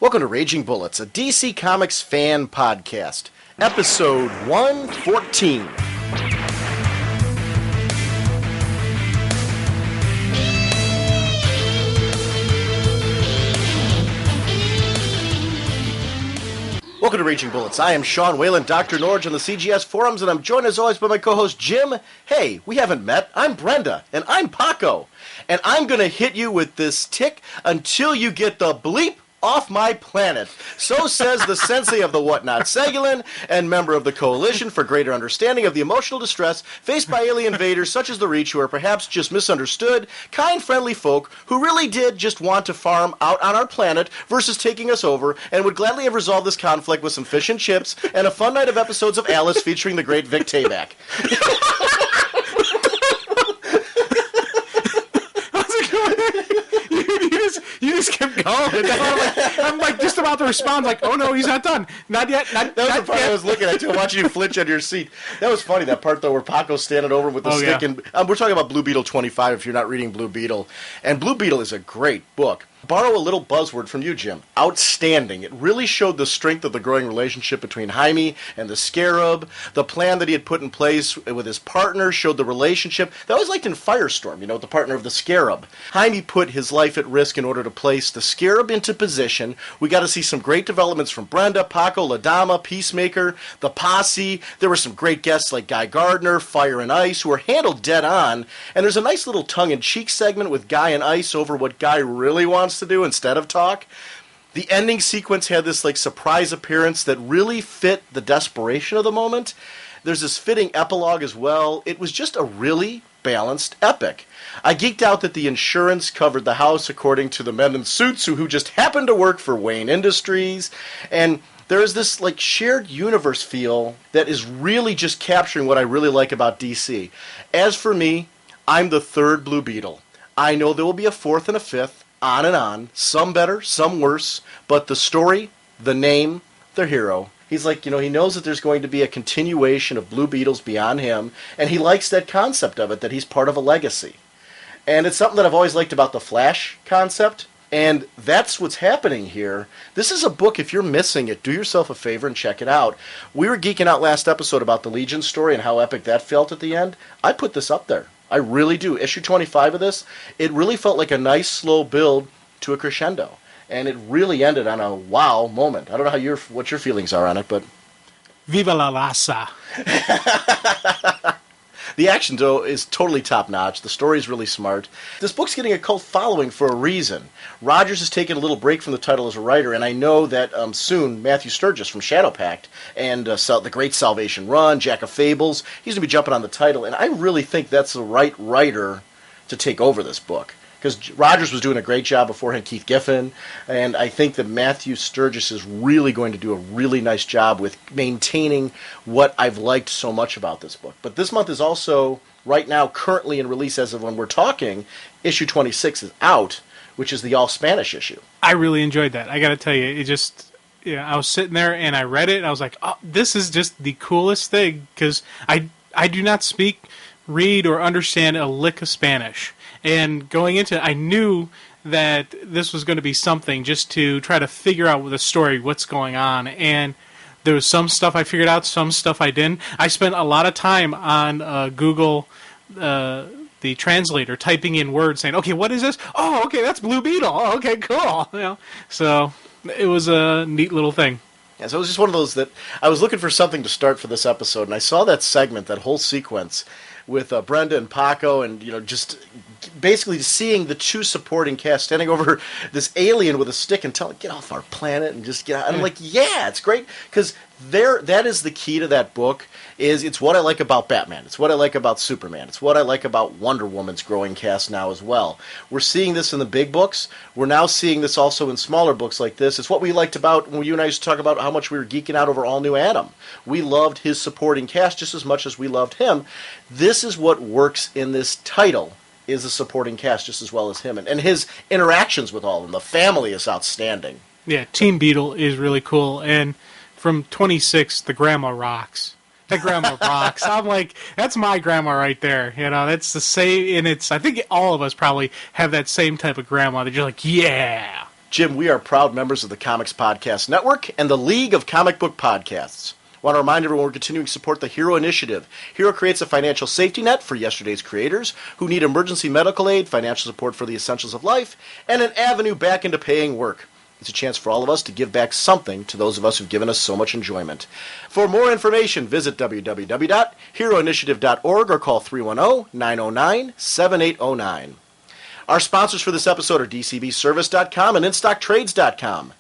Welcome to Raging Bullets, a DC Comics fan podcast, episode 114. Welcome to Raging Bullets. I am Sean Whalen, Dr. Norge on the CGS forums, and I'm joined as always by my co-host Jim. Hey, we haven't met. I'm Brenda, and I'm Paco, and I'm going to hit you with this tick until you get the bleep off my planet. So says the sensei of the Whatnot Segulin and member of the Coalition for Greater Understanding of the Emotional Distress faced by alien invaders such as the Reach, who are perhaps just misunderstood, kind, friendly folk who really did just want to farm out on our planet versus taking us over, and would gladly have resolved this conflict with some fish and chips and a fun night of episodes of Alice featuring the great Vic Tayback. You just kept going. I'm like just about to respond, like, oh no, he's not done. Not yet. That was the part yet. I was looking at, too, watching you flinch on your seat. That was funny, that part, though, where Paco's standing over with the stick. Yeah. And we're talking about Blue Beetle 25, if you're not reading Blue Beetle. And Blue Beetle is a great book. Borrow a little buzzword from you, Jim. Outstanding. It really showed the strength of the growing relationship between Jaime and the Scarab. The plan that he had put in place with his partner showed the relationship that I always liked in Firestorm, the partner of the Scarab. Jaime put his life at risk in order to place the Scarab into position. We got to see some great developments from Brenda, Paco, Ladama, Peacemaker, the Posse. There were some great guests like Guy Gardner, Fire and Ice, who were handled dead on. And there's a nice little tongue-in-cheek segment with Guy and Ice over what Guy really wants to do instead of talk. The ending sequence had this surprise appearance that really fit the desperation of the moment. There's this fitting epilogue as well. It was just a really balanced epic. I geeked out that the insurance covered the house according to the men in suits who just happened to work for Wayne Industries, and there's this shared universe feel that is really just capturing what I really like about DC. As for me, I'm the third Blue Beetle. I know there will be a fourth and a fifth, on and on, some better, some worse, but the story, the name, the hero. He's he knows that there's going to be a continuation of Blue Beetles beyond him, and he likes that concept of it, that he's part of a legacy. And it's something that I've always liked about the Flash concept, and that's what's happening here. This is a book, if you're missing it, do yourself a favor and check it out. We were geeking out last episode about the Legion story and how epic that felt at the end. I put this up there. I really do. Issue 25 of this, it really felt like a nice slow build to a crescendo. And it really ended on a wow moment. I don't know what your feelings are on it, but Viva la raza. The action, though, is totally top-notch. The story's really smart. This book's getting a cult following for a reason. Rogers has taken a little break from the title as a writer, and I know that soon Matthew Sturgis from Shadow Pact and the Great Salvation Run, Jack of Fables, he's going to be jumping on the title, and I really think that's the right writer to take over this book. Because Rogers was doing a great job beforehand, Keith Giffen, and I think that Matthew Sturgis is really going to do a really nice job with maintaining what I've liked so much about this book. But this month is also, right now, currently in release as of when we're talking, issue 26 is out, which is the all-Spanish issue. I really enjoyed that. I got to tell you, it just, I was sitting there and I read it, and I was like, oh, this is just the coolest thing, because I do not speak, read, or understand a lick of Spanish. And going into it, I knew that this was going to be something just to try to figure out with the story what's going on. And there was some stuff I figured out, some stuff I didn't. I spent a lot of time on Google, the translator, typing in words, saying, okay, what is this? Oh, okay, that's Blue Beetle. Oh, okay, cool. So it was a neat little thing. Yeah, so it was just one of those that I was looking for something to start for this episode, and I saw that segment, that whole sequence with Brenda and Paco, and just basically seeing the two supporting cast standing over this alien with a stick and telling, get off our planet and just get out. And I'm like, yeah, it's great, because that is the key to that book. It's what I like about Batman. It's what I like about Superman. It's what I like about Wonder Woman's growing cast now as well. We're seeing this in the big books. We're now seeing this also in smaller books like this. It's what we liked about when you and I used to talk about how much we were geeking out over All New Adam. We loved his supporting cast just as much as we loved him. This is what works in this title, is the supporting cast just as well as him. And his interactions with all of them. The family is outstanding. Yeah, Team Beetle is really cool. And from 26, the grandma rocks. That grandma rocks. I'm like, that's my grandma right there. That's the same. And I think all of us probably have that same type of grandma that you're like, yeah. Jim, we are proud members of the Comics Podcast Network and the League of Comic Book Podcasts. I want to remind everyone we're continuing to support the Hero Initiative. Hero creates a financial safety net for yesterday's creators who need emergency medical aid, financial support for the essentials of life, and an avenue back into paying work. It's a chance for all of us to give back something to those of us who've given us so much enjoyment. For more information, visit www.heroinitiative.org or call 310-909-7809. Our sponsors for this episode are DCBService.com and InStockTrades.com.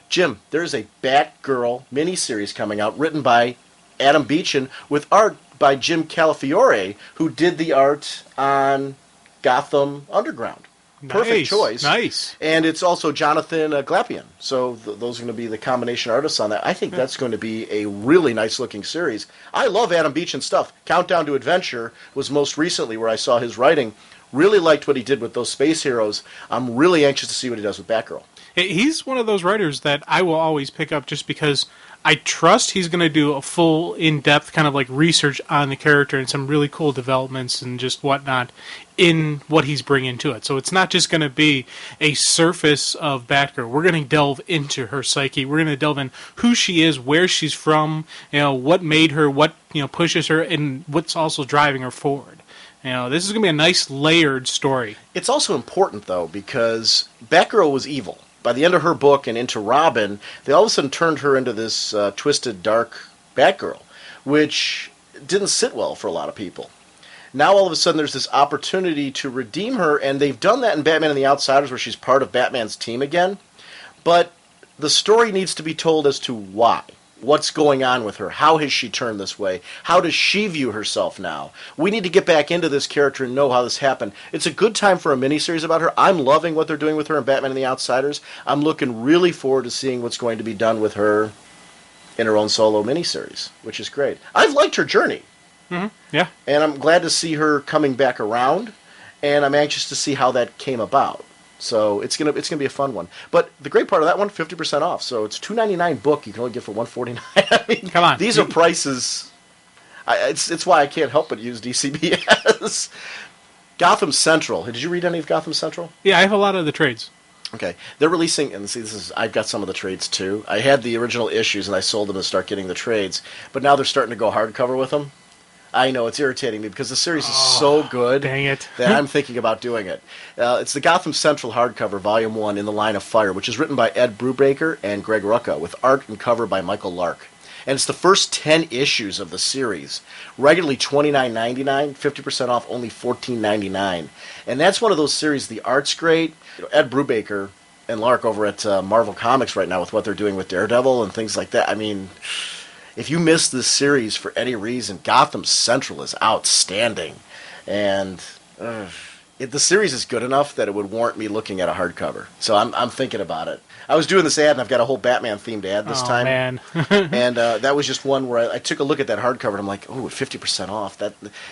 Jim, there's a Batgirl miniseries coming out written by Adam Beechin with art by Jim Calafiore, who did the art on Gotham Underground. Perfect choice. Nice. And it's also Jonathan Glapion. So those are going to be the combination artists on that. I think that's going to be a really nice-looking series. I love Adam Beechin's stuff. Countdown to Adventure was most recently where I saw his writing. Really liked what he did with those space heroes. I'm really anxious to see what he does with Batgirl. He's one of those writers that I will always pick up just because I trust he's going to do a full, in-depth kind of like research on the character and some really cool developments and just whatnot in what he's bringing to it. So it's not just going to be a surface of Batgirl. We're going to delve into her psyche. We're going to delve in who she is, where she's from, what made her, what pushes her, and what's also driving her forward. This is going to be a nice layered story. It's also important, though, because Batgirl was evil. By the end of her book and into Robin, they all of a sudden turned her into this twisted, dark Batgirl, which didn't sit well for a lot of people. Now all of a sudden there's this opportunity to redeem her, and they've done that in Batman and the Outsiders where she's part of Batman's team again. But the story needs to be told as to why. What's going on with her? How has she turned this way? How does she view herself now? We need to get back into this character and know how this happened. It's a good time for a miniseries about her. I'm loving what they're doing with her in Batman and the Outsiders. I'm looking really forward to seeing what's going to be done with her in her own solo miniseries, which is great. I've liked her journey. Mm-hmm. Yeah. And I'm glad to see her coming back around, and I'm anxious to see how that came about. So it's gonna be a fun one. But the great part of that one, 50% off. So it's $2.99 book. You can only get for $149. I mean, come on, these are prices. It's why I can't help but use DCBS. Gotham Central. Did you read any of Gotham Central? Yeah, I have a lot of the trades. Okay, they're releasing, and see, I've got some of the trades too. I had the original issues, and I sold them to start getting the trades. But now they're starting to go hardcover with them. I know, it's irritating me because the series is so good dang it. that I'm thinking about doing it. It's the Gotham Central hardcover, Volume 1, In the Line of Fire, which is written by Ed Brubaker and Greg Rucka, with art and cover by Michael Lark. And it's the first 10 issues of the series. Regularly $29.99, 50% off, only $14.99. And that's one of those series, the art's great. Ed Brubaker and Lark over at Marvel Comics right now with what they're doing with Daredevil and things like that. I mean, if you miss this series for any reason, Gotham Central is outstanding. And the series is good enough that it would warrant me looking at a hardcover. So I'm thinking about it. I was doing this ad, and I've got a whole Batman-themed ad this time. Man. And that was just one where I took a look at that hardcover, and I'm like, oh, 50% off.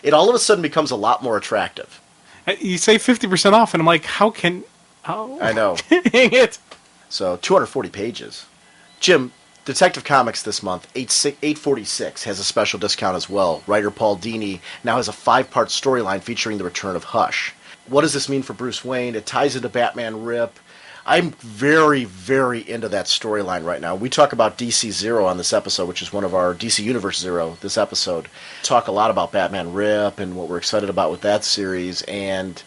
It all of a sudden becomes a lot more attractive. You say 50% off, and I'm like, how can... Oh. I know. Dang it. So 240 pages. Jim, Detective Comics this month, 846, has a special discount as well. Writer Paul Dini now has a 5-part storyline featuring the return of Hush. What does this mean for Bruce Wayne? It ties into Batman Rip. I'm very, very into that storyline right now. We talk about DC Zero on this episode, which is one of our DC Universe Zero, this episode. Talk a lot about Batman Rip and what we're excited about with that series, and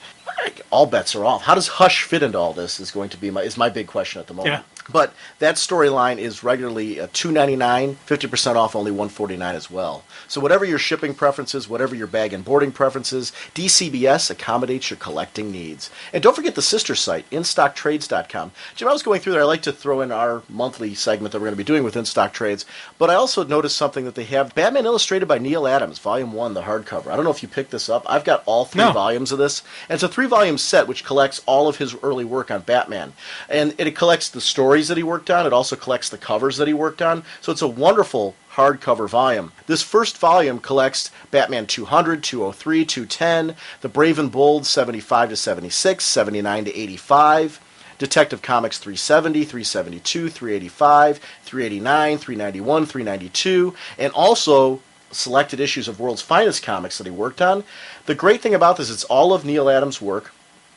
all bets are off. How does Hush fit into all this is my big question at the moment. Yeah. But that storyline is regularly $2.99, 50% off, only $149 as well. So whatever your shipping preferences, whatever your bag and boarding preferences, DCBS accommodates your collecting needs. And don't forget the sister site, InStockTrades.com. Jim, I was going through there. I like to throw in our monthly segment that we're going to be doing with InStock Trades, but I also noticed something that they have, Batman Illustrated by Neil Adams, Volume 1, the hardcover. I don't know if you picked this up. I've got all 3 volumes of this, and it's a 3-volume set which collects all of his early work on Batman. And it collects the stories that he worked on. It also collects the covers that he worked on. So it's a wonderful hardcover volume. This first volume collects Batman 200, 203, 210, The Brave and Bold 75 to 76, 79 to 85, Detective Comics 370, 372, 385, 389, 391, 392, and also selected issues of World's Finest Comics that he worked on. The great thing about this is it's all of Neil Adams' work.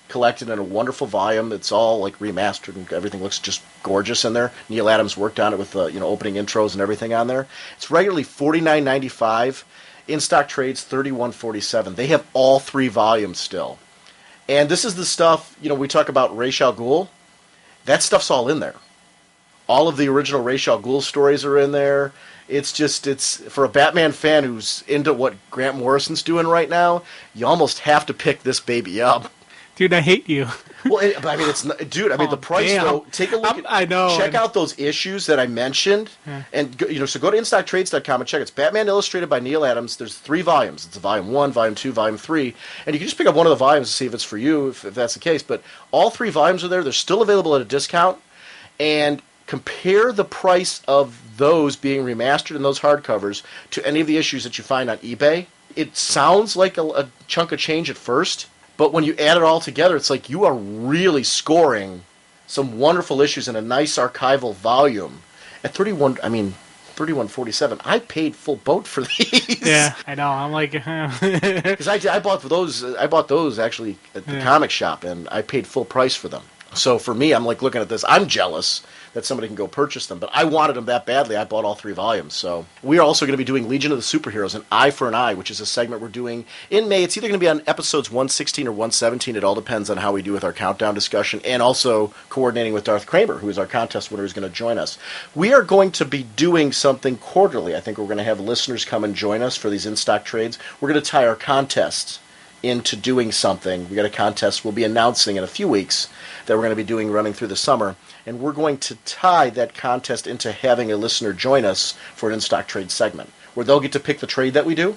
collected in a wonderful volume. It's all like remastered and everything looks just gorgeous in there. Neil Adams worked on it with opening intros and everything on there. It's regularly $49.95. In stock trades $31.47. They have all 3 volumes still. And this is the stuff, we talk about Ra's al Ghul. That stuff's all in there. All of the original Ra's al Ghul stories are in there. It's for a Batman fan who's into what Grant Morrison's doing right now, you almost have to pick this baby up. Dude, I hate you. Well, the price, damn. though, take a look I know. Check out those issues that I mentioned. Yeah. And, so go to InStockTrades.com and check. It's Batman Illustrated by Neil Adams. There's 3 volumes. It's volume 1, volume 2, volume 3. And you can just pick up one of the volumes and see if it's for you, if that's the case. But all 3 volumes are there. They're still available at a discount. And compare the price of those being remastered in those hardcovers to any of the issues that you find on eBay. It sounds like a chunk of change at first, but when you add it all together, it's like you are really scoring some wonderful issues in a nice archival volume. At $31.47. I paid full boat for these. Yeah, I know. I'm like, because I bought those. I bought those actually at the comic shop, and I paid full price for them. So for me, I'm like looking at this. I'm jealous that somebody can go purchase them, but I wanted them that badly. I bought all 3 volumes. So we are also going to be doing Legion of the Superheroes, an Eye for an Eye, which is a segment we're doing in May. It's either going to be on episodes 116 or 117. It all depends on how we do with our countdown discussion, and also coordinating with Darth Kramer, who is our contest winner, who's going to join us. We are going to be doing something quarterly. I think we're going to have listeners come and join us for these in-stock trades. We're going to tie our contests into doing something. We got a contest we'll be announcing in a few weeks that we're going to be doing running through the summer, and we're going to tie that contest into having a listener join us for an in-stock trade segment, where they'll get to pick the trade that we do,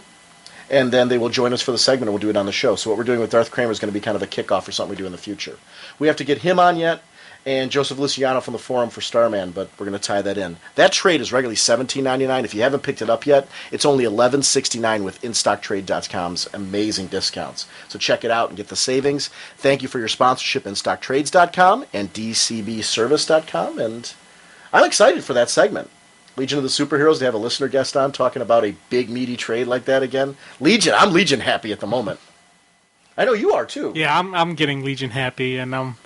and then they will join us for the segment, and we'll do it on the show. So what we're doing with Darth Kramer is going to be kind of a kickoff for something we do in the future. We have to get him on yet, and Joseph Luciano from the forum for Starman, but we're going to tie that in. That trade is regularly $17.99. If you haven't picked it up yet, it's only $11.69 with InStockTrade.com's amazing discounts. So check it out and get the savings. Thank you for your sponsorship, InStockTrades.com and DCBService.com, and I'm excited for that segment. Legion of the Superheroes, to have a listener guest on talking about a big, meaty trade like that again. I'm Legion happy at the moment. I know you are, too. Yeah, I'm getting Legion happy, and I'm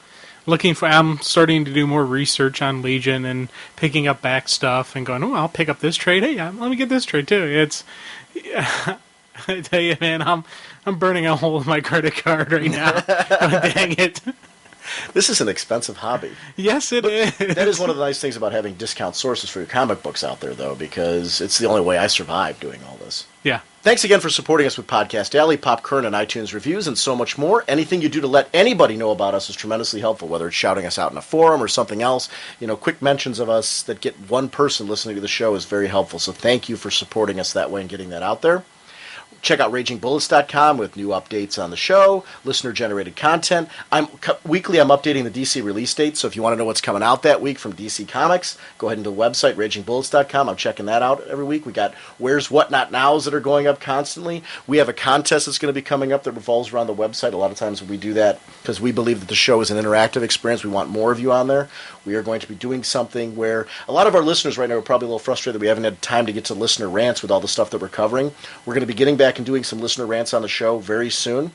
starting to do more research on Legion and picking up back stuff and going, I'll pick up this trade. Hey, let me get this trade too. I tell you, man, I'm burning a hole in my credit card right now. Dang it. This is an expensive hobby. Yes, it is. That is one of the nice things about having discount sources for your comic books out there, though, because it's the only way I survive doing all this. Yeah. Thanks again for supporting us with Podcast Alley, Pop Current, and iTunes reviews, and so much more. Anything you do to let anybody know about us is tremendously helpful, whether it's shouting us out in a forum or something else. Quick mentions of us that get one person listening to the show is very helpful. So thank you for supporting us that way and getting that out there. Check out RagingBullets.com with new updates on the show, listener-generated content. Weekly, I'm updating the DC release date, so if you want to know what's coming out that week from DC Comics, go ahead into the website, RagingBullets.com. I'm checking that out every week. We got Where's What Not Nows that are going up constantly. We have a contest that's going to be coming up that revolves around the website. A lot of times we do that because we believe that the show is an interactive experience. We want more of you on there. We are going to be doing something where a lot of our listeners right now are probably a little frustrated that we haven't had time to get to listener rants with all the stuff that we're covering. We're going to be getting back and doing some listener rants on the show very soon.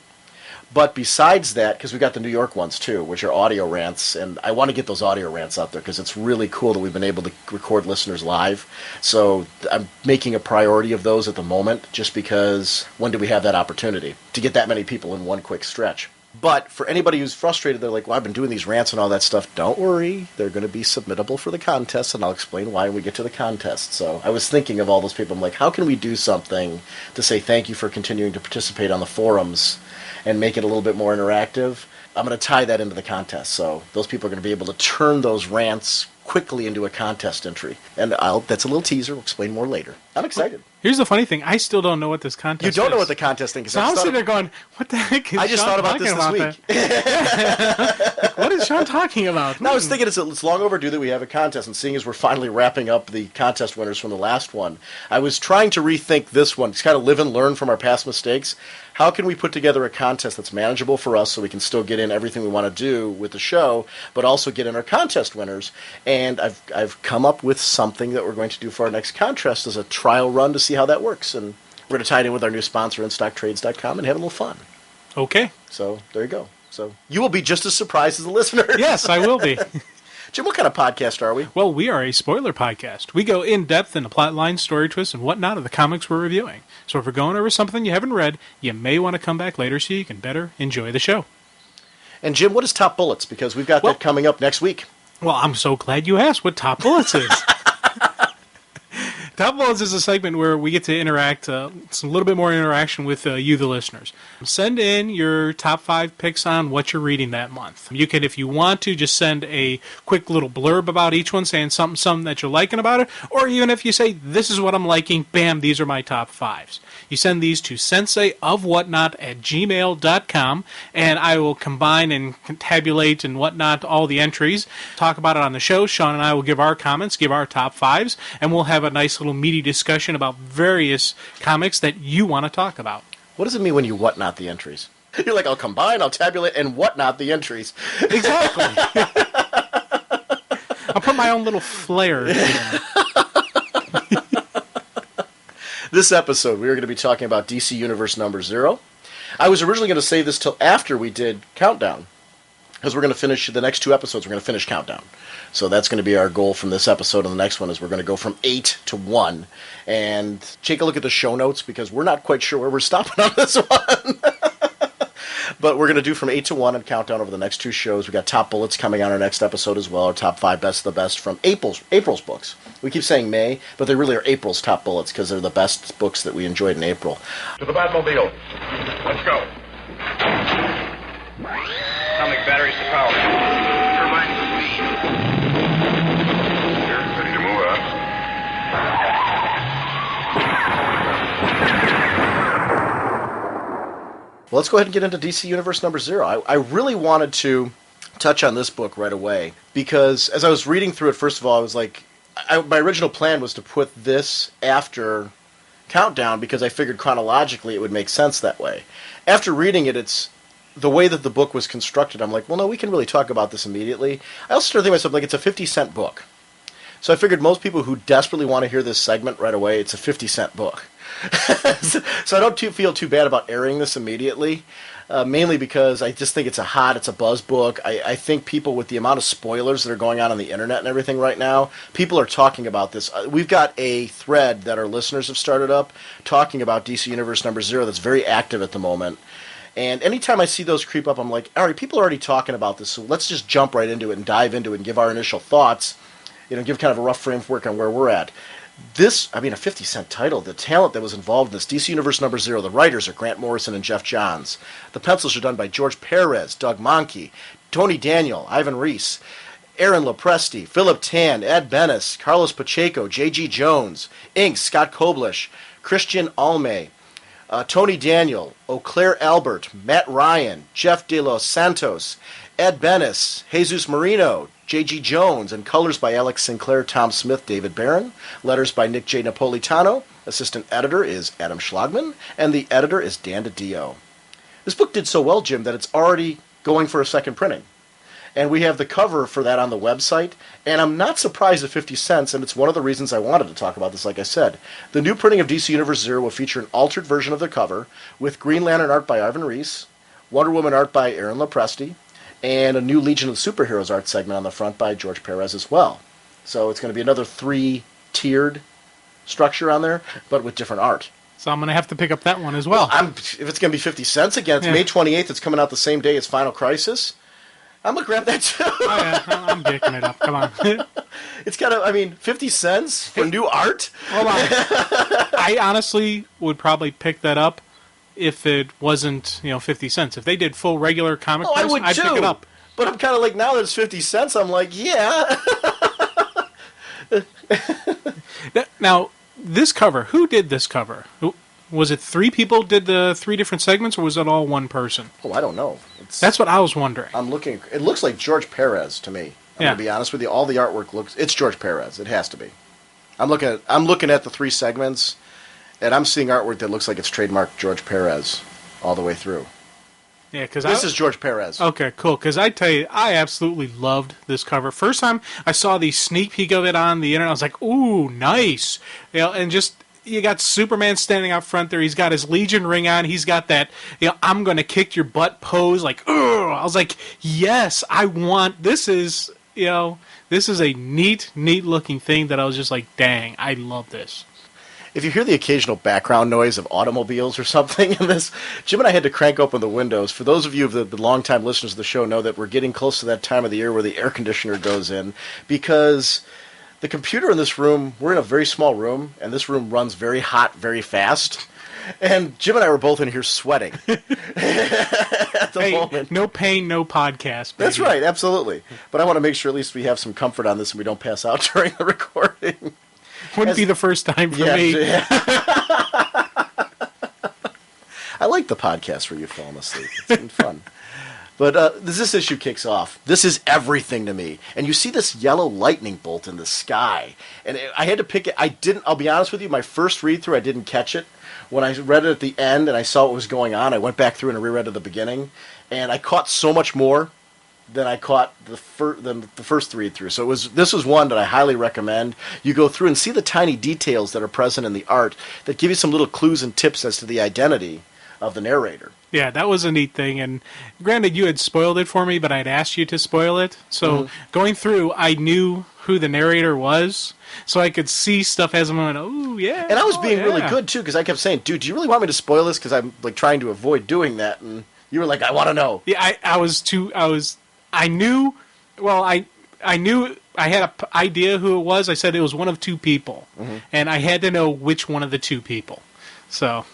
But besides that, because we got the New York ones too, which are audio rants, and I want to get those audio rants out there because it's really cool that we've been able to record listeners live. So I'm making a priority of those at the moment just because when do we have that opportunity to get that many people in one quick stretch? But for anybody who's frustrated, they're like, well, I've been doing these rants and all that stuff. Don't worry. They're going to be submittable for the contest, and I'll explain why when we get to the contest. So I was thinking of all those people. I'm like, how can we do something to say thank you for continuing to participate on the forums and make it a little bit more interactive? I'm going to tie that into the contest. So those people are going to be able to turn those rants quickly into a contest entry. And that's a little teaser. We'll explain more later. I'm excited. Here's the funny thing. I still don't know what this contest is. You don't know what the contest thing is. So I'm sitting there going, what the heck is I just Sean thought about this week. What is Sean talking about? No, I was thinking it's long overdue that we have a contest, and seeing as we're finally wrapping up the contest winners from the last one, I was trying to rethink this one. It's kind of live and learn from our past mistakes. How can we put together a contest that's manageable for us so we can still get in everything we want to do with the show, but also get in our contest winners? And I've come up with something that we're going to do for our next contest as a trial run to see how that works. And we're going to tie it in with our new sponsor, InStockTrades.com, and have a little fun. Okay. So there you go. So you will be just as surprised as the listener. Yes, I will be. Jim, what kind of podcast are we? Well, we are a spoiler podcast. We go in-depth into plot lines, story twists, and whatnot of the comics we're reviewing. So if we're going over something you haven't read, you may want to come back later so you can better enjoy the show. And Jim, what is Top Bullets? Because we've got that coming up next week. Well, I'm so glad you asked what Top Bullets is. Top Bullets is a segment where we get to interact, some little bit more interaction with you, the listeners. Send in your top 5 picks on what you're reading that month. You can, if you want to, just send a quick little blurb about each one, saying something that you're liking about it, or even if you say, this is what I'm liking, bam, these are my top 5s. You send these to senseiofwhatnot@gmail.com, and I will combine and tabulate and whatnot all the entries, talk about it on the show. Sean and I will give our comments, give our top 5s, and we'll have a nice little meaty discussion about various comics that you want to talk about. What does it mean when you whatnot the entries? You're like, I'll combine, I'll tabulate, and whatnot the entries. Exactly. I'll put my own little flair in it. This episode, we are going to be talking about DC Universe number 0. I was originally going to save this till after we did Countdown, because we're going to finish the next 2 episodes. We're going to finish Countdown. So that's going to be our goal from this episode, and the next one is we're going to go from 8 to 1. And take a look at the show notes, because we're not quite sure where we're stopping on this one. But we're going to do from 8 to 1 and Countdown over the next 2 shows. We got Top Bullets coming on our next episode as well, our top 5 best of the best from April's books. We keep saying May, but they really are April's Top Bullets because they're the best books that we enjoyed in April. To the Batmobile. Let's go. Atomic batteries to power. Turbines to speed. Here, ready to move up. Well, let's go ahead and get into DC Universe number 0. I really wanted to touch on this book right away because as I was reading through it, first of all, I was like, my original plan was to put this after Countdown because I figured chronologically it would make sense that way. After reading it, it's the way that the book was constructed. I'm like, well, no, we can really talk about this immediately. I also started thinking to myself, like, it's a 50-cent book. So I figured most people who desperately want to hear this segment right away, it's a 50-cent book. So I don't feel too bad about airing this immediately, mainly because I just think it's a buzz book. I think people, with the amount of spoilers that are going on the internet and everything right now, people are talking about this. We've got a thread that our listeners have started up talking about DC Universe number 0 that's very active at the moment. And anytime I see those creep up, I'm like, all right, people are already talking about this, so let's just jump right into it and dive into it and give our initial thoughts, give kind of a rough framework on where we're at. This, a 50-cent title, the talent that was involved in this, DC Universe number 0, the writers are Grant Morrison and Jeff Johns. The pencils are done by George Perez, Doug Mahnke, Tony Daniel, Ivan Reis, Aaron Lopresti, Philip Tan, Ed Benes, Carlos Pacheco, J.G. Jones, inks, Scott Koblish, Christian Alme, Tony Daniel, O'Clair Albert, Matt Ryan, Jeff De Los Santos, Ed Benes, Jesus Marino, J.G. Jones, and colors by Alex Sinclair, Tom Smith, David Barron. Letters by Nick J. Napolitano. Assistant editor is Adam Schlagman, and the editor is Dan DiDio. This book did so well, Jim, that it's already going for a second printing. And we have the cover for that on the website, and I'm not surprised at 50 cents, and it's one of the reasons I wanted to talk about this, like I said. The new printing of DC Universe 0 will feature an altered version of the cover, with Green Lantern art by Ivan Reis, Wonder Woman art by Aaron Lopresti, and a new Legion of Superheroes art segment on the front by George Perez as well. So it's going to be another 3-tiered structure on there, but with different art. So I'm going to have to pick up that one as well. If it's going to be 50 cents again, it's May 28th. It's coming out the same day as Final Crisis. I'm going to grab that too. Oh, yeah, I'm picking it up. Come on. It's kind of, 50 cents for new art? Hold on. I honestly would probably pick that up if it wasn't, 50 cents. If they did full regular comic price, I'd pick it up. But I'm kind of like, now that it's 50 cents, I'm like, yeah. Now, this cover, who did this cover? Was it 3 people did the 3 different segments, or was it all one person? Oh, I don't know. That's what I was wondering. I'm looking. It looks like George Perez to me. I'm going to be honest with you. All the artwork looks. It's George Perez. It has to be. I'm looking at the 3 segments, and I'm seeing artwork that looks like it's trademarked George Perez all the way through. Yeah, because this is George Perez. Okay, cool. Because I tell you, I absolutely loved this cover. First time I saw the sneak peek of it on the internet, I was like, "Ooh, nice!" And just you got Superman standing out front there. He's got his Legion ring on. He's got that, I'm going to kick your butt pose. Like, ugh. I was like, yes, I want, this is a neat looking thing that I was just like, dang, I love this. If you hear the occasional background noise of automobiles or something in this, Jim and I had to crank open the windows. For those of you, the longtime listeners of the show, know that we're getting close to that time of the year where the air conditioner goes in, because the computer in this room, we're in a very small room, and this room runs very hot, very fast. And Jim and I were both in here sweating at the moment. No pain, no podcast. Baby. That's right, absolutely. But I want to make sure at least we have some comfort on this and we don't pass out during the recording. Wouldn't be the first time for me. Yeah. I like the podcast where you fall asleep. It's been fun. But this issue kicks off. This is everything to me. And you see this yellow lightning bolt in the sky. And I had to pick it. I'll be honest with you, my first read-through, I didn't catch it. When I read it at the end and I saw what was going on, I went back through and reread at the beginning. And I caught so much more than I caught the first read-through. So this was one that I highly recommend. You go through and see the tiny details that are present in the art that give you some little clues and tips as to the identity of the narrator. Yeah, that was a neat thing. And granted, you had spoiled it for me, but I'd asked you to spoil it. So going through, I knew who the narrator was, so I could see stuff as I'm going, oh, yeah. And I was being really good, too, because I kept saying, dude, do you really want me to spoil this? Because I'm like trying to avoid doing that. And you were like, I want to know. Yeah, I knew I had an idea who it was. I said it was one of two people, and I had to know which one of the two people. So,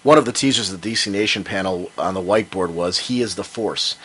one of the teasers of the DC Nation panel on the whiteboard was, he is the Force.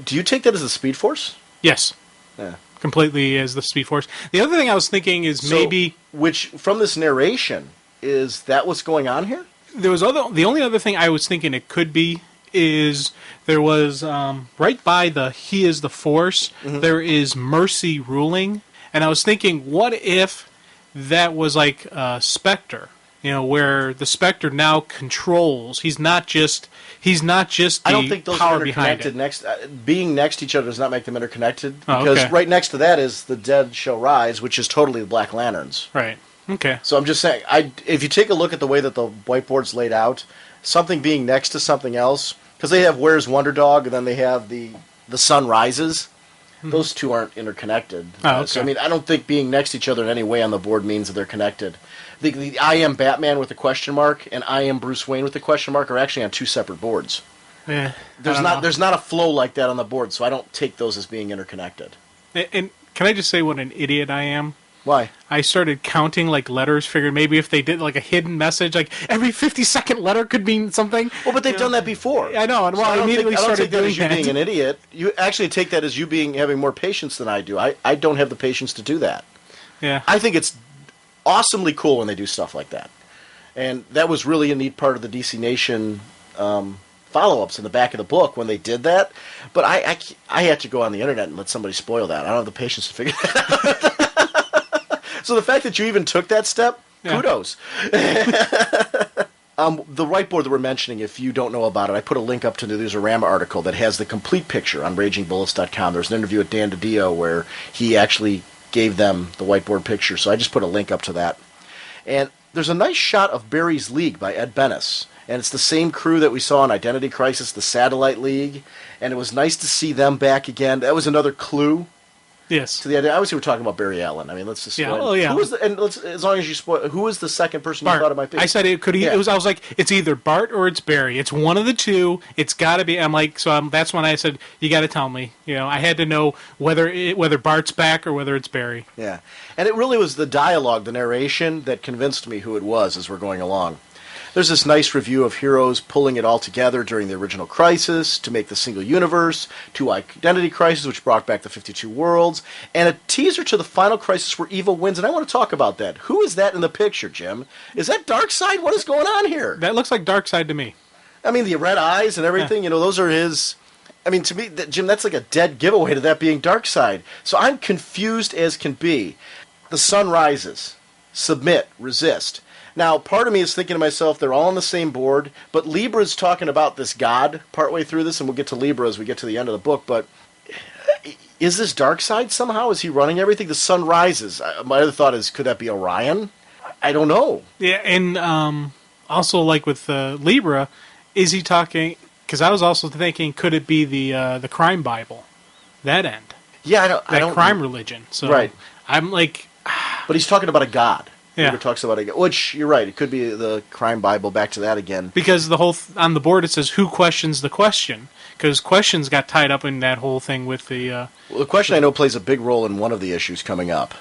Do you take that as the Speed Force? Yes. Yeah. Completely as the Speed Force. The other thing I was thinking is maybe... Which, from this narration, is that what's going on here? The only other thing I was thinking it could be is there was, right by the he is the Force, there is mercy ruling. And I was thinking, what if that was like Spectre? Where the Spectre now controls. He's not just the I don't think those power are interconnected. Being next to each other does not make them interconnected. Because right next to that is the Dead Shall Rise, which is totally the Black Lanterns. Right. Okay. So I'm just saying, if you take a look at the way that the whiteboard's laid out, something being next to something else, because they have Where's Wonder Dog, and then they have the Sun Rises. Those two aren't interconnected. Oh, okay. So, I don't think being next to each other in any way on the board means that they're connected. The I am Batman with a question mark and I am Bruce Wayne with a question mark are actually on two separate boards. Yeah, there's not a flow like that on the board, so I don't take those as being interconnected. And can I just say what an idiot I am? Why? I started counting like letters, figured maybe if they did like a hidden message, like every 50-second letter could mean something. Well, but they've done that before. I know, and I immediately started doing that. I don't take that as you being an idiot. You actually take that as you having more patience than I do. I don't have the patience to do that. Yeah. I think it's awesomely cool when they do stuff like that. And that was really a neat part of the DC Nation follow-ups in the back of the book when they did that. But I had to go on the internet and let somebody spoil that. I don't have the patience to figure that out. So the fact that you even took that step, kudos. The whiteboard that we're mentioning, if you don't know about it, I put a link up to the Newsarama article that has the complete picture on RagingBullets.com. There's an interview with Dan DiDio where he actually gave them the whiteboard picture, so I just put a link up to that. And there's a nice shot of Barry's League by Ed Benes, and it's the same crew that we saw in Identity Crisis, the Satellite League, and it was nice to see them back again. That was another clue. Yes. To the idea. Obviously, we're talking about Barry Allen. Let's just spoil. Yeah. Who was as long as you spoil, who was the second person Bart. you thought it might be? I said it could. I was like, it's either Bart or it's Barry. It's one of the two. It's got to be. I'm like, that's when I said, you got to tell me. I had to know whether Bart's back or whether it's Barry. Yeah, and it really was the dialogue, the narration that convinced me who it was as we're going along. There's this nice review of heroes pulling it all together during the original Crisis to make the single universe, to Identity Crisis, which brought back the 52 worlds, and a teaser to the final Crisis where evil wins, and I want to talk about that. Who is that in the picture, Jim? Is that Darkseid? What is going on here? That looks like Darkseid to me. The red eyes and everything, those are his... to me, Jim, that's like a dead giveaway to that being Darkseid. So I'm confused as can be. The sun rises. Submit. Resist. Now, part of me is thinking to myself, they're all on the same board, but Libra's talking about this god partway through this, and we'll get to Libra as we get to the end of the book, but is this Darkseid somehow? Is he running everything? The sun rises. My other thought is, could that be Orion? I don't know. Yeah, and also like with Libra, is he talking? Because I was also thinking, could it be the crime Bible, that end, Yeah, I that don't. crime religion? So Right. I'm like, But he's talking about a god. Yeah. He talks about a god, which you're right. It could be the crime Bible. Back to that again. because the whole on the board it says who questions the question, because questions got tied up in that whole thing with the Well, the question I know plays a big role in one of the issues coming up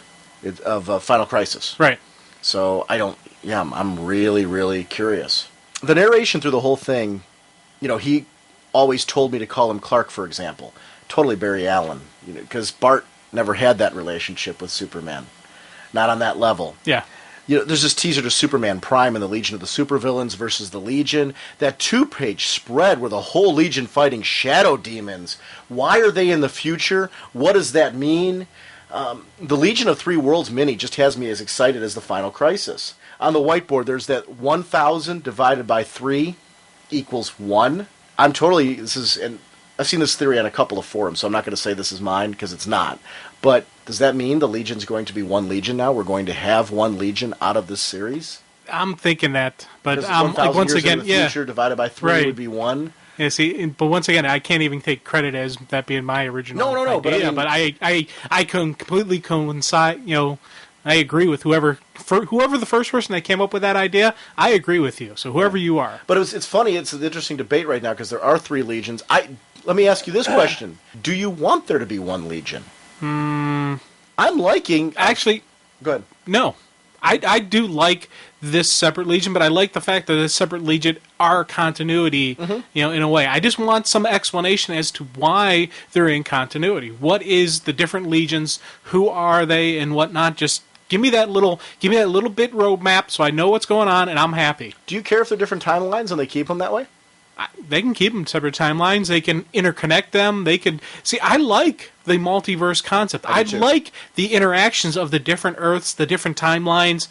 of Final Crisis. right. So I don't. Yeah, I'm really, really curious. The narration through the whole thing, he always told me to call him Clark, for example. Totally Barry Allen, because Bart never had that relationship with Superman, not on that level. Yeah. There's this teaser to Superman Prime and the Legion of the Supervillains versus the Legion. That 2-page spread where the whole Legion fighting shadow demons. Why are they in the future? What does that mean? The Legion of Three Worlds mini just has me as excited as the Final Crisis. On the whiteboard, there's that 1,000 divided by 3 equals 1. And I've seen this theory on a couple of forums, so I'm not going to say this is mine because it's not. But does that mean the Legion's going to be one Legion now? We're going to have one Legion out of this series? I'm thinking that, but Because like 1,000 once years again, in the future divided by 3 Right. would be 1. Yeah, see, but once again, I can't even take credit as that being my original. No, but I idea, mean- but I can completely coincide. I agree with whoever the first person that came up with that idea. I agree with you. So whoever you are, But it's funny. It's an interesting debate right now because there are 3 Legions. Let me ask you this question: do you want there to be one Legion? I'm liking. actually, Go ahead. no. I do like this separate Legion, but I like the fact that this separate Legion are continuity, in a way. I just want some explanation as to why they're in continuity. What is the different Legions? Who are they and whatnot? Just give me that little bit roadmap so I know what's going on and I'm happy. Do you care if they're different timelines and they keep them that way? They can keep them separate timelines. They can interconnect them. They could see. I like the multiverse concept. I do too. like the interactions of the different Earths, the different timelines,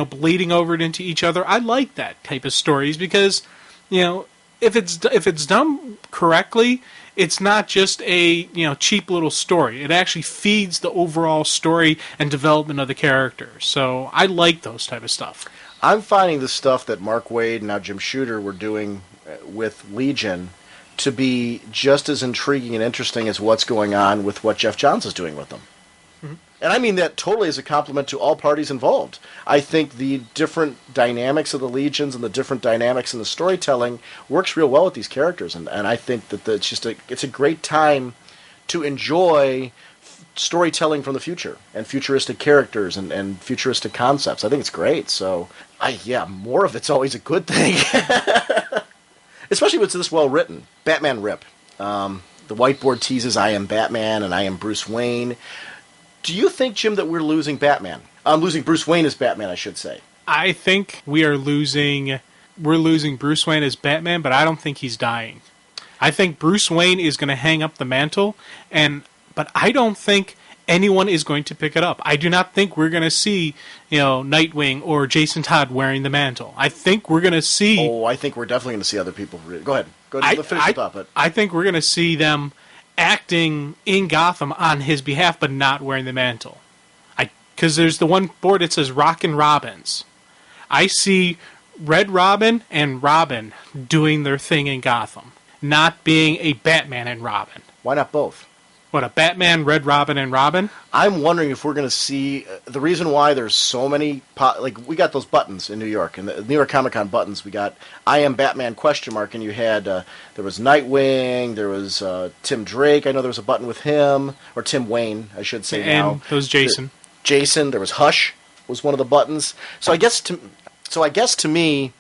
bleeding over into each other. I like that type of stories because, if it's done correctly, it's not just a cheap little story. It actually feeds the overall story and development of the characters. So I like those type of stuff. I'm finding the stuff that Mark Waid and now Jim Shooter were doing with Legion to be just as intriguing and interesting as what's going on with what Jeff Johns is doing with them. Mm-hmm. And I mean that totally as a compliment to all parties involved. I think the different dynamics of the Legions and the different dynamics in the storytelling works real well with these characters. And I think that it's a great time to enjoy storytelling from the future and futuristic characters and futuristic concepts. I think it's great. So, more of it's always a good thing. Especially if it's this well written. Batman Rip. The whiteboard teases I am Batman and I am Bruce Wayne. Do you think, Jim, that we're losing Batman? I'm losing Bruce Wayne as Batman, I should say. I think we're losing Bruce Wayne as Batman, but I don't think he's dying. I think Bruce Wayne is going to hang up the mantle, but I don't think anyone is going to pick it up. I do not think we're going to see, Nightwing or Jason Todd wearing the mantle. I think we're going to see... Oh, I think we're definitely going to see other people. Go ahead. Finish the thought. But I think we're going to see them acting in Gotham on his behalf, but not wearing the mantle. Because there's the one board that says Rockin' Robins. I see Red Robin and Robin doing their thing in Gotham, not being a Batman and Robin. Why not both? What, a Batman, Red Robin, and Robin? I'm wondering if we're going to see the reason why there's so many we got those buttons in New York, and the New York Comic Con buttons. We got I am Batman ? And you had there was Nightwing, there was Tim Drake. I know there was a button with him, or Tim Wayne, I should say. And there was Jason. Jason. There was Hush was one of the buttons. So I guess to me,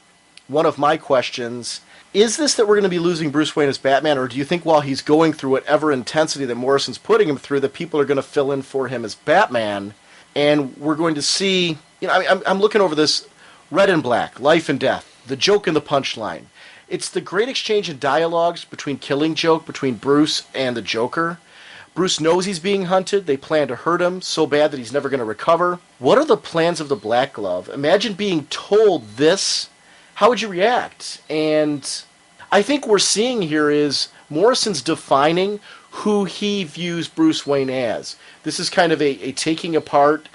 one of my questions. Is this that we're going to be losing Bruce Wayne as Batman, or do you think while he's going through whatever intensity that Morrison's putting him through, that people are going to fill in for him as Batman, and we're going to see, I'm looking over this Red and Black, Life and Death, the joke and the punchline. It's the great exchange in dialogues between Killing Joke, between Bruce and the Joker. Bruce knows he's being hunted. They plan to hurt him so bad that he's never going to recover. What are the plans of the Black Glove? Imagine being told this. How would you react? And I think we're seeing here is Morrison's defining who he views Bruce Wayne as. This is kind of a taking apart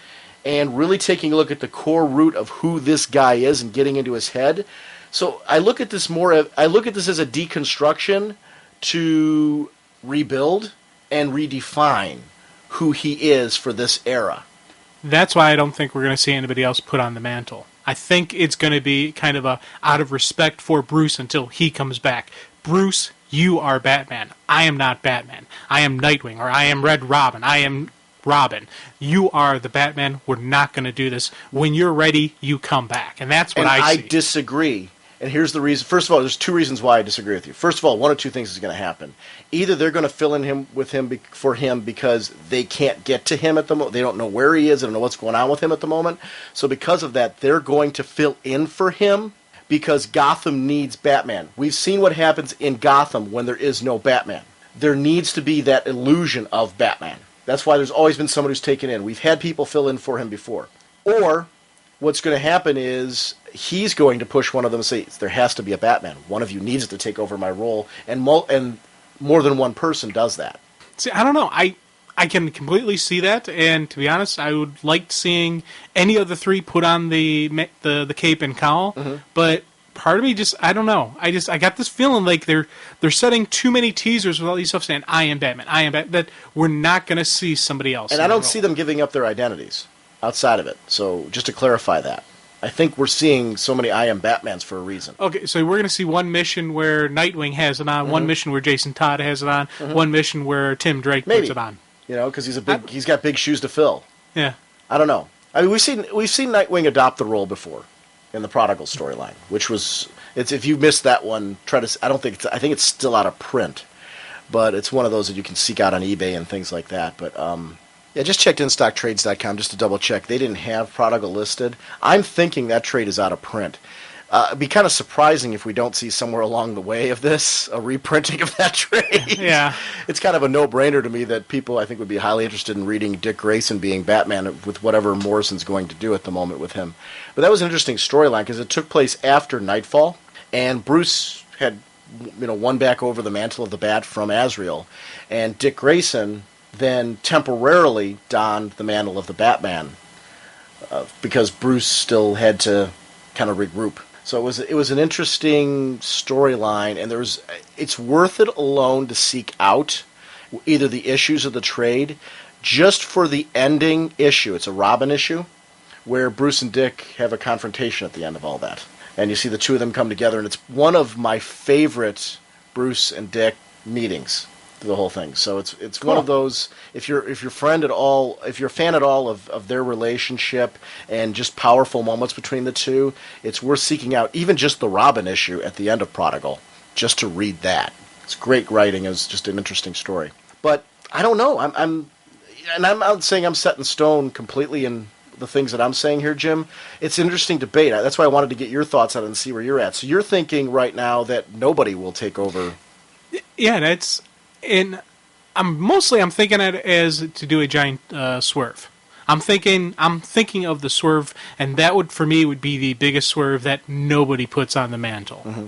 and really taking a look at the core root of who this guy is and getting into his head. So I look at this as a deconstruction to rebuild and redefine who he is for this era. That's why I don't think we're going to see anybody else put on the mantle. I think it's going to be kind of a out of respect for Bruce until he comes back. Bruce, you are Batman. I am not Batman. I am Nightwing, or I am Red Robin. I am Robin. You are the Batman. We're not going to do this. When you're ready, you come back. And that's what I see. I disagree. And here's the reason. First of all, there's two reasons why I disagree with you. First of all, one of two things is going to happen. Either they're going to fill in for him because they can't get to him at the moment. They don't know where he is. They don't know what's going on with him at the moment. So because of that, they're going to fill in for him because Gotham needs Batman. We've seen what happens in Gotham when there is no Batman. There needs to be that illusion of Batman. That's why there's always been someone who's taken in. We've had people fill in for him before. Or what's going to happen is he's going to push one of them and say, there has to be a Batman. One of you needs to take over my role. And more than one person does that. See, I don't know. I can completely see that. And to be honest, I would like seeing any of the three put on the cape and cowl. Mm-hmm. But part of me just, I don't know. I got this feeling like they're setting too many teasers with all these stuff saying, I am Batman, I am Batman, that we're not going to see somebody else. And I don't see them giving up their identities outside of it. So just to clarify that. I think we're seeing so many I am Batmans for a reason. Okay, so we're going to see one mission where Nightwing has it on, mm-hmm. one mission where Jason Todd has it on, mm-hmm. one mission where Tim Drake puts it on. You know, because he's got big shoes to fill. Yeah. I don't know. I mean, we've seen Nightwing adopt the role before in the Prodigal storyline, which was if you missed that one, I think it's still out of print, but it's one of those that you can seek out on eBay and things like that. But yeah, just checked InStockTrades.com just to double check. They didn't have Prodigal listed. I'm thinking that trade is out of print. It'd be kind of surprising if we don't see somewhere along the way of this a reprinting of that trade. Yeah. It's kind of a no-brainer to me that people, I think, would be highly interested in reading Dick Grayson being Batman with whatever Morrison's going to do at the moment with him. But that was an interesting storyline because it took place after Nightfall, and Bruce had won back over the mantle of the Bat from Azrael, and Dick Grayson then temporarily donned the mantle of the Batman because Bruce still had to kind of regroup. So it was an interesting storyline, and it's worth it alone to seek out either the issues of the trade just for the ending issue. It's a Robin issue where Bruce and Dick have a confrontation at the end of all that. And you see the two of them come together, and it's one of my favorite Bruce and Dick meetings. The whole thing. So it's cool. One of those, if you're a fan at all of their relationship and just powerful moments between the two, it's worth seeking out even just the Robin issue at the end of Prodigal, just to read that. It's great writing. It's just an interesting story. But I don't know. I'm not saying I'm set in stone completely in the things that I'm saying here, Jim. It's an interesting debate. That's why I wanted to get your thoughts on it and see where you're at. So you're thinking right now that nobody will take over. Yeah, that's. And I'm thinking it as to do a giant swerve. I'm thinking of the swerve, and that would be the biggest swerve that nobody puts on the mantle. Mm-hmm.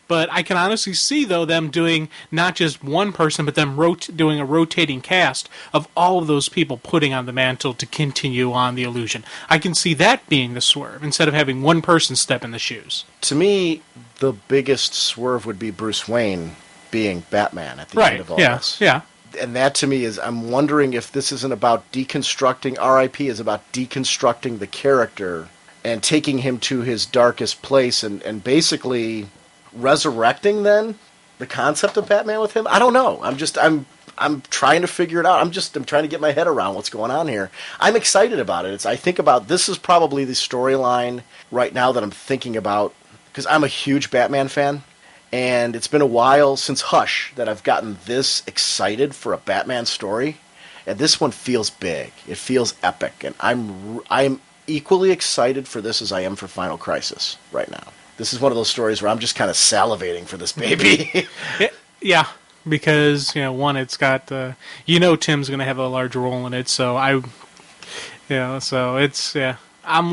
But I can honestly see though them doing not just one person, but them doing a rotating cast of all of those people putting on the mantle to continue on the illusion. I can see that being the swerve instead of having one person step in the shoes. To me, the biggest swerve would be Bruce Wayne being Batman at the end of all this. Yeah. And that to me is, I'm wondering if this isn't about deconstructing, R.I.P. is about deconstructing the character and taking him to his darkest place and basically resurrecting then the concept of Batman with him. I don't know. I'm trying to figure it out. I'm trying to get my head around what's going on here. I'm excited about it. I think about, this is probably the storyline right now that I'm thinking about because I'm a huge Batman fan. And it's been a while since Hush that I've gotten this excited for a Batman story. And this one feels big. It feels epic. And I'm equally excited for this as I am for Final Crisis right now. This is one of those stories where I'm just kind of salivating for this baby. Yeah, because, one, it's got, Tim's going to have a large role in it. So I'm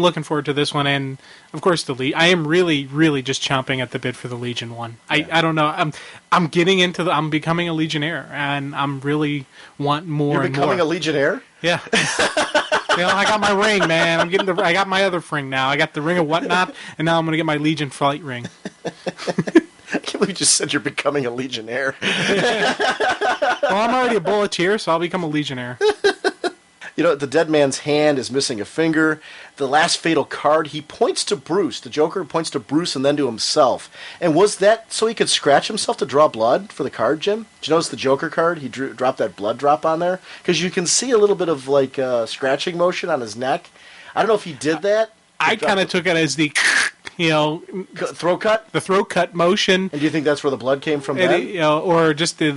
looking forward to this one, and of course I am really, really just chomping at the bit for the Legion one. I don't know. I'm getting into I'm becoming a Legionnaire, and I'm really want more. You're and becoming more. a Legionnaire? Yeah. I got my ring, man. I got my other ring now. I got the ring of whatnot, and now I'm going to get my Legion flight ring. I can't believe you just said you're becoming a Legionnaire. Well, I'm already a Bulletier, so I'll become a Legionnaire. The dead man's hand is missing a finger. The last fatal card, he points to Bruce. The Joker points to Bruce and then to himself. And was that so he could scratch himself to draw blood for the card, Jim? Did you notice the Joker card? He dropped that blood drop on there? Because you can see a little bit of, scratching motion on his neck. I don't know if he did that. I kind of took it as the, throat cut? The throat cut motion. And do you think that's where the blood came from then? Or just for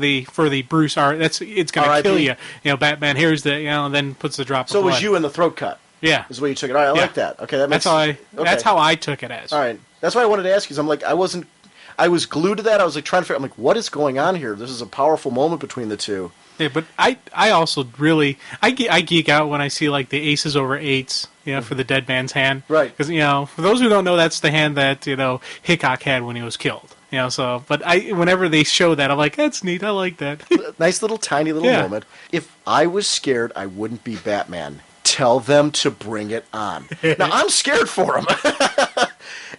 the Bruce art, it's going to kill you. Batman, here's the, and then puts the drop of blood. So it was you in the throat cut? Yeah. Is the way you took it. All right, I like that. Okay, that's how I took it as. All right. That's why I wanted to ask you, because I'm like, I was glued to that. I was like trying to figure out, I'm like, what is going on here? This is a powerful moment between the two. Yeah, but I also really I geek out when I see like the aces over eights, for the dead man's hand. Right. Because for those who don't know, that's the hand that Hickok had when he was killed. But whenever they show that, I'm like, that's neat. I like that. Nice little tiny little moment. If I was scared, I wouldn't be Batman. Tell them to bring it on. Now I'm scared for him.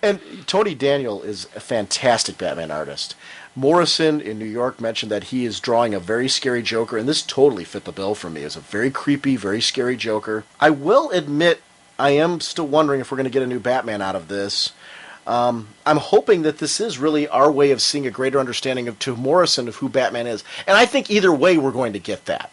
And Tony Daniel is a fantastic Batman artist. Morrison in New York mentioned that he is drawing a very scary Joker, and this totally fit the bill for me. It's a very creepy, very scary Joker. I will admit, I am still wondering if we're going to get a new Batman out of this. I'm hoping that this is really our way of seeing a greater understanding to Morrison of who Batman is. And I think either way we're going to get that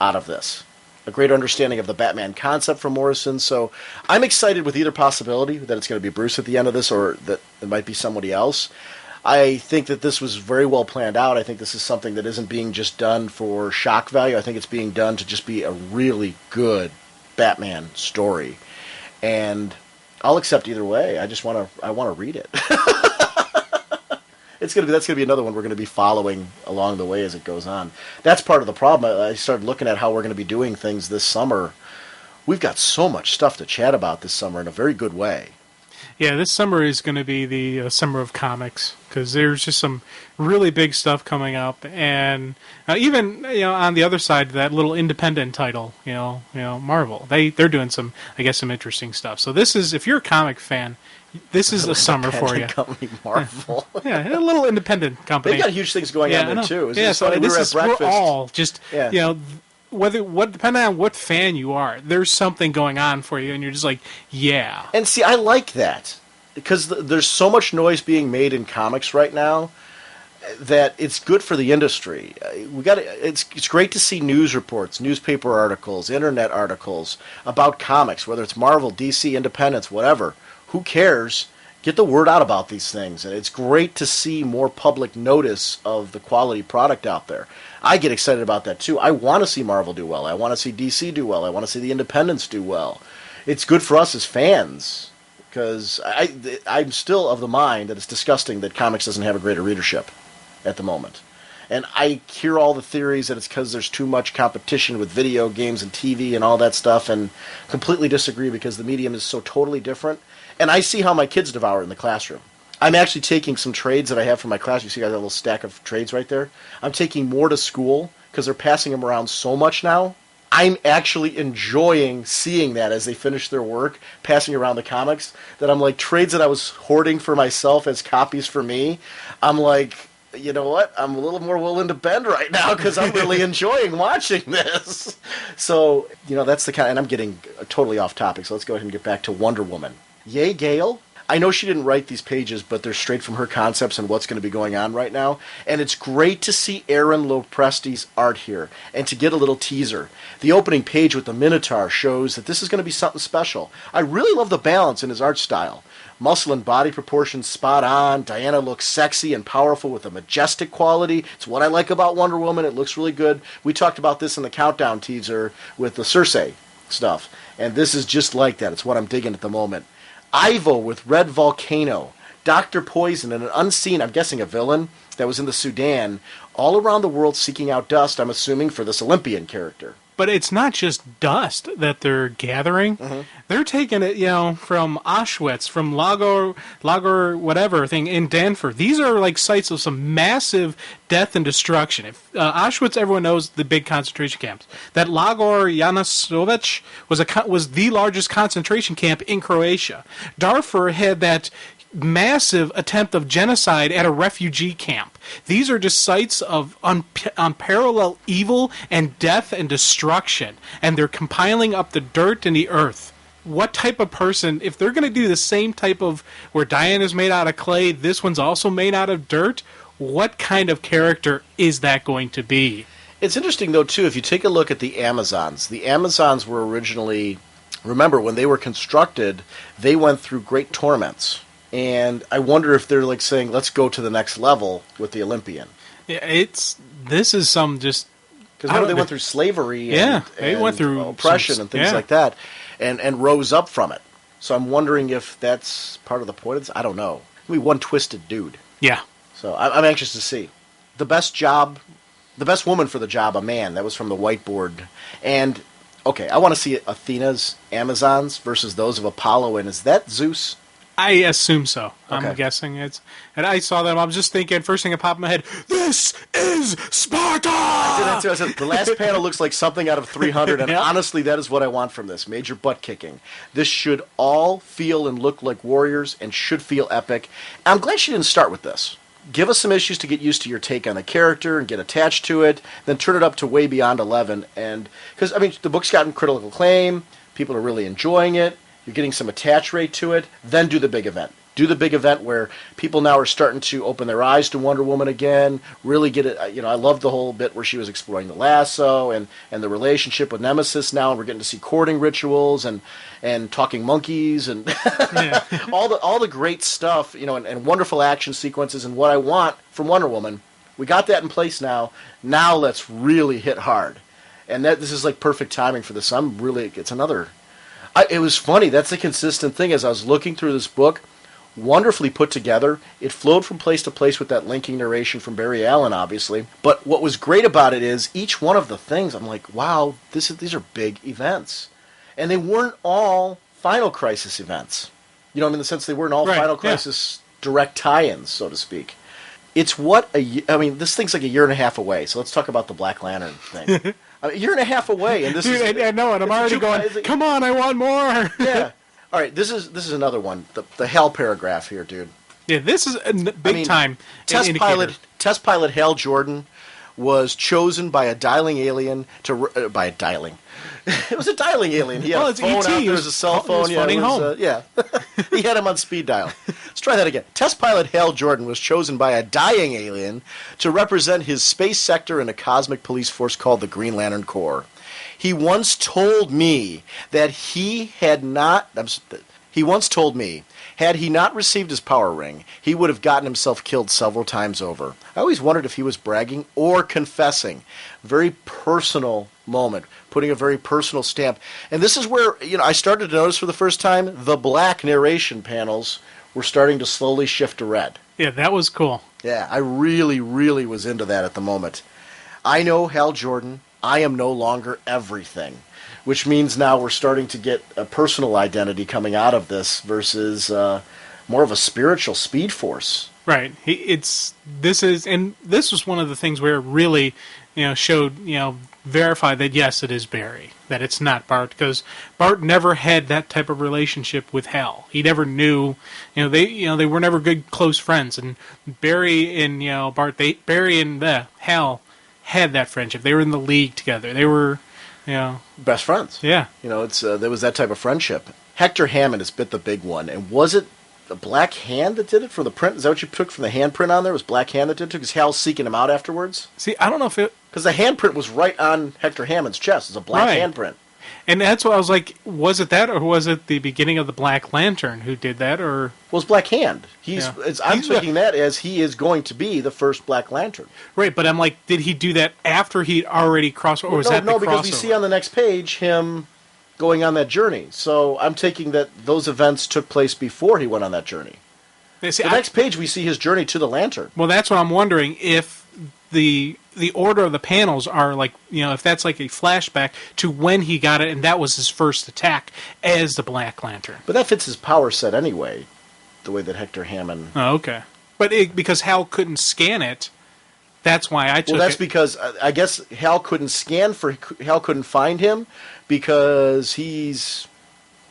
out of this. A greater understanding of the Batman concept from Morrison. So I'm excited with either possibility, that it's going to be Bruce at the end of this or that it might be somebody else. I think that this was very well planned out. I think this is something that isn't being just done for shock value. I think it's being done to just be a really good Batman story. And I'll accept either way. I want to read it. That's going to be another one we're going to be following along the way as it goes on. That's part of the problem. I started looking at how we're going to be doing things this summer. We've got so much stuff to chat about this summer in a very good way. Yeah, this summer is going to be the summer of comics because there's just some really big stuff coming up, and even on the other side, that little independent title, Marvel, they're doing some interesting stuff. So this is, if you're a comic fan, this is a summer for you. Company Marvel, yeah, a little independent company. They've got huge things going on there too. So we're all just depending on what fan you are, there's something going on for you, and you're just like, yeah. And see, I like that because there's so much noise being made in comics right now that it's good for the industry. It's great to see news reports, newspaper articles, internet articles about comics, whether it's Marvel, DC, Independence, whatever. Who cares? Get the word out about these things, and it's great to see more public notice of the quality product out there. I get excited about that too. I want to see Marvel do well. I want to see DC do well. I want to see the independents do well. It's good for us as fans because I'm still of the mind that it's disgusting that comics doesn't have a greater readership at the moment. And I hear all the theories that it's because there's too much competition with video games and TV and all that stuff, and completely disagree because the medium is so totally different. And I see how my kids devour it in the classroom. I'm actually taking some trades that I have from my class. You see I got a little stack of trades right there. I'm taking more to school because they're passing them around so much now. I'm actually enjoying seeing that as they finish their work, passing around the comics, that I'm like, trades that I was hoarding for myself as copies for me, I'm like, you know what? I'm a little more willing to bend right now because I'm really enjoying watching this. So, that's the kind, and I'm getting totally off topic, so let's go ahead and get back to Wonder Woman. Yay, Gail. I know she didn't write these pages, but they're straight from her concepts and what's going to be going on right now. And it's great to see Aaron Lopresti's art here and to get a little teaser. The opening page with the Minotaur shows that this is going to be something special. I really love the balance in his art style. Muscle and body proportions spot on. Diana looks sexy and powerful with a majestic quality. It's what I like about Wonder Woman. It looks really good. We talked about this in the Countdown teaser with the Cersei stuff. And this is just like that. It's what I'm digging at the moment. Ivo with Red Volcano, Dr. Poison, and an unseen, I'm guessing a villain, that was in the Sudan, all around the world seeking out dust, I'm assuming, for this Olympian character. But it's not just dust that they're gathering. Mm-hmm. They're taking it, from Auschwitz, from Lager whatever thing in Danford. These are like sites of some massive death and destruction. If Auschwitz, everyone knows the big concentration camps. That Lager Janosovich was the largest concentration camp in Croatia. Darfur had that massive attempt of genocide at a refugee camp. These are just sites of unparalleled evil and death and destruction, and they're compiling up the dirt and the earth. What type of person, if they're going to do the same type of, where Diana's made out of clay, this one's also made out of dirt, what kind of character is that going to be? It's interesting, though, too, if you take a look at the Amazons were originally, remember, when they were constructed, they went through great torments. And I wonder if they're like saying, let's go to the next level with the Olympian. Yeah, this is some just... Because they went through slavery they went through oppression and things like that, and rose up from it. So I'm wondering if that's part of the point. I don't know. Maybe one twisted dude. Yeah. So I'm anxious to see. The best woman for the job, a man. That was from the whiteboard. And, okay, I want to see Athena's Amazons versus those of Apollo. And is that Zeus? I assume so. Okay. I'm guessing it's... And I saw them, I was just thinking, first thing that popped in my head, this is Sparta! I did that too. I said, the last panel looks like something out of 300, and honestly, that is what I want from this. Major butt kicking. This should all feel and look like warriors and should feel epic. I'm glad she didn't start with this. Give us some issues to get used to your take on the character and get attached to it, then turn it up to way beyond 11. And because, the book's gotten critical acclaim, people are really enjoying it, you're getting some attach rate to it, then do the big event. Do the big event where people now are starting to open their eyes to Wonder Woman again, really get it. I love the whole bit where she was exploring the lasso and the relationship with Nemesis now, and we're getting to see courting rituals and talking monkeys and all the great stuff, and wonderful action sequences and what I want from Wonder Woman. We got that in place now. Now let's really hit hard. And this is like perfect timing for this. It's another... it was funny. That's the consistent thing. As I was looking through this book, wonderfully put together. It flowed from place to place with that linking narration from Barry Allen, obviously. But what was great about it is each one of the things, I'm like, wow, these are big events. And they weren't all Final Crisis events. In the sense they weren't all Final Crisis direct tie-ins, so to speak. It's this thing's like a year and a half away. So let's talk about the Black Lantern thing. A year and a half away, and this is... I know, and I'm already going, come on, I want more! Yeah. All right, this is another one. The Hal paragraph here, dude. Yeah, this is a big time Test pilot Hal Jordan was chosen by a dialing alien to... by a dialing... It was a dialing alien. He had a phone out there. There was a cell phone. Home. He had him on speed dial. Let's try that again. Test pilot Hal Jordan was chosen by a dying alien to represent his space sector in a cosmic police force called the Green Lantern Corps. He once told me that had he not received his power ring, he would have gotten himself killed several times over. I always wondered if he was bragging or confessing. Very personal moment, putting a very personal stamp. And this is where, I started to notice for the first time, the black narration panels were starting to slowly shift to red. Yeah, that was cool. Yeah, I really, really was into that at the moment. I know Hal Jordan. I am no longer everything, which means now we're starting to get a personal identity coming out of this versus more of a spiritual speed force. Right. This was one of the things where it really, showed, verified that yes, it is Barry, that it's not Bart, because Bart never had that type of relationship with Hal. He never knew, they were never good close friends, and Barry and Barry and Hal had that friendship. They were in the league together. They were, best friends. Yeah. There was that type of friendship. Hector Hammond has bit the big one, and was it the Black Hand that did it for the print? Is that what you took from the handprint on there? Was Black Hand that did it? Because Hal's seeking him out afterwards? See, I don't know if it... Because the handprint was right on Hector Hammond's chest. It's a black handprint. And that's what I was like, was it that, or was it the beginning of the Black Lantern who did that, or... Well, it's Black Hand. I'm taking that as he is going to be the first Black Lantern. Right, but I'm like, did he do that after he'd already crossed, or was that the crossover? No, because we see on the next page him going on that journey. So I'm taking that those events took place before he went on that journey. See, the next page we see his journey to the Lantern. Well, that's what I'm wondering, if the the order of the panels are like, if that's like a flashback to when he got it, and that was his first attack as the Black Lantern. But that fits his power set anyway, the way that Hector Hammond... Oh, okay. But because Hal couldn't scan it, that's why I took it. Well, that's because I guess Hal couldn't find him because he's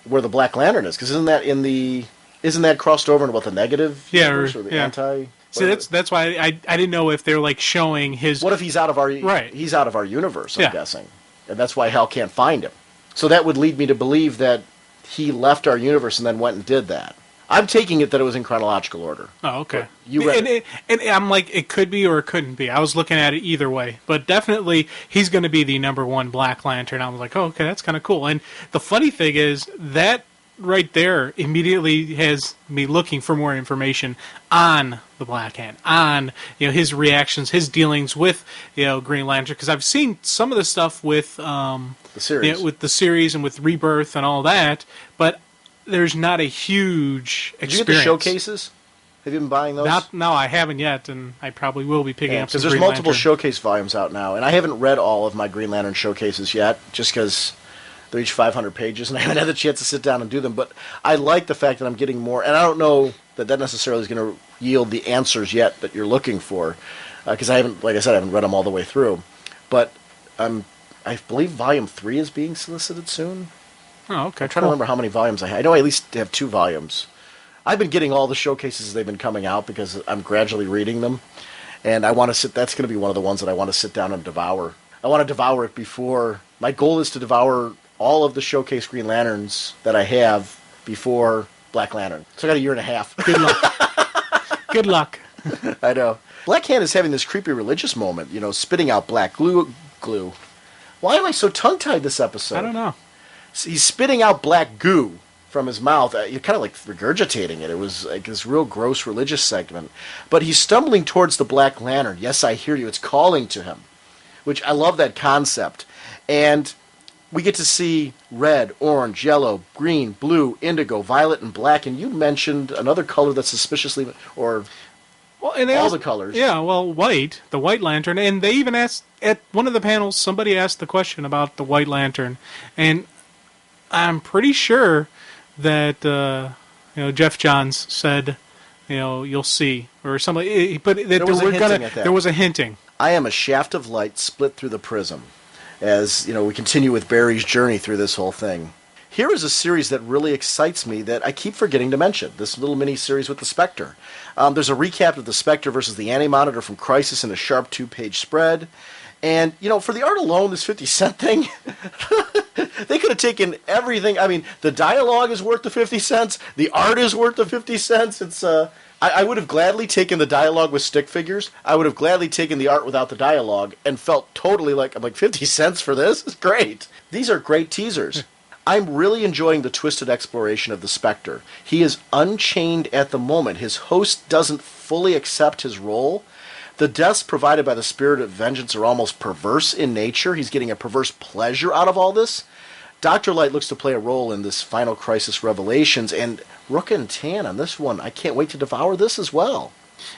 where the Black Lantern is. Because isn't that crossed over into what, the negative universe or the anti? See, that's why I didn't know if they're like showing his. What if he's out of our He's out of our universe? I'm guessing, and that's why Hal can't find him. So that would lead me to believe that he left our universe and then went and did that. I'm taking it that it was in chronological order. Oh, okay. And I'm like, it could be or it couldn't be. I was looking at it either way. But definitely, he's going to be the number one Black Lantern. I was like, oh, okay, that's kind of cool. And the funny thing is, that right there immediately has me looking for more information on the Black Hand, on his reactions, his dealings with Green Lantern. Because I've seen some of the stuff with the series and with Rebirth and all that, but there's not a huge experience. Did you get the showcases? Have you been buying those? No, I haven't yet, and I probably will be picking up some because there's multiple showcase volumes out now, and I haven't read all of my Green Lantern showcases yet, just because they're each 500 pages, and I haven't had the chance to sit down and do them. But I like the fact that I'm getting more, and I don't know that necessarily is going to yield the answers yet that you're looking for, because I haven't read them all the way through. But I believe Volume 3 is being solicited soon. Oh, okay. I'm trying to remember how many volumes I have. I know I at least have 2 volumes. I've been getting all the showcases as they've been coming out because I'm gradually reading them. And I want to that's going to be one of the ones that I want to sit down and devour. I want to devour it before... My goal is to devour all of the showcase Green Lanterns that I have before Black Lantern. So I got a year and a half. Good luck. Good luck. I know. Black Hand is having this creepy religious moment, spitting out black glue. Why am I so tongue-tied this episode? I don't know. He's spitting out black goo from his mouth. You're kind of like regurgitating it. It was like this real gross religious segment. But he's stumbling towards the Black Lantern. Yes, I hear you. It's calling to him, which I love that concept. And we get to see red, orange, yellow, green, blue, indigo, violet, and black. And you mentioned another color that's suspiciously, or all the colors. Yeah, well, white, the White Lantern. And they even asked, at one of the panels, somebody asked the question about the White Lantern. And I'm pretty sure that Jeff Johns said, you'll see, or somebody. But that there was a hinting. I am a shaft of light split through the prism, as we continue with Barry's journey through this whole thing. Here is a series that really excites me that I keep forgetting to mention. This little mini series with the Spectre. There's a recap of the Spectre versus the Anti-Monitor from Crisis in a sharp 2-page spread. And, for the art alone, this 50-cent thing, they could have taken everything. I mean, the dialogue is worth the 50 cents. The art is worth the 50 cents. It's I would have gladly taken the dialogue with stick figures. I would have gladly taken the art without the dialogue and felt totally like, I'm like, 50 cents for this? It's great. These are great teasers. I'm really enjoying the twisted exploration of the Spectre. He is unchained at the moment. His host doesn't fully accept his role. The deaths provided by the spirit of vengeance are almost perverse in nature. He's getting a perverse pleasure out of all this. Dr. Light looks to play a role in this Final Crisis Revelations, and Rook and Tan on this one. I can't wait to devour this as well.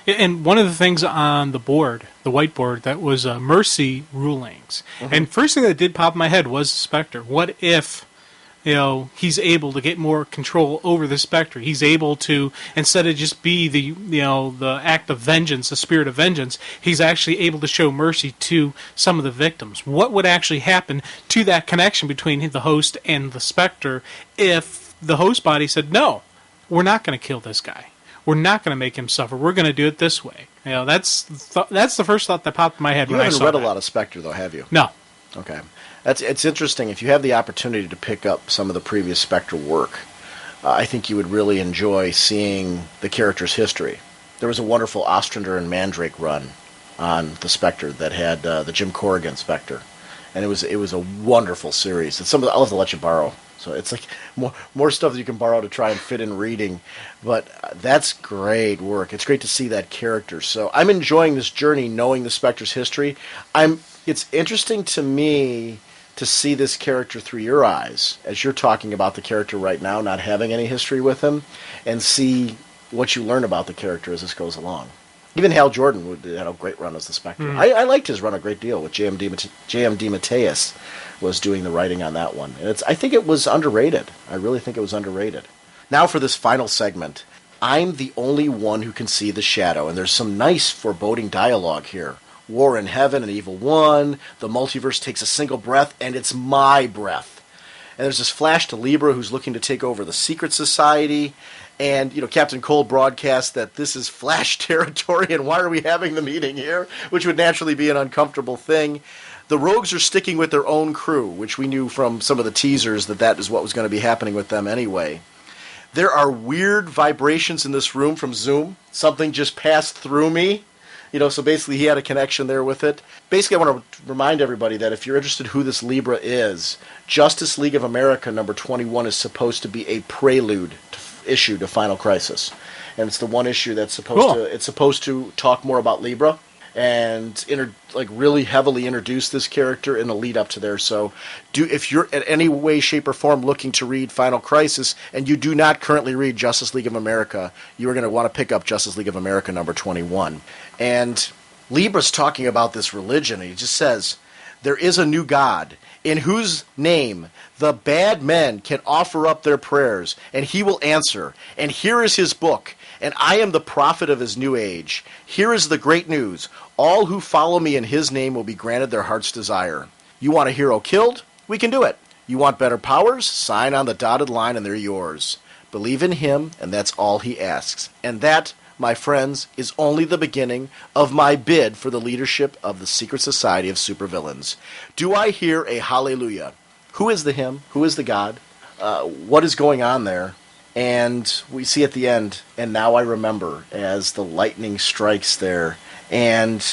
And one of the things on the board, the whiteboard, that was mercy rulings. Mm-hmm. And first thing that did pop in my head was Spectre. What if he's able to get more control over the Spectre? He's able to, instead of just be the act of vengeance, the spirit of vengeance, he's actually able to show mercy to some of the victims. What would actually happen to that connection between the host and the Spectre if the host body said, no, we're not going to kill this guy. We're not going to make him suffer. We're going to do it this way. That's the first thought that popped in my head when I saw that. You haven't read a lot of Spectre, though, have you? No. Okay. It's interesting. If you have the opportunity to pick up some of the previous Spectre work, I think you would really enjoy seeing the character's history. There was a wonderful Ostrander and Mandrake run on the Spectre that had the Jim Corrigan Spectre, and it was a wonderful series. It's I'll have to let you borrow. So it's like more stuff that you can borrow to try and fit in reading, but that's great work. It's great to see that character. So I'm enjoying this journey, knowing the Spectre's history. It's interesting to me to see this character through your eyes, as you're talking about the character right now, not having any history with him, and see what you learn about the character as this goes along. Even Hal Jordan had a great run as the Spectre. I liked his run a great deal with J.M.D. Mateus was doing the writing on that one. And I think it was underrated. I really think it was underrated. Now for this final segment. I'm the only one who can see the shadow, and there's some nice foreboding dialogue here. War in heaven and evil one, the multiverse takes a single breath, and it's my breath. And there's this flash to Libra, who's looking to take over the secret society. And, Captain Cole broadcasts that this is Flash territory, and why are we having the meeting here? Which would naturally be an uncomfortable thing. The Rogues are sticking with their own crew, which we knew from some of the teasers that is what was going to be happening with them anyway. There are weird vibrations in this room from Zoom. Something just passed through me. So basically he had a connection there with it. Basically, I want to remind everybody that if you're interested who this Libra is, Justice League of America number 21 is supposed to be a prelude issue to Final Crisis. And it's the one issue that's supposed to talk more about Libra and really heavily introduce this character in the lead up to there. So if you're in any way, shape, or form looking to read Final Crisis and you do not currently read Justice League of America, you are going to want to pick up Justice League of America number 21. And Libra's talking about this religion, and he just says, there is a new God in whose name the bad men can offer up their prayers, and he will answer. And here is his book, and I am the prophet of his new age. Here is the great news. All who follow me in his name will be granted their heart's desire. You want a hero killed? We can do it. You want better powers? Sign on the dotted line and they're yours. Believe in him, and that's all he asks. And that, my friends, is only the beginning of my bid for the leadership of the secret society of supervillains. Do I hear a hallelujah? Who is the him? Who is the God? What is going on there? And we see at the end, and now I remember, as the lightning strikes there. And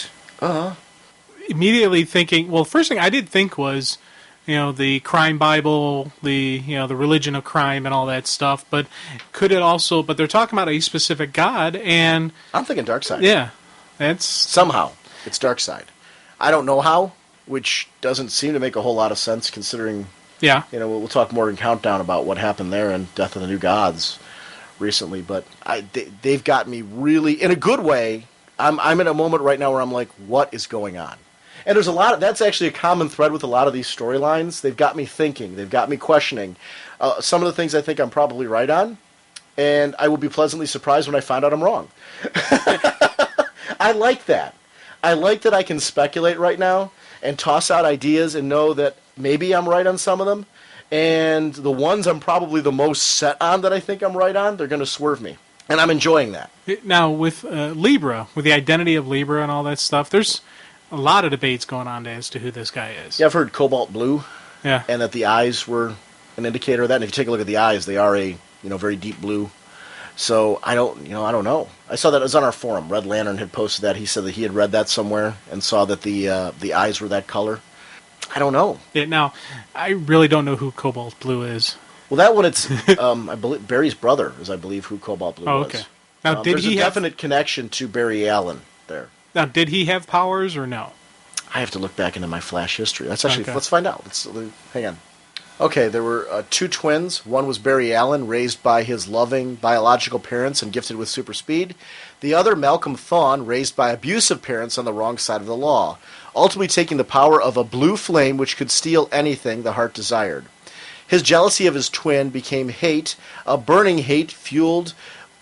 immediately thinking, well, first thing I did think was, the crime Bible, the religion of crime and all that stuff. But could it also? But they're talking about a specific God, and I'm thinking Darkseid. Yeah, that's somehow it's Darkseid. I don't know how, which doesn't seem to make a whole lot of sense considering. Yeah, we'll talk more in Countdown about what happened there in Death of the New Gods recently. But they've got me really in a good way. I'm in a moment right now where I'm like, what is going on? And there's a lot that's actually a common thread with a lot of these storylines. They've got me thinking. They've got me questioning. Some of the things I think I'm probably right on, and I will be pleasantly surprised when I find out I'm wrong. I like that. I like that I can speculate right now and toss out ideas and know that maybe I'm right on some of them. And the ones I'm probably the most set on that I think I'm right on, they're going to swerve me. And I'm enjoying that. Now, with Libra, with the identity of Libra and all that stuff, there's a lot of debates going on as to who this guy is. Yeah, I've heard cobalt blue. Yeah. And that the eyes were an indicator of that. And if you take a look at the eyes, they are a very deep blue. So I don't know. I saw that it was on our forum. Red Lantern had posted that. He said that he had read that somewhere and saw that the eyes were that color. I don't know. Yeah, now, I really don't know who Cobalt Blue is. Well, that one, it's I believe Barry's brother is, I believe, who Cobalt Blue was. Okay. Now, there's a definite connection to Barry Allen there. Now, did he have powers or no? I have to look back into my Flash history. Let's find out. Hang on. Okay, there were two twins. One was Barry Allen, raised by his loving biological parents and gifted with super speed. The other, Malcolm Thawne, raised by abusive parents on the wrong side of the law, ultimately taking the power of a blue flame which could steal anything the heart desired. His jealousy of his twin became hate. A burning hate fueled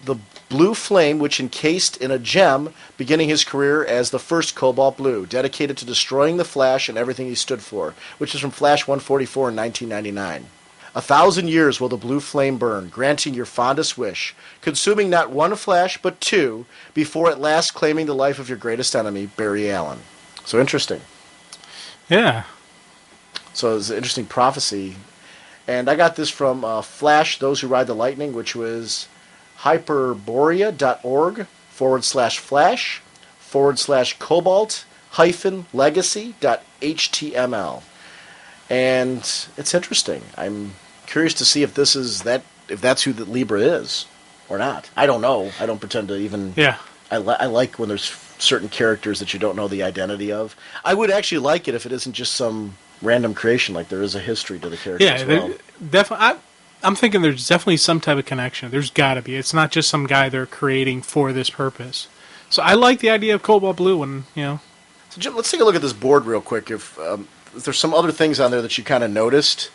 the blue flame which encased in a gem, beginning his career as the first Cobalt Blue, dedicated to destroying the Flash and everything he stood for, which is from Flash 144 in 1999. 1,000 years will the blue flame burn, granting your fondest wish, consuming not one Flash but two, before at last claiming the life of your greatest enemy, Barry Allen. So interesting. Yeah. So it's an interesting prophecy. And I got this from Flash, Those Who Ride the Lightning, which was hyperborea.org/flash/cobalt-legacy.html. And it's interesting. I'm curious to see if that's who the Libra is or not. I don't know. I don't pretend to even. Yeah. I like when there's certain characters that you don't know the identity of. I would actually like it if it isn't just some random creation, like there is a history to the character as well. Definitely. I'm thinking there's definitely some type of connection. There's got to be. It's not just some guy they're creating for this purpose. So I like the idea of Cobalt Blue when, So Jim, let's take a look at this board real quick. If there's some other things on there that you kind of noticed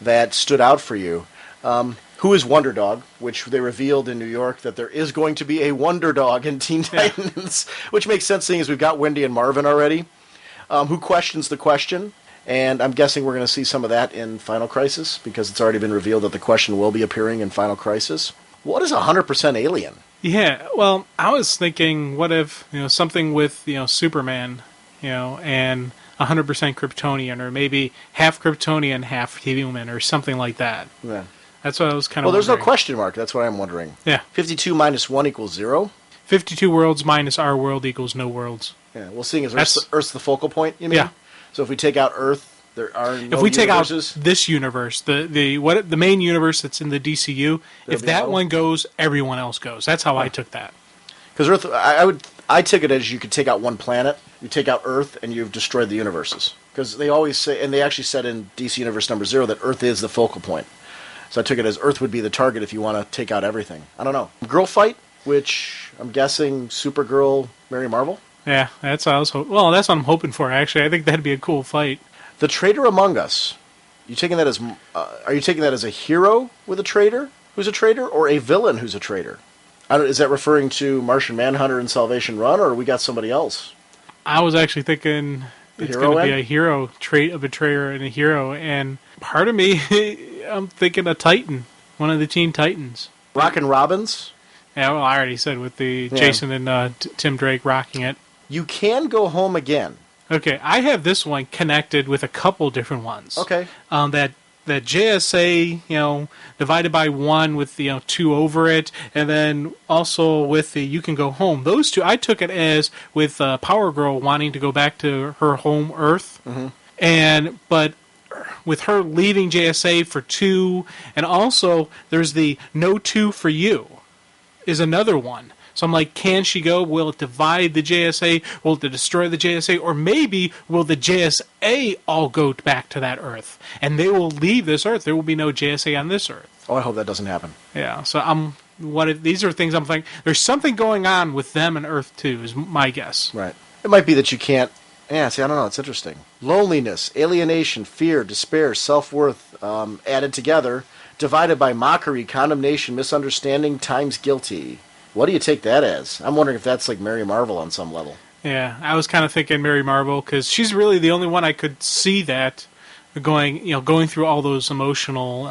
that stood out for you. Who is Wonder Dog, which they revealed in New York that there is going to be a Wonder Dog in Teen Titans, which makes sense seeing as we've got Wendy and Marvin already. Who questions the question? And I'm guessing we're going to see some of that in Final Crisis because it's already been revealed that the question will be appearing in Final Crisis. What is 100% alien? Yeah, well, I was thinking, what if, something with, Superman, and 100% Kryptonian, or maybe half Kryptonian, half human, or something like that. Yeah. That's what I was kind of Well, there's wondering. no question mark. That's what I'm wondering. Yeah. 52 minus 1 equals 0? 52 worlds minus our world equals no worlds. Yeah, well, seeing as Earth's the focal point, you mean? Yeah. So if we take out Earth, there are no If we take out universes? this universe, the main universe that's in the DCU, if be that no? one goes, everyone else goes. That's how I took that. Because Earth, I took it as you could take out one planet, you take out Earth, and you've destroyed the universes. Because they always say, and they actually said in DC Universe number 0 that Earth is the focal point. So I took it as Earth would be the target if you want to take out everything. I don't know. Girl fight, which I'm guessing Supergirl, Mary Marvel. Yeah, that's what I was well, that's what I'm hoping for, actually. I think that'd be a cool fight. The Traitor Among Us. You taking that as? Are you taking that as a hero with a traitor who's a traitor, or a villain who's a traitor? Is that referring to Martian Manhunter and Salvation Run, or we got somebody else? I was actually thinking it's going to be a hero trait, a betrayer, and a hero. And part of me, I'm thinking a Titan, one of the Teen Titans. Rockin' Robbins. Yeah, well, I already said with the Jason and Tim Drake rocking it. You can go home again. Okay, I have this one connected with a couple different ones. Okay. That JSA, divided by 1 with, 2 over it, and then also with the You Can Go Home. Those two, I took it as with Power Girl wanting to go back to her home Earth, but with her leaving JSA for 2, and also there's the No 2 for You is another one. So I'm like, can she go? Will it divide the JSA? Will it destroy the JSA? Or maybe will the JSA all go back to that Earth? And they will leave this Earth. There will be no JSA on this Earth. Oh, I hope that doesn't happen. Yeah, so these are things I'm thinking. There's something going on with them and Earth 2, is my guess. Right. It might be that you can't... Yeah, see, I don't know. It's interesting. Loneliness, alienation, fear, despair, self-worth, added together, divided by mockery, condemnation, misunderstanding, times guilty. What do you take that as? I'm wondering if that's like Mary Marvel on some level. Yeah, I was kind of thinking Mary Marvel, because she's really the only one I could see that going through all those emotional,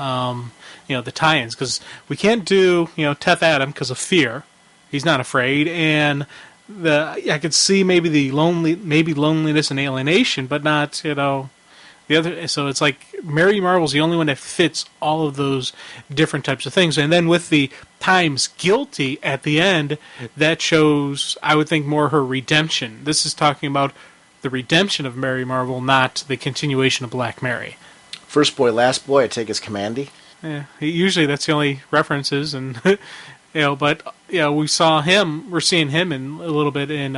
the tie-ins. Because we can't do, Teth Adam because of fear. He's not afraid. And I could see maybe loneliness and alienation, but not, the other. So it's like Mary Marvel's the only one that fits all of those different types of things. And then with the times guilty at the end, that shows, I would think, more her redemption. This is talking about the redemption of Mary Marvel, not the continuation of Black Mary. First boy, last boy, I take as Commandy. Yeah, usually that's the only references, and but we're seeing him in a little bit in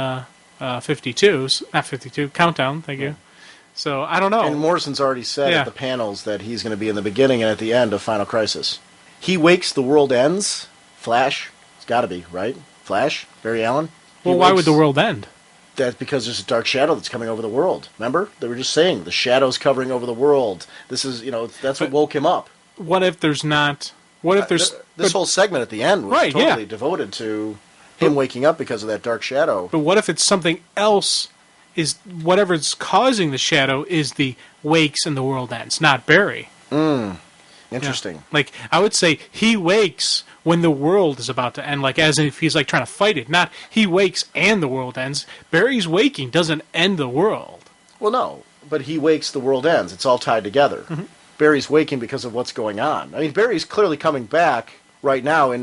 52, not 52, Countdown. Thank you. So I don't know. And Morrison's already said at the panels that he's going to be in the beginning and at the end of Final Crisis. He wakes, the world ends. Flash, it's got to be, right? Flash, Barry Allen. Well, why would the world end? That's because there's a dark shadow that's coming over the world. Remember? They were just saying the shadow's covering over the world. This is, that's what woke him up. What if there's not? What if there's this whole segment at the end was totally devoted to him waking up because of that dark shadow. But what if it's something else? Is whatever's causing the shadow is the wakes and the world ends, not Barry. Interesting. Yeah. Like, I would say he wakes when the world is about to end, like as if he's like trying to fight it. Not he wakes and the world ends. Barry's waking doesn't end the world. Well, no, but he wakes, the world ends. It's all tied together. Mm-hmm. Barry's waking because of what's going on. I mean, Barry's clearly coming back right now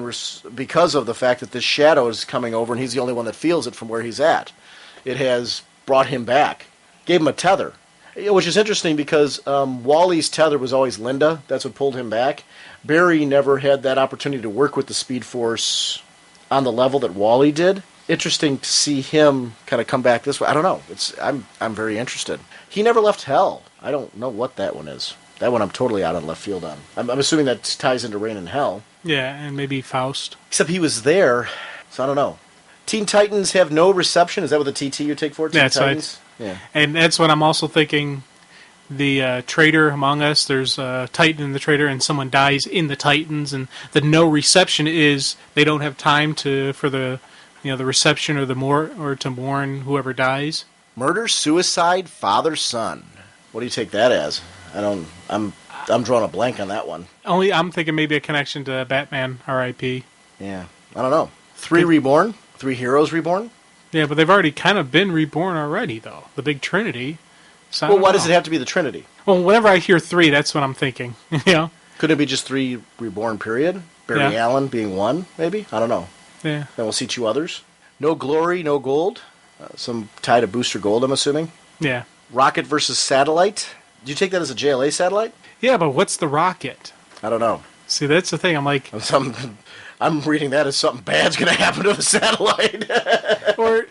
because of the fact that this shadow is coming over and he's the only one that feels it from where he's at. It has brought him back, gave him a tether, which is interesting because Wally's tether was always Linda. That's what pulled him back. Barry never had that opportunity to work with the Speed Force on the level that Wally did. Interesting to see him kind of come back this way. I don't know. I'm very interested. He never left Hell. I don't know what that one is. That one I'm totally out on left field on. I'm assuming that ties into Reign in Hell. Yeah, and maybe Faust. Except he was there, so I don't know. Teen Titans have no reception. Is that what the TT you take for it? Teen That's Titans? right. Yeah. And that's what I'm also thinking. The traitor among us, there's a Titan in the traitor, and someone dies in the Titans, and the no reception is they don't have time for the the reception or to mourn whoever dies. Murder, suicide, father, son. What do you take that as? I'm drawing a blank on that one. I'm thinking maybe a connection to Batman, R.I.P. Yeah, I don't know. 3 reborn, 3 heroes reborn. Yeah, but they've already kind of been reborn already, though. The big Trinity. So Well, why does it have to be the Trinity? Well, whenever I hear 3, that's what I'm thinking. Couldn't it be just 3 reborn, period? Barry Allen being 1, maybe? I don't know. Yeah. Then we'll see 2 others. No glory, no gold. Some tie to Booster Gold, I'm assuming. Yeah. Rocket versus satellite. Do you take that as a JLA satellite? Yeah, but what's the rocket? I don't know. See, that's the thing. I'm like... I'm reading that as something bad's going to happen to the satellite. Or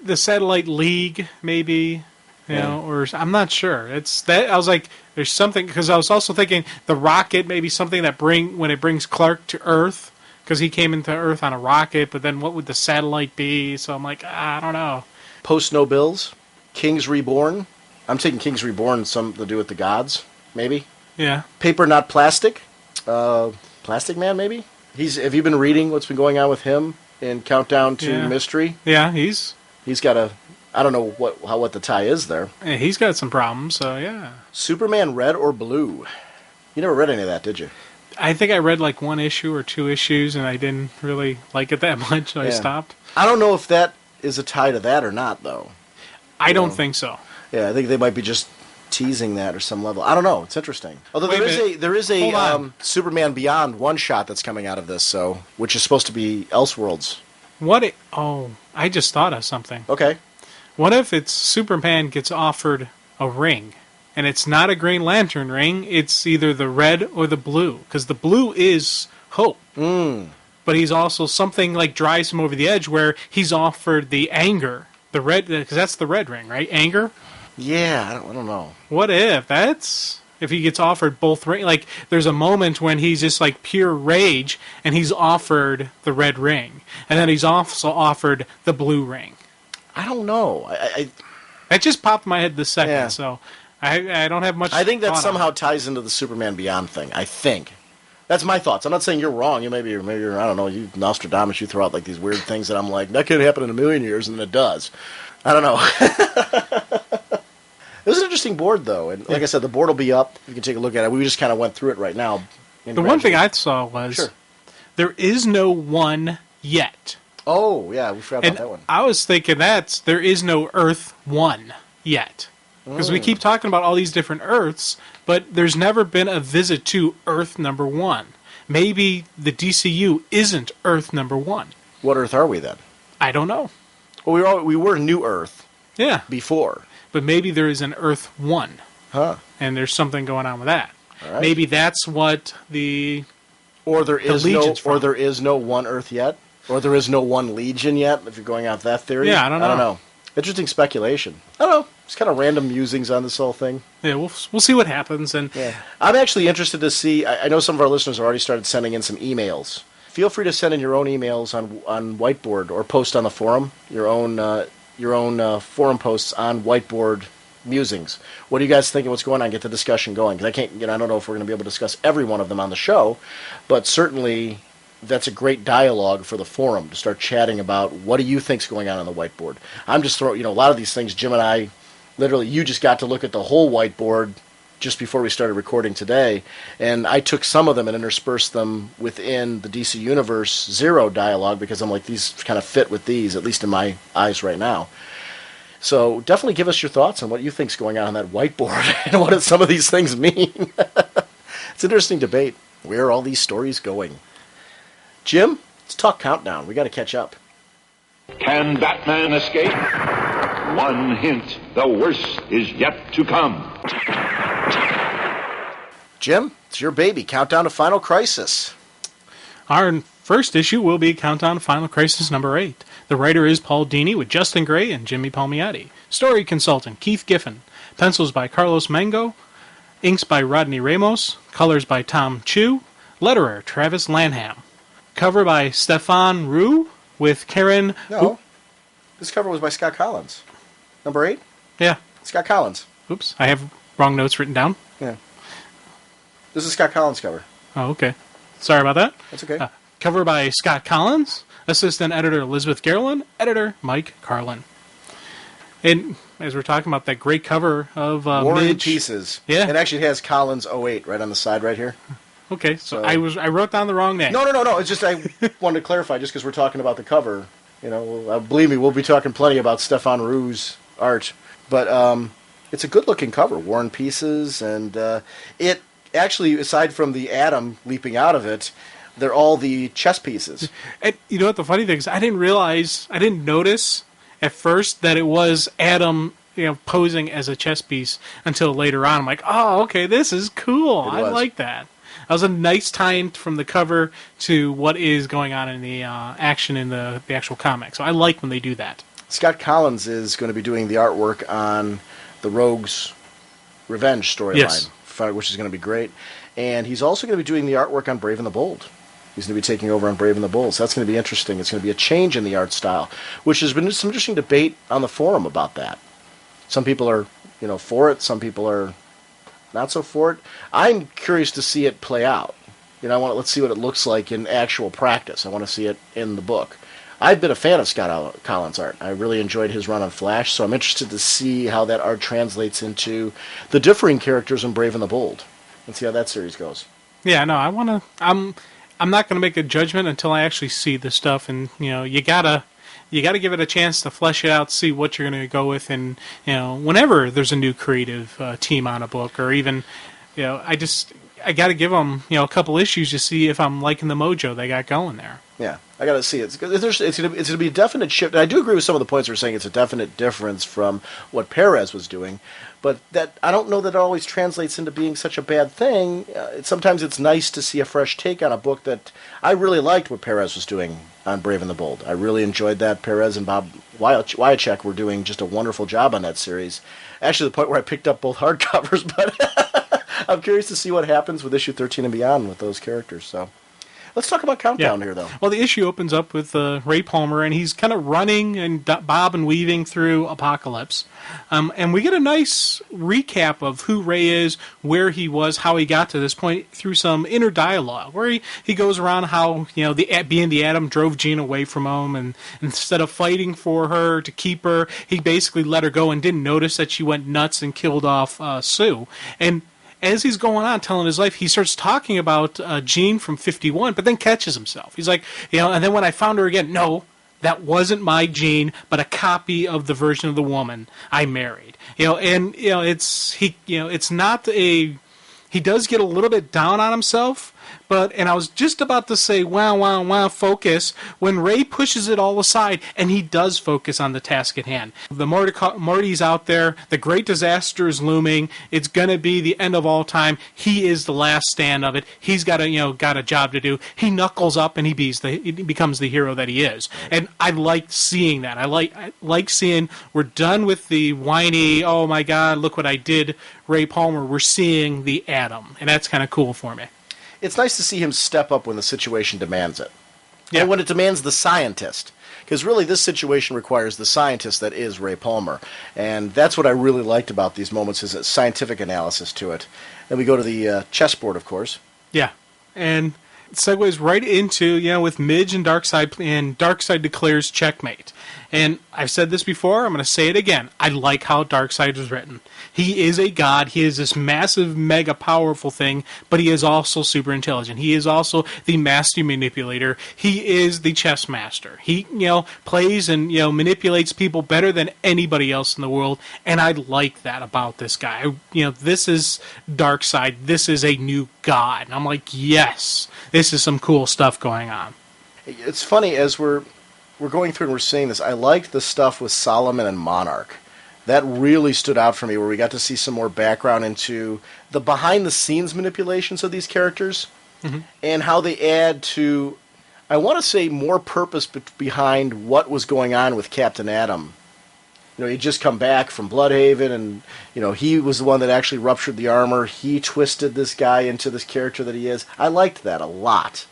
the Satellite League, maybe... or I'm not sure. It's that I was like, there's something because I was also thinking the rocket maybe something that when it brings Clark to Earth because he came into Earth on a rocket. But then what would the satellite be? So I'm like, I don't know. Post no bills, Kings Reborn. I'm taking Kings Reborn something to do with the gods, maybe. Yeah. Paper not plastic. Plastic Man, maybe. Have you been reading what's been going on with him in Countdown to Mystery? Yeah, he's got a. I don't know what the tie is there. Yeah, he's got some problems, so yeah. Superman Red or Blue? You never read any of that, did you? I think I read like 1 issue or 2 issues, and I didn't really like it that much, so I stopped. I don't know if that is a tie to that or not, though. I don't think so. Yeah, I think they might be just teasing that or some level. I don't know. It's interesting. Although there is a Superman Beyond one-shot that's coming out of this, which is supposed to be Elseworlds. I just thought of something. Okay. What if it's Superman gets offered a ring, and it's not a Green Lantern ring, it's either the red or the blue, because the blue is hope. But he's also something like drives him over the edge where he's offered the anger, the red, because that's the red ring, right? Anger? Yeah, I don't know. What if he gets offered both rings? Like, there's a moment when he's just like pure rage, and he's offered the red ring, and then he's also offered the blue ring. I don't know. That just popped in my head this second, so I don't have much. I think that somehow ties into the Superman Beyond thing. I think that's my thoughts. I'm not saying you're wrong. Maybe you're I don't know. You Nostradamus. You throw out like these weird things that I'm like that could happen in a million years, and then it does. I don't know. It was an interesting board, though, and like I said, the board will be up. You can take a look at it. We just kind of went through it right now. The one thing I saw was there is no one yet. Oh, yeah, we forgot about that one. I was thinking there is no Earth 1 yet. Because we keep talking about all these different Earths, but there's never been a visit to Earth number 1. Maybe the DCU isn't Earth number 1. What Earth are we then? I don't know. Well, we were New Earth. Yeah. Before. But maybe there is an Earth 1. Huh. And there's something going on with that. All right. Maybe that's what the... Or there is no one Earth yet. Or there is no one Legion yet, if you're going out that theory. Yeah, I don't know. Interesting speculation. I don't know. It's kind of random musings on this whole thing. Yeah, we'll see what happens. And I'm actually interested to see. I know some of our listeners have already started sending in some emails. Feel free to send in your own emails on Whiteboard or post on the forum your own forum posts on Whiteboard musings. What do you guys think of what's going on? Get the discussion going, because I don't know if we're going to be able to discuss every one of them on the show, but certainly that's a great dialogue for the forum to start chatting about what do you think's going on the whiteboard. I'm just throwing, a lot of these things, Jim and I, literally, you just got to look at the whole whiteboard just before we started recording today, and I took some of them and interspersed them within the DC Universe Zero dialogue because I'm like, these kind of fit with these, at least in my eyes right now. So definitely give us your thoughts on what you think's going on that whiteboard and what some of these things mean. It's an interesting debate. Where are all these stories going? Jim, let's talk Countdown. We got to catch up. Can Batman escape? One hint, the worst is yet to come. Jim, it's your baby. Countdown to Final Crisis. Our first issue will be Countdown to Final Crisis number 8. The writer is Paul Dini with Justin Gray and Jimmy Palmiotti. Story consultant Keith Giffen. Pencils by Carlos Mango. Inks by Rodney Ramos. Colors by Tom Chu. Letterer Travis Lanham. Cover by Stefan Roux. with Karen. No, this cover was by Scott Collins. Number 8? Yeah. Scott Collins. Oops, I have wrong notes written down. Yeah. This is Scott Collins' cover. Oh, okay. Sorry about that. That's okay. Cover by Scott Collins, assistant editor Elizabeth Garland, editor Mike Carlin. And as we're talking about that great cover of War and Midge. Pieces. Yeah. It actually has Collins 08 right on the side right here. Okay, so I wrote down the wrong name. No. It's just I wanted to clarify just because we're talking about the cover. You know, believe me, we'll be talking plenty about Stefan Rue's art. But it's a good-looking cover, War and Pieces, and it actually, aside from the atom leaping out of it, they're all the chess pieces. And you know what the funny thing is? I didn't notice at first that it was Adam, posing as a chess piece until later on. I'm like, oh, okay, this is cool. I like that. That was a nice tie-in from the cover to what is going on in the action in the actual comic. So I like when they do that. Scott Collins is going to be doing the artwork on the Rogue's Revenge storyline, yes, which is going to be great. And he's also going to be doing the artwork on Brave and the Bold. He's going to be taking over on Brave and the Bold. So that's going to be interesting. It's going to be a change in the art style, which has been some interesting debate on the forum about that. Some people are, for it. Some people are not so for it. I'm curious to see it play out. Let's see what it looks like in actual practice. I want to see it in the book. I've been a fan of Scott Collins' art. I really enjoyed his run on Flash, so I'm interested to see how that art translates into the differing characters in Brave and the Bold, and see how that series goes. Yeah, no, I'm not going to make a judgment until I actually see the stuff, and you gotta give it a chance to flesh it out, see what you're going to go with, and whenever there's a new creative team on a book, or even I got to give them a couple issues to see if I'm liking the mojo they got going there. Yeah, I got to see it. It's going to be a definite shift. And I do agree with some of the points we're saying. It's a definite difference from what Perez was doing, but that I don't know that it always translates into being such a bad thing. Sometimes it's nice to see a fresh take on a book that I really liked what Perez was doing on Brave and the Bold. I really enjoyed that. Perez and Bob Wyacek were doing just a wonderful job on that series. Actually, the point where I picked up both hardcovers, but I'm curious to see what happens with issue 13 and beyond with those characters. So let's talk about Countdown here, though. Well, the issue opens up with Ray Palmer, and he's kind of running and bob and weaving through Apocalypse. And we get a nice recap of who Ray is, where he was, how he got to this point through some inner dialogue, where he goes around how, being the Atom drove Jean away from him, and instead of fighting for her to keep her, he basically let her go and didn't notice that she went nuts and killed off Sue. And as he's going on telling his life, he starts talking about Jean from 51, but then catches himself. He's like, and then when I found her again, no, that wasn't my Jean, but a copy of the version of the woman I married. It's not a. He does get a little bit down on himself. And I was just about to say, wow, focus, when Ray pushes it all aside, and he does focus on the task at hand. The Marty's out there, the great disaster is looming, it's going to be the end of all time, he is the last stand of it, he's got a job to do, he knuckles up and he becomes the hero that he is. And I like seeing that. I like seeing, we're done with the whiny, oh my god, look what I did, Ray Palmer, we're seeing the Atom, and that's kind of cool for me. It's nice to see him step up when the situation demands it. Yeah. And when it demands the scientist. Because really this situation requires the scientist that is Ray Palmer. And that's what I really liked about these moments, is a scientific analysis to it. Then we go to the chessboard, of course. Yeah. And it segues right into, with Midge and Darkseid, and Darkseid declares checkmate. And I've said this before, I'm going to say it again. I like how Darkseid was written. He is a god, he is this massive, mega powerful thing, but he is also super intelligent. He is also the master manipulator. He is the chess master. He, plays and, manipulates people better than anybody else in the world, and I like that about this guy. This is Darkseid. This is a new god. And I'm like, yes, this is some cool stuff going on. It's funny, as we're going through and we're seeing this, I liked the stuff with Solomon and Monarch. That really stood out for me, where we got to see some more background into the behind-the-scenes manipulations of these characters, and how they add to, I want to say, more purpose behind what was going on with Captain Atom. He'd just come back from Bloodhaven, and, he was the one that actually ruptured the armor. He twisted this guy into this character that he is. I liked that a lot.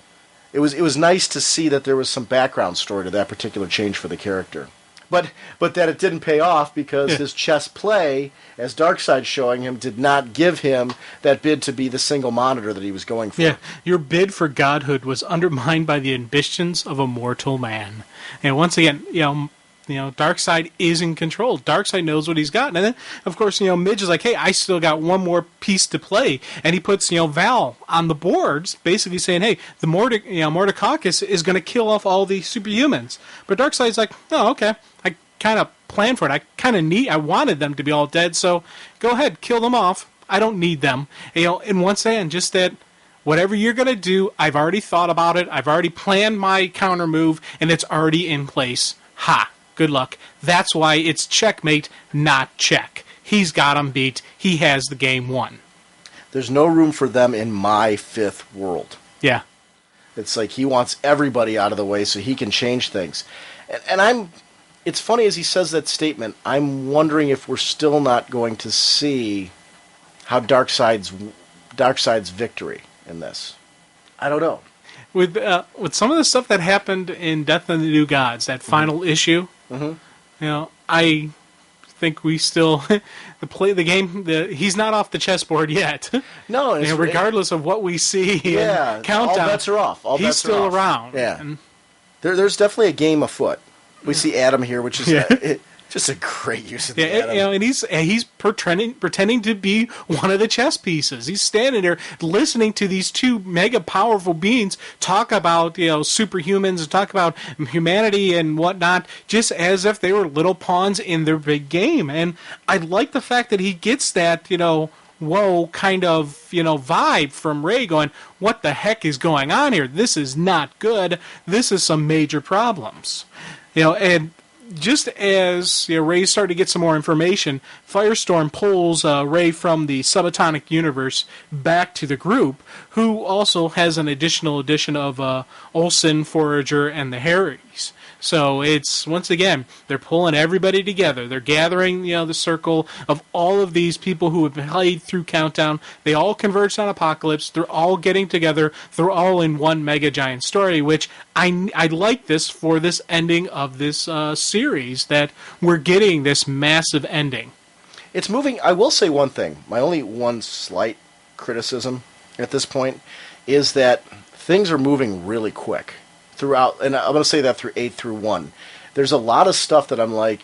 It was nice to see that there was some background story to that particular change for the character. But that it didn't pay off because his chess play, as Darkseid's showing him, did not give him that bid to be the single monitor that he was going for. Yeah, your bid for godhood was undermined by the ambitions of a mortal man. And once again, Darkseid is in control. Darkseid knows what he's got. And then, of course, Midge is like, hey, I still got one more piece to play. And he puts, Val on the boards, basically saying, hey, the Mordecaucus is going to kill off all the superhumans. But Darkseid's like, oh, okay. I kind of planned for it. I wanted them to be all dead, so go ahead, kill them off. I don't need them. And once again, just that whatever you're going to do, I've already thought about it. I've already planned my counter move, and it's already in place. Ha! Good luck. That's why it's checkmate, not check. He's got him beat. He has the game won. There's no room for them in my fifth world. Yeah. It's like he wants everybody out of the way so he can change things. And it's funny as he says that statement, I'm wondering if we're still not going to see how Darkseid's victory in this. I don't know. With some of the stuff that happened in Death of the New Gods, that final issue, I think we still the game. He's not off the chessboard yet. No, regardless of what we see. Yeah, Countdown, all bets are off. He's still around. Yeah, and there's definitely a game afoot. We see Adam here, which is just a great use of the Adam. And he's pretending to be one of the chess pieces. He's standing there listening to these two mega powerful beings talk about superhumans and talk about humanity and whatnot, just as if they were little pawns in their big game. And I like the fact that he gets that whoa kind of vibe from Ray, going, what the heck is going on here? This is not good. This is some major problems. And just as Ray started to get some more information, Firestorm pulls Ray from the subatomic universe back to the group, who also has an additional edition of Olsen, Forager, and the Harrys. So it's, once again, they're pulling everybody together. They're gathering, the circle of all of these people who have played through Countdown. They all converged on Apocalypse. They're all getting together. They're all in one mega giant story, which I like this for this ending of this series, that we're getting this massive ending. It's moving. I will say one thing. My only one slight criticism at this point is that things are moving really quick throughout, and I'm going to say that through 8 through 1. There's a lot of stuff that I'm like,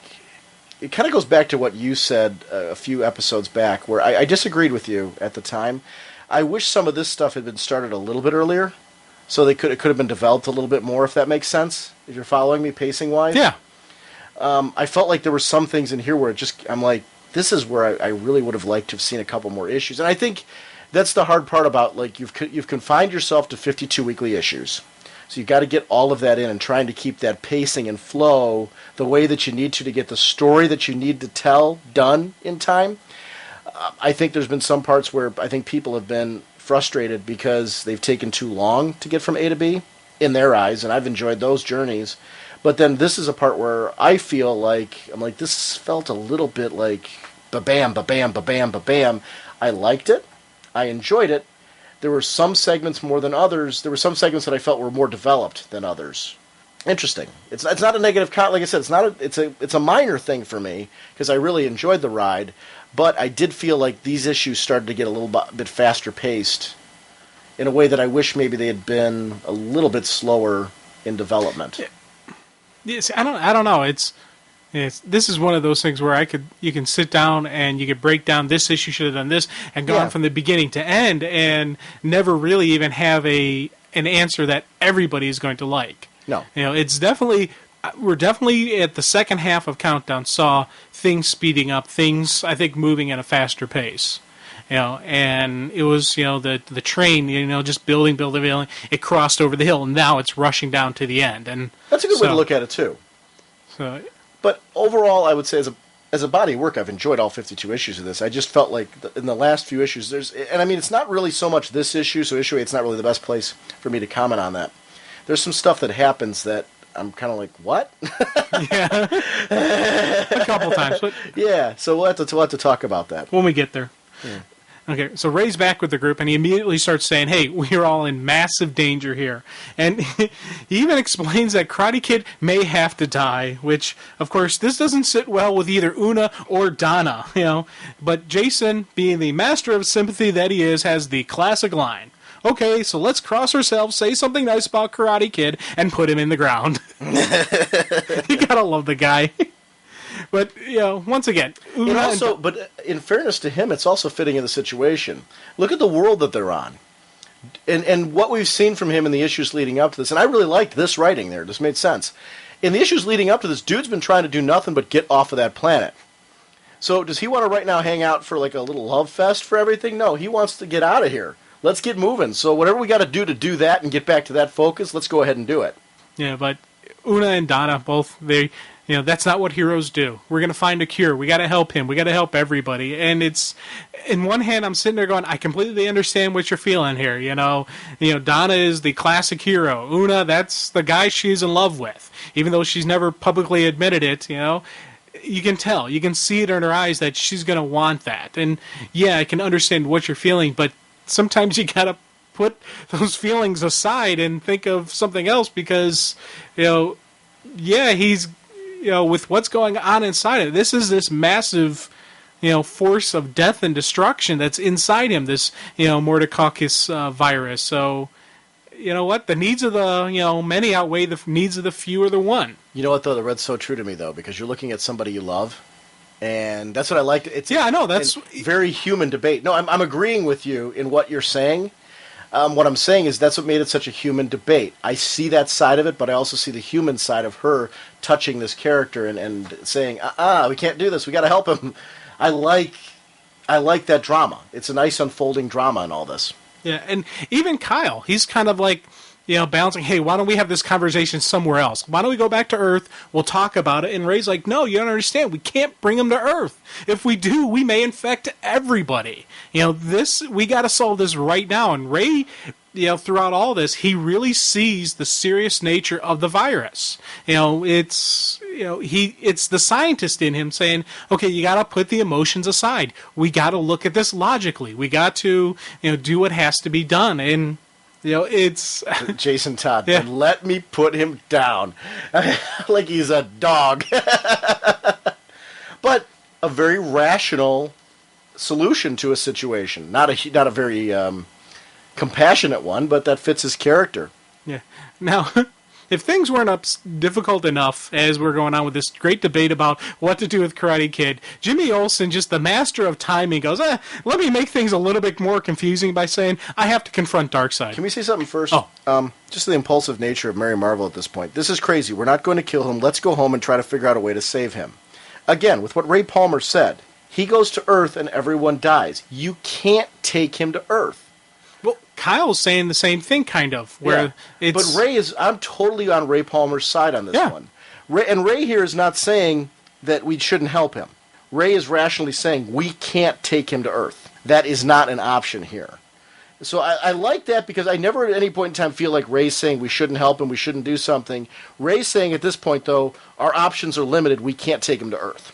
it kind of goes back to what you said a few episodes back, where I disagreed with you at the time. I wish some of this stuff had been started a little bit earlier, so it could have been developed a little bit more, if that makes sense, if you're following me pacing-wise. Yeah. I felt like there were some things in here where I'm like, this is where I really would have liked to have seen a couple more issues. And I think that's the hard part about, like, you've confined yourself to 52 weekly issues. So you've got to get all of that in and trying to keep that pacing and flow the way that you need to get the story that you need to tell done in time. I think there's been some parts where I think people have been frustrated because they've taken too long to get from A to B in their eyes, and I've enjoyed those journeys. But then this is a part where I feel like, this felt a little bit like ba-bam, ba-bam, ba-bam, ba-bam. I liked it. I enjoyed it. There were some segments more than others. There were some segments that I felt were more developed than others. Interesting. It's not a negative like I said. It's a minor thing for me because I really enjoyed the ride, but I did feel like these issues started to get a little bit faster paced in a way that I wish maybe they had been a little bit slower in development. Yes, I don't know. This is one of those things where you can sit down and you could break down this issue should have done this and gone from the beginning to end and never really even have an answer that everybody is going to like. No. It's we're definitely at the second half of Countdown saw things speeding up, things I think moving at a faster pace. And it was, the train, just building, it crossed over the hill and now it's rushing down to the end. And that's a good way to look at it too. So, but overall, I would say as a body of work, I've enjoyed all 52 issues of this. I just felt like in the last few issues, it's not really so much this issue, so issue 8's not really the best place for me to comment on that. There's some stuff that happens that I'm kind of like, what? Yeah, a couple times. But yeah, so we'll have to talk about that. When we get there. Yeah. Okay, so Ray's back with the group, and he immediately starts saying, hey, we're all in massive danger here. And he even explains that Karate Kid may have to die, which, of course, this doesn't sit well with either Una or Donna, But Jason, being the master of sympathy that he is, has the classic line. Okay, so let's cross ourselves, say something nice about Karate Kid, and put him in the ground. You gotta love the guy. But, once again... But in fairness to him, it's also fitting in the situation. Look at the world that they're on. And what we've seen from him in the issues leading up to this, and I really liked this writing there. This made sense. In the issues leading up to this, dude's been trying to do nothing but get off of that planet. So does he want to right now hang out for like a little love fest for everything? No, he wants to get out of here. Let's get moving. So whatever we got to do that and get back to that focus, let's go ahead and do it. Yeah, but Una and Donna, both, that's not what heroes do. We're going to find a cure. We got to help him. We got to help everybody. And it's, in one hand, I'm sitting there going, I completely understand what you're feeling here. Donna is the classic hero. Una, that's the guy she's in love with. Even though she's never publicly admitted it, you can tell. You can see it in her eyes that she's going to want that. And, yeah, I can understand what you're feeling, but sometimes you got to put those feelings aside and think of something else because, he's... with what's going on inside it, this is this massive, force of death and destruction that's inside him, this, Mordecaucus virus. So, you know what? The needs of the, many outweigh the needs of the few or the one. You know what, though? The Red's so true to me, though, because you're looking at somebody you love, and that's what I like. I know. That's very human debate. No, I'm agreeing with you in what you're saying. What I'm saying is that's what made it such a human debate. I see that side of it, but I also see the human side of her touching this character and saying, we can't do this. We got to help him. I like that drama. It's a nice unfolding drama in all this. Yeah, and even Kyle, he's kind of like, balancing, hey, why don't we have this conversation somewhere else? Why don't we go back to Earth? We'll talk about it. And Ray's like, no, you don't understand. We can't bring him to Earth. If we do, we may infect everybody. We got to solve this right now. And Ray, throughout all this, he really sees the serious nature of the virus. It's the scientist in him saying, okay, you got to put the emotions aside. We got to look at this logically. We got to, do what has to be done. And it's Jason Todd. Yeah. And let me put him down, like he's a dog. But a very rational solution to a situation, not a very compassionate one, but that fits his character. Yeah. Now, if things weren't difficult enough as we're going on with this great debate about what to do with Karate Kid, Jimmy Olsen, just the master of timing, goes, let me make things a little bit more confusing by saying, I have to confront Darkseid. Can we say something first? Oh. Just the impulsive nature of Mary Marvel at this point. This is crazy. We're not going to kill him. Let's go home and try to figure out a way to save him. Again, with what Ray Palmer said, he goes to Earth and everyone dies. You can't take him to Earth. Well, Kyle's saying the same thing, kind of. Where it's... But I'm totally on Ray Palmer's side on this one. Ray here is not saying that we shouldn't help him. Ray is rationally saying we can't take him to Earth. That is not an option here. So I like that because I never at any point in time feel like Ray's saying we shouldn't help him, we shouldn't do something. Ray's saying at this point, though, our options are limited. We can't take him to Earth.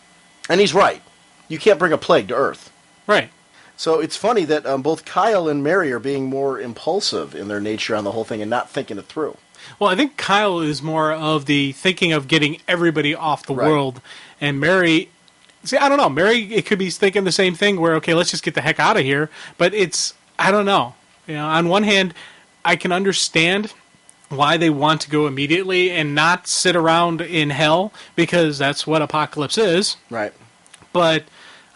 And he's right. You can't bring a plague to Earth. Right. So it's funny that both Kyle and Mary are being more impulsive in their nature on the whole thing and not thinking it through. Well, I think Kyle is more of the thinking of getting everybody off the world. And Mary, I don't know. Mary, it could be thinking the same thing where, okay, let's just get the heck out of here. But I don't know. On one hand, I can understand why they want to go immediately and not sit around in hell because that's what Apocalypse is. Right. But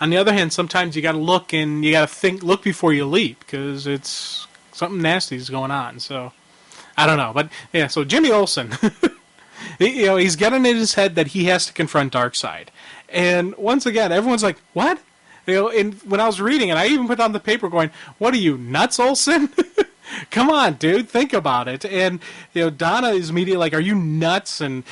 on the other hand, sometimes you got to look and you got to look before you leap because it's something nasty is going on. So I don't know, but yeah. So Jimmy Olsen, he's getting in his head that he has to confront Darkseid, and once again, everyone's like, "What?" And when I was reading it, I even put on the paper going, "What are you nuts, Olsen?" Come on, dude, think about it. And Donna is immediately like, "Are you nuts?" And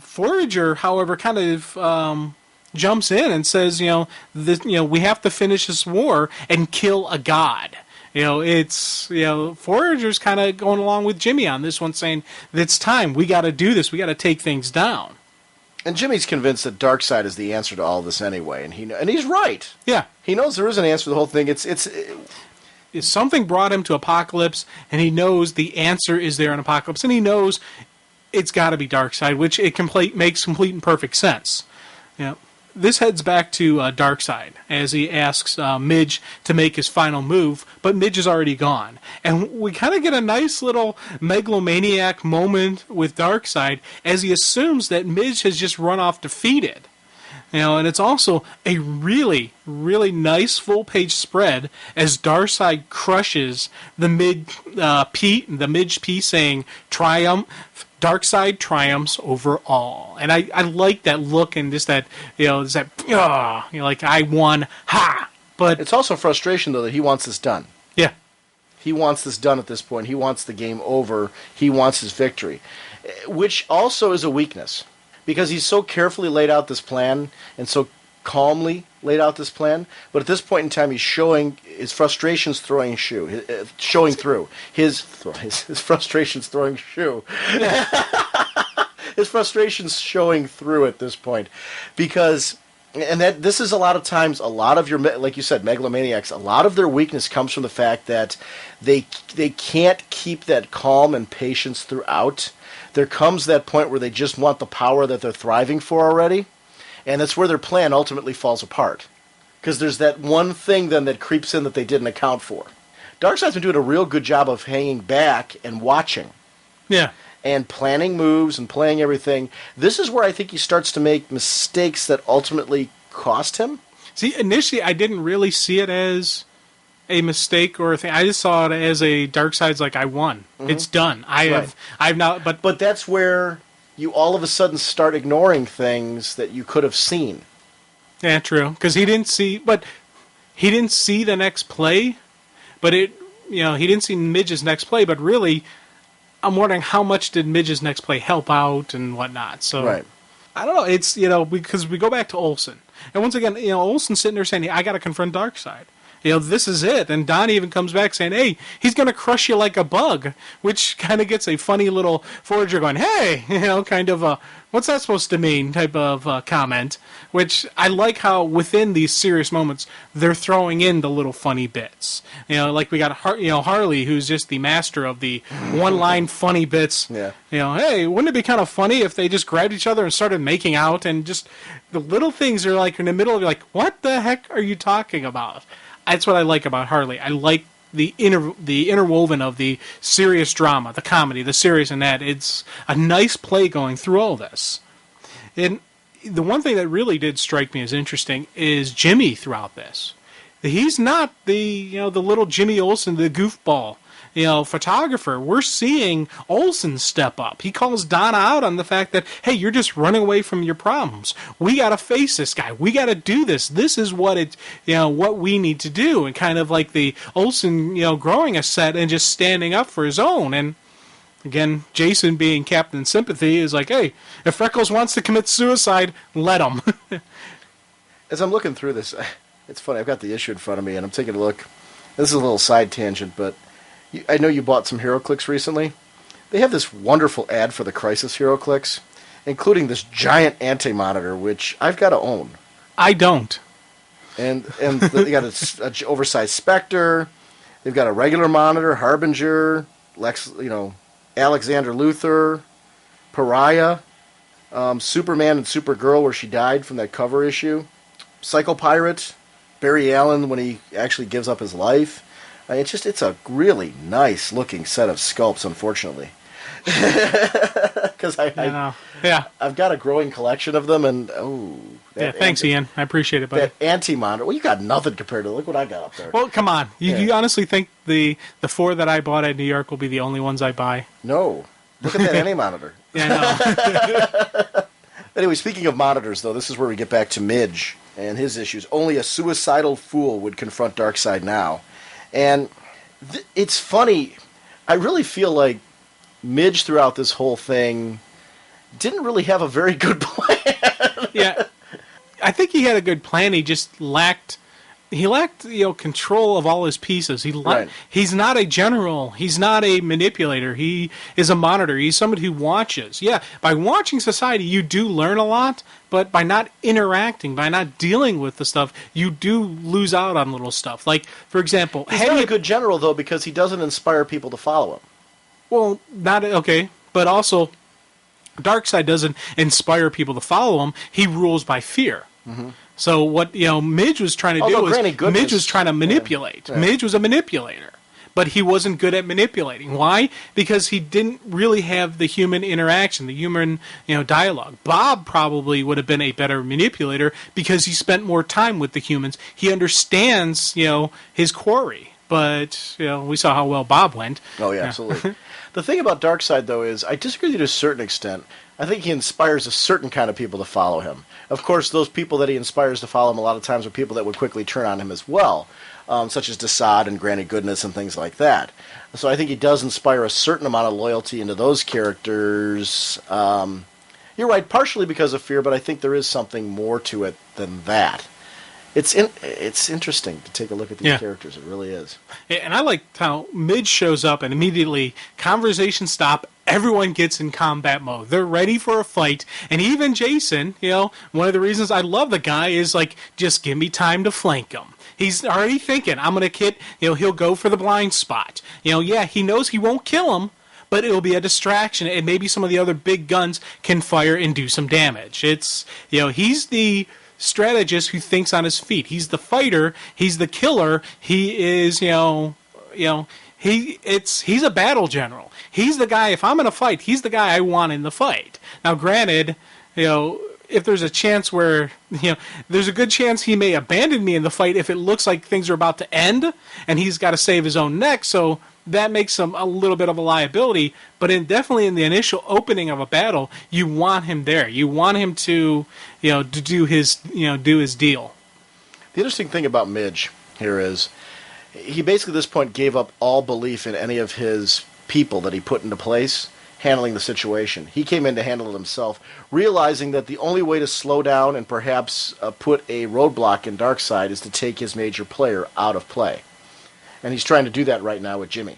Forager, however, kind of jumps in and says, we have to finish this war and kill a god. Forager's kind of going along with Jimmy on this one, saying it's time. We got to do this. We got to take things down. And Jimmy's convinced that Darkseid is the answer to all this anyway, and he's right. Yeah. He knows there is an answer to the whole thing. If something brought him to Apocalypse, and he knows the answer is there in Apocalypse, and he knows it's got to be Darkseid, which makes complete and perfect sense. Yeah. This heads back to Darkseid as he asks Midge to make his final move, but Midge is already gone. And we kind of get a nice little megalomaniac moment with Darkseid as he assumes that Midge has just run off defeated. And it's also a really, really nice full-page spread as Darkseid crushes the Midge piece saying, "Triumph." Darkseid triumphs over all, and I like that look and just that like I won, ha! But it's also frustration though that he wants this done. Yeah, he wants this done at this point. He wants the game over. He wants his victory, which also is a weakness because he's so carefully laid out this plan and so calmly laid out this plan. But at this point in time, he's showing his frustrations showing through his frustrations throwing shoe. His frustrations showing through at this point, because this is a lot of times a lot of your, like you said, megalomaniacs. A lot of their weakness comes from the fact that they can't keep that calm and patience throughout. There comes that point where they just want the power that they're thriving for already. And that's where their plan ultimately falls apart. Because there's that one thing then that creeps in that they didn't account for. Darkseid's been doing a real good job of hanging back and watching. Yeah. And planning moves and playing everything. This is where I think he starts to make mistakes that ultimately cost him. See, initially I didn't really see it as a mistake or a thing. I just saw it as a Darkseid's like, I won. Mm-hmm. It's done. I've not... But that's where you all of a sudden start ignoring things that you could have seen. Yeah, true. Because he didn't see the next play, but he didn't see Midge's next play. But really, I'm wondering how much did Midge's next play help out and whatnot. So right. I don't know. It's because we go back to Olsen, and once again, Olsen's sitting there saying, hey, I got to confront Darkseid. This is it. And Don even comes back saying, hey, he's going to crush you like a bug, which kind of gets a funny little Forager going, hey, kind of a, what's that supposed to mean type of comment, which I like how within these serious moments, they're throwing in the little funny bits. Like we got, Harley, who's just the master of the one-line funny bits. Yeah. Hey, wouldn't it be kind of funny if they just grabbed each other and started making out and just the little things are like in the middle of like, what the heck are you talking about? That's what I like about Harley. I like the interwoven of the serious drama, the comedy, the serious in that. It's a nice play going through all this. And the one thing that really did strike me as interesting is Jimmy throughout this. He's not the little Jimmy Olsen, the goofball, photographer. We're seeing Olsen step up. He calls Donna out on the fact that, hey, you're just running away from your problems. We got to face this guy. We got to do this. This is what what we need to do. And kind of like the Olsen, growing a set and just standing up for his own. And again, Jason being Captain Sympathy is like, hey, if Freckles wants to commit suicide, let him. As I'm looking through this, it's funny. I've got the issue in front of me and I'm taking a look. This is a little side tangent, but I know you bought some HeroClix recently. They have this wonderful ad for the Crisis HeroClix, including this giant anti-monitor, which I've got to own. I don't. And they got an oversized Spectre. They've got a regular monitor, Harbinger, Alexander Luthor, Pariah, Superman and Supergirl, where she died from that cover issue, Psycho Pirate, Barry Allen when he actually gives up his life. It's a really nice looking set of sculpts, unfortunately. Because I've got a growing collection of them, and thanks, Ian. I appreciate it, buddy. That anti-monitor. Well, you got nothing compared to look what I got up there. Well, come on. You honestly think the 4 that I bought at New York will be the only ones I buy? No. Look at that anti-monitor. Yeah, I know. Anyway, speaking of monitors, though, this is where we get back to Midge and his issues. Only a suicidal fool would confront Darkseid now. And it's funny. I really feel like Midge throughout this whole thing didn't really have a very good plan. Yeah. I think he had a good plan. He just lacked control of all his pieces. Right. He's not a general. He's not a manipulator. He is a monitor. He's somebody who watches. Yeah, by watching society, you do learn a lot, but by not interacting, by not dealing with the stuff, you do lose out on little stuff. Like, for example... He's not a good general, though, because he doesn't inspire people to follow him. Well, okay, but also, Darkseid doesn't inspire people to follow him. He rules by fear. Mm-hmm. So what Midge was trying to do was Midge was trying to manipulate. Yeah. Midge was a manipulator, but he wasn't good at manipulating. Why? Because he didn't really have the human interaction, the human dialogue. Bob probably would have been a better manipulator because he spent more time with the humans. He understands his quarry. But we saw how well Bob went. Oh yeah, absolutely. The thing about Darkseid, though, is I disagree with you to a certain extent. I think he inspires a certain kind of people to follow him. Of course, those people that he inspires to follow him a lot of times are people that would quickly turn on him as well, such as Desaad and Granny Goodness and things like that. So I think he does inspire a certain amount of loyalty into those characters. You're right, partially because of fear, but I think there is something more to it than that. It's interesting to take a look at these characters. It really is. And I like how Midge shows up and immediately conversations stop. Everyone gets in combat mode. They're ready for a fight. And even Jason, one of the reasons I love the guy is like, just give me time to flank him. He's already thinking, I'm going to hit, he'll go for the blind spot. He knows he won't kill him, but it'll be a distraction, and maybe some of the other big guns can fire and do some damage. It's, he's the strategist who thinks on his feet. He's the fighter. He's the killer. He is, he's a battle general. He's the guy. If I'm in a fight, he's the guy I want in the fight. Now, granted, if there's a chance where, there's a good chance he may abandon me in the fight if it looks like things are about to end, and he's got to save his own neck. So that makes him a little bit of a liability. But definitely in the initial opening of a battle, you want him there. You want him to, to do his deal. The interesting thing about Midge here is he basically at this point gave up all belief in any of his people that he put into place handling the situation. He came in to handle it himself, realizing that the only way to slow down and perhaps put a roadblock in Darkseid is to take his major player out of play. And he's trying to do that right now with Jimmy.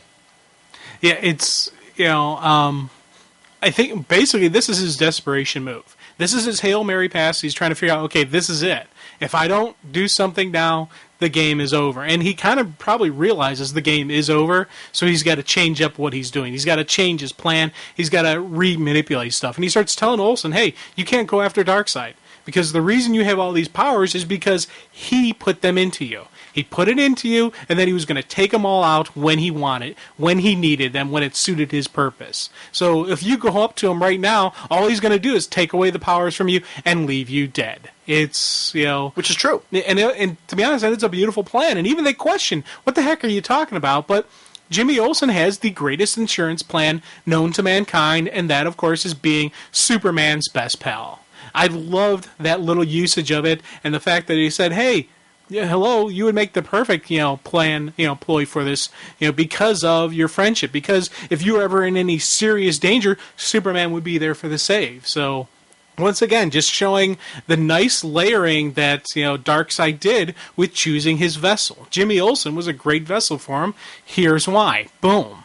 Yeah, it's, I think basically this is his desperation move. This is his Hail Mary pass. He's trying to figure out, okay, this is it. If I don't do something now, the game is over. And he kind of probably realizes the game is over, so he's got to change up what he's doing. He's got to change his plan. He's got to re-manipulate stuff. And he starts telling Olsen, hey, you can't go after Darkseid, because the reason you have all these powers is because he put them into you. He put it into you, and then he was going to take them all out when he wanted, when he needed them, when it suited his purpose. So if you go up to him right now, all he's going to do is take away the powers from you and leave you dead. It's, which is true. And to be honest, it's a beautiful plan. And even they question, what the heck are you talking about? But Jimmy Olsen has the greatest insurance plan known to mankind, and that, of course, is being Superman's best pal. I loved that little usage of it, and the fact that he said, hey, hello, you would make the perfect, plan, ploy for this, because of your friendship. Because if you were ever in any serious danger, Superman would be there for the save. So, once again, just showing the nice layering that, Darkseid did with choosing his vessel. Jimmy Olsen was a great vessel for him. Here's why. Boom.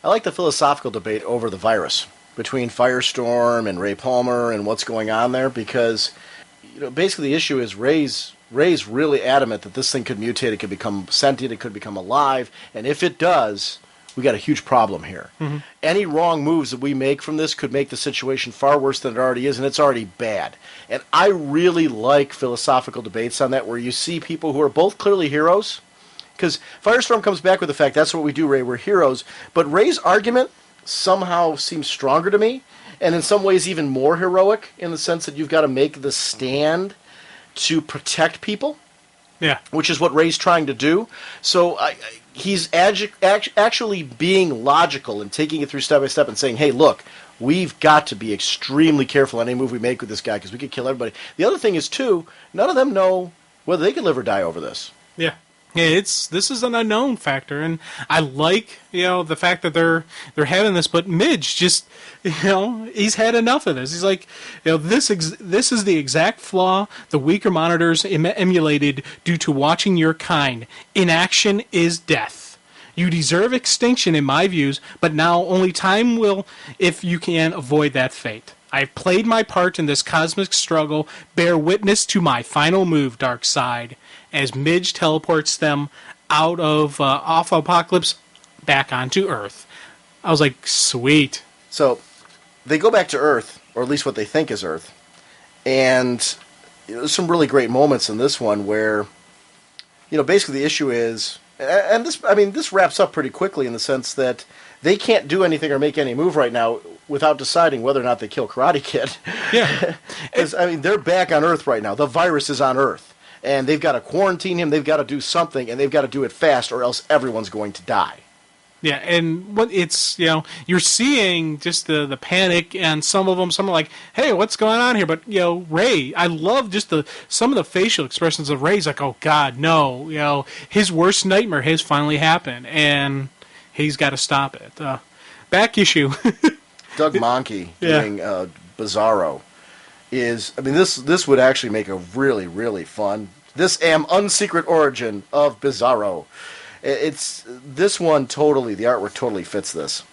I like the philosophical debate over the virus between Firestorm and Ray Palmer and what's going on there, because, basically the issue is Ray's really adamant that this thing could mutate, it could become sentient, it could become alive, and if it does, we got a huge problem here. Mm-hmm. Any wrong moves that we make from this could make the situation far worse than it already is, and it's already bad. And I really like philosophical debates on that, where you see people who are both clearly heroes, because Firestorm comes back with the fact, that's what we do, Ray, we're heroes, but Ray's argument somehow seems stronger to me, and in some ways even more heroic, in the sense that you've got to make the stand to protect people, which is what Ray's trying to do. So he's actually being logical and taking it through step by step and saying, hey, look, we've got to be extremely careful on any move we make with this guy, because we could kill everybody. The other thing is, too, none of them know whether they can live or die over this. Yeah. Yeah, this is an unknown factor, and I like the fact that they're having this. But Midge just he's had enough of this. He's like this is the exact flaw the weaker monitors emulated due to watching your kind. Inaction is death. You deserve extinction in my views, but now only time will if you can avoid that fate. I've played my part in this cosmic struggle. Bear witness to my final move, Dark Side, as Midge teleports them out of off Apocalypse back onto Earth. I was like, sweet. So they go back to Earth, or at least what they think is Earth, and there's some really great moments in this one where, basically the issue is, and this wraps up pretty quickly in the sense that they can't do anything or make any move right now without deciding whether or not they kill Karate Kid. Yeah. Because, they're back on Earth right now. The virus is on Earth. And they've got to quarantine him, they've got to do something, and they've got to do it fast, or else everyone's going to die. Yeah, and what it's, you're seeing just the panic, and some are like, hey, what's going on here? But, Ray, I love just some of the facial expressions of Ray's like, oh, God, no, his worst nightmare has finally happened, and he's got to stop it. Back issue. Doug Mahnke doing Bizarro is, this would actually make a really, really fun, this unsecret origin of Bizarro. It's, this one totally, the artwork totally fits this.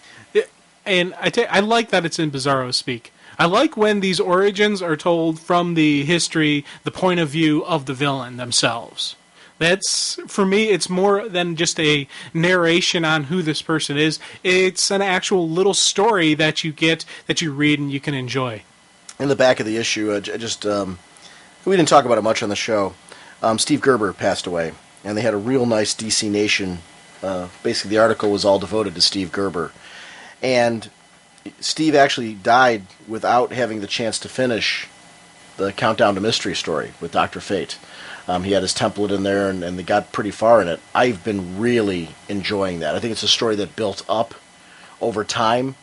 And I like that it's in Bizarro speak. I like when these origins are told from the history, the point of view of the villain themselves. That's, for me, it's more than just a narration on who this person is. It's an actual little story that you get, that you read and you can enjoy. In the back of the issue, we didn't talk about it much on the show. Steve Gerber passed away, and they had a real nice DC Nation. Basically, the article was all devoted to Steve Gerber. And Steve actually died without having the chance to finish the Countdown to Mystery story with Dr. Fate. He had his template in there, and they got pretty far in it. I've been really enjoying that. I think it's a story that built up over time,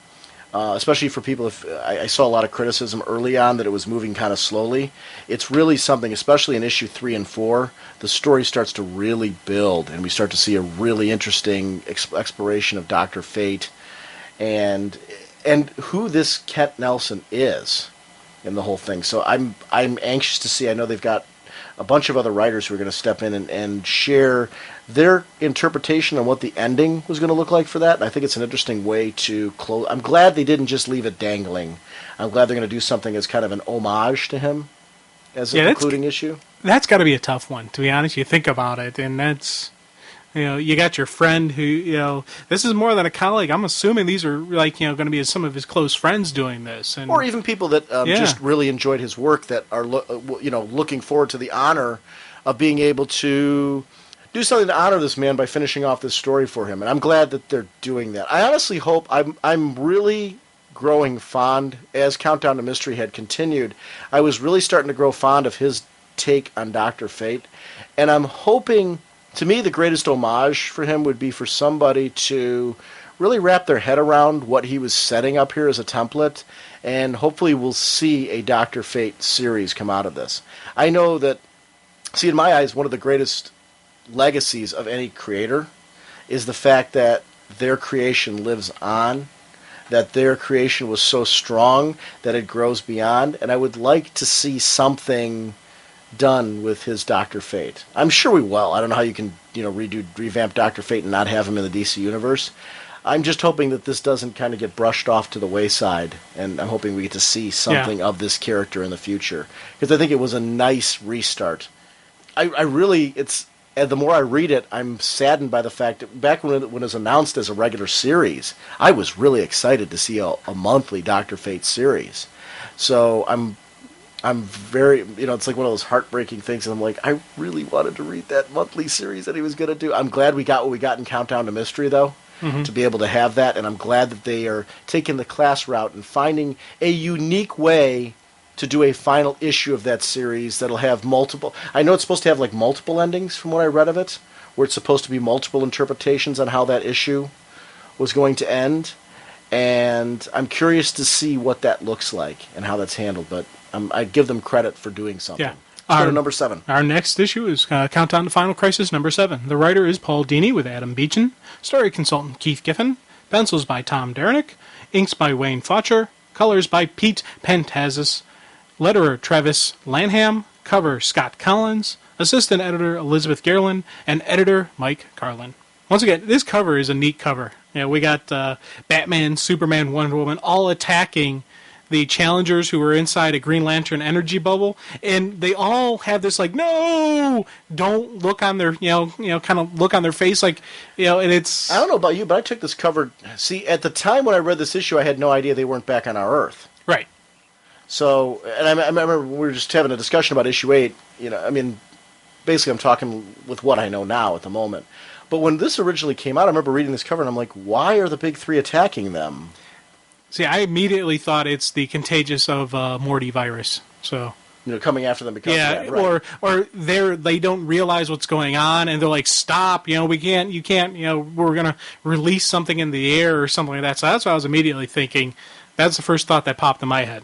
especially for people. I saw a lot of criticism early on that it was moving kind of slowly. It's really something, especially in issue 3 and 4, the story starts to really build, and we start to see a really interesting exploration of Dr. Fate and who this Kent Nelson is in the whole thing. So I'm anxious to see. I know they've got a bunch of other writers who are going to step in and share their interpretation on what the ending was going to look like for that. And I think it's an interesting way to close. I'm glad they didn't just leave it dangling. I'm glad they're going to do something as kind of an homage to him as a concluding issue. That's got to be a tough one, to be honest. You think about it, and that's, you got your friend who, this is more than a colleague. I'm assuming these are like, going to be some of his close friends doing this. And, or even people that just really enjoyed his work that are, looking forward to the honor of being able to do something to honor this man by finishing off this story for him. And I'm glad that they're doing that. I honestly hope, I'm really growing fond, as Countdown to Mystery had continued, I was really starting to grow fond of his take on Dr. Fate. And I'm hoping, to me, the greatest homage for him would be for somebody to really wrap their head around what he was setting up here as a template, and hopefully we'll see a Dr. Fate series come out of this. I know that, in my eyes, one of the greatest legacies of any creator is the fact that their creation lives on, that their creation was so strong that it grows beyond, and I would like to see something done with his Dr. Fate. I'm sure we will. I don't know how you can, revamp Dr. Fate and not have him in the DC universe. I'm just hoping that this doesn't kind of get brushed off to the wayside, and I'm hoping we get to see something of this character in the future, because I think it was a nice restart. And the more I read it, I'm saddened by the fact that back when it was announced as a regular series, I was really excited to see a monthly Dr. Fate series. So I'm very, it's like one of those heartbreaking things, and I'm like, I really wanted to read that monthly series that he was going to do. I'm glad we got what we got in Countdown to Mystery, though, to be able to have that, and I'm glad that they are taking the class route and finding a unique way to do a final issue of that series that'll have multiple. I know it's supposed to have like multiple endings from what I read of it, where it's supposed to be multiple interpretations on how that issue was going to end, and I'm curious to see what that looks like and how that's handled, but I give them credit for doing something. Yeah. Let's go to number 7. Our next issue is Countdown to Final Crisis number 7. The writer is Paul Dini with Adam Beechin. Story consultant Keith Giffen. Pencils by Tom Derenick. Inks by Wayne Faucher. Colors by Pete Pentazis. Letterer Travis Lanham. Cover Scott Collins. Assistant editor Elizabeth Gerlin. And editor Mike Carlin. Once again, this cover is a neat cover. We got Batman, Superman, Wonder Woman all attacking the challengers who were inside a Green Lantern energy bubble, and they all have this like, no, don't look on their, kind of look on their face, like, and it's. I don't know about you, but I took this cover. See, at the time when I read this issue, I had no idea they weren't back on our Earth. Right. So, and I remember we were just having a discussion about issue 8. Basically, I'm talking with what I know now at the moment. But when this originally came out, I remember reading this cover, and I'm like, why are the big 3 attacking them? See, I immediately thought it's the contagious of Morty virus. So coming after them because of that, right. or they don't realize what's going on, and they're like, stop, you can't, we're gonna release something in the air or something like that. So that's what I was immediately thinking. That's the first thought that popped in my head.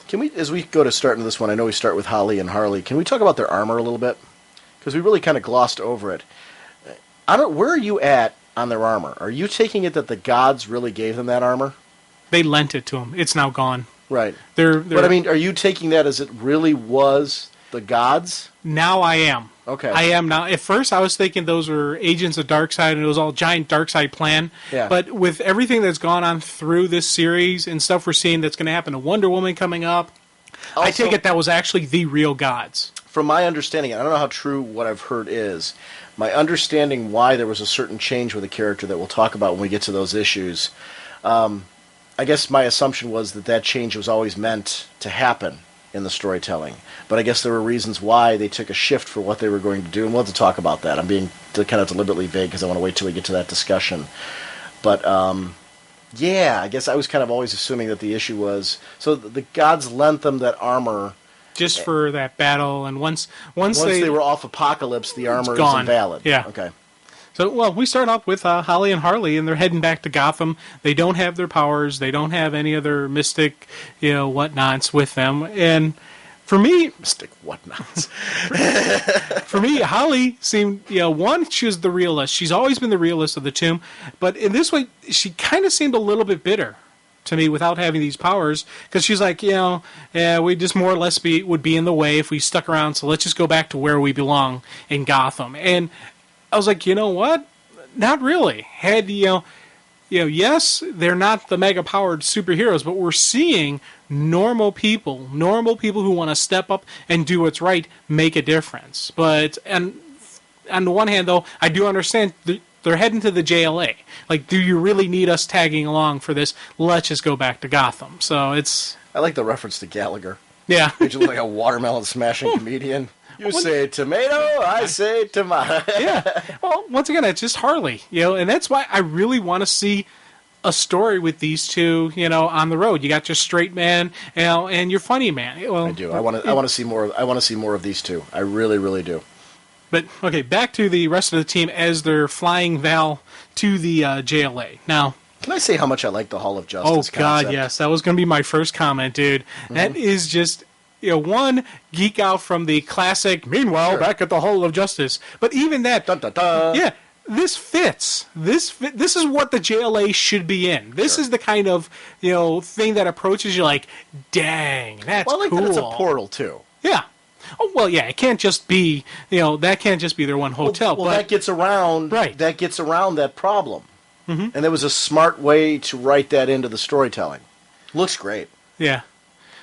Can we, as we go to starting this one, I know we start with Holly and Harley. Can we talk about their armor a little bit? Because we really kind of glossed over it. Where are you at on their armor? Are you taking it that the gods really gave them that armor? They lent it to them. It's now gone. Right. They're but I mean, are you taking that as it really was the gods? Now I am. Okay. I am now. At first, I was thinking those were agents of Darkseid, and it was all giant Darkseid plan. Yeah. But with everything that's gone on through this series and stuff we're seeing that's going to happen to Wonder Woman coming up, also, I take it that was actually the real gods. From my understanding, I don't know how true what I've heard is, my understanding why there was a certain change with the character that we'll talk about when we get to those issues. I guess my assumption was that change was always meant to happen in the storytelling. But I guess there were reasons why they took a shift for what they were going to do, and we'll have to talk about that. I'm being kind of deliberately vague because I want to wait till we get to that discussion. But, I guess I was kind of always assuming that the issue was... So the gods lent them that armor... Just for that battle, and once they were off Apocalypse, the armor is invalid. Yeah. Okay. So, we start off with Holly and Harley, and they're heading back to Gotham. They don't have their powers. They don't have any other mystic, whatnots with them. And for me... Mystic whatnots. For me, Holly seemed, one, she was the realist. She's always been the realist of the two. But in this way, she kind of seemed a little bit bitter to me without having these powers. Because she's like, we just more or less would be in the way if we stuck around. So let's just go back to where we belong in Gotham. And... I was like, you know what? Not really. Yes, they're not the mega-powered superheroes, but we're seeing normal people who want to step up and do what's right, make a difference. But, and on the one hand, though, I do understand they're heading to the JLA. Like, do you really need us tagging along for this? Let's just go back to Gotham. So it's... I like the reference to Gallagher. Yeah. He look like a watermelon-smashing comedian. You say tomato, I say tomato. Yeah. Well, once again, it's just Harley, and that's why I really want to see a story with these two, on the road. You got your straight man, and your funny man. Well, I do. I want to see more. I want to see more of these two. I really, really do. But okay, back to the rest of the team as they're flying Val to the JLA. Now, can I say how much I like the Hall of Justice? Oh God, concept? Yes, that was going to be my first comment, dude. Mm-hmm. That is just. One, geek out from the classic, meanwhile, sure. Back at the Hall of Justice. But even that, dun, dun, dun. Yeah, this fits. This is what the JLA should be in. This is the kind of, thing that approaches you like, dang, that's cool. Well, I like cool. that it's a portal, too. Yeah. Oh, well, yeah, it can't just be, that can't just be their one hotel. Well, that gets around, right. That gets around that problem. Mm-hmm. And there was a smart way to write that into the storytelling. Looks great. Yeah.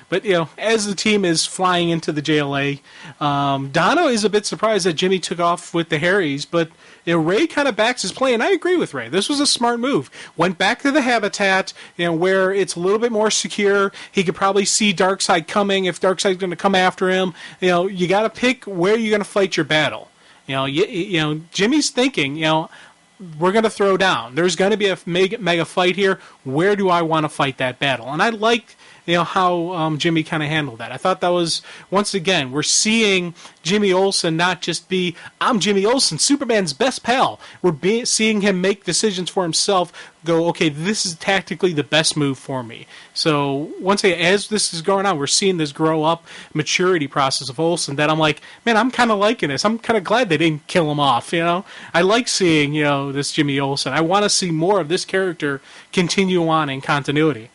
But, as the team is flying into the JLA, Donna is a bit surprised that Jimmy took off with the Harrys, but Ray kind of backs his play, and I agree with Ray. This was a smart move. Went back to the habitat, where it's a little bit more secure. He could probably see Darkseid coming if Darkseid's going to come after him. You got to pick where you're going to fight your battle. Jimmy's thinking, we're going to throw down. There's going to be a mega fight here. Where do I want to fight that battle? And I like how Jimmy kind of handled that. I thought that was, once again, we're seeing Jimmy Olsen not just be, I'm Jimmy Olsen, Superman's best pal. We're seeing him make decisions for himself, go, okay, this is tactically the best move for me. So once again, as this is going on, we're seeing this grow up maturity process of Olsen that I'm like, man, I'm kind of liking this. I'm kind of glad they didn't kill him off, I like seeing, this Jimmy Olsen. I want to see more of this character continue on in continuity.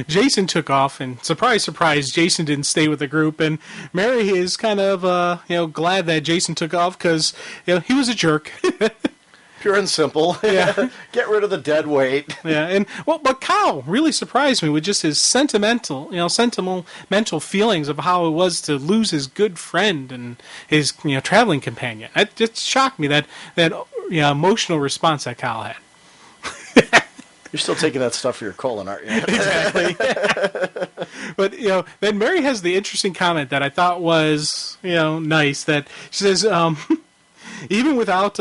Jason took off, and surprise, surprise, Jason didn't stay with the group, and Mary is kind of, glad that Jason took off because, he was a jerk. Pure and simple. Yeah. Get rid of the dead weight. Yeah, but Kyle really surprised me with just his sentimental feelings of how it was to lose his good friend and his, traveling companion. It just shocked me that emotional response that Kyle had. You're still taking that stuff for your colon, aren't you? Exactly. But, then Mary has the interesting comment that I thought was, nice, that she says, even without,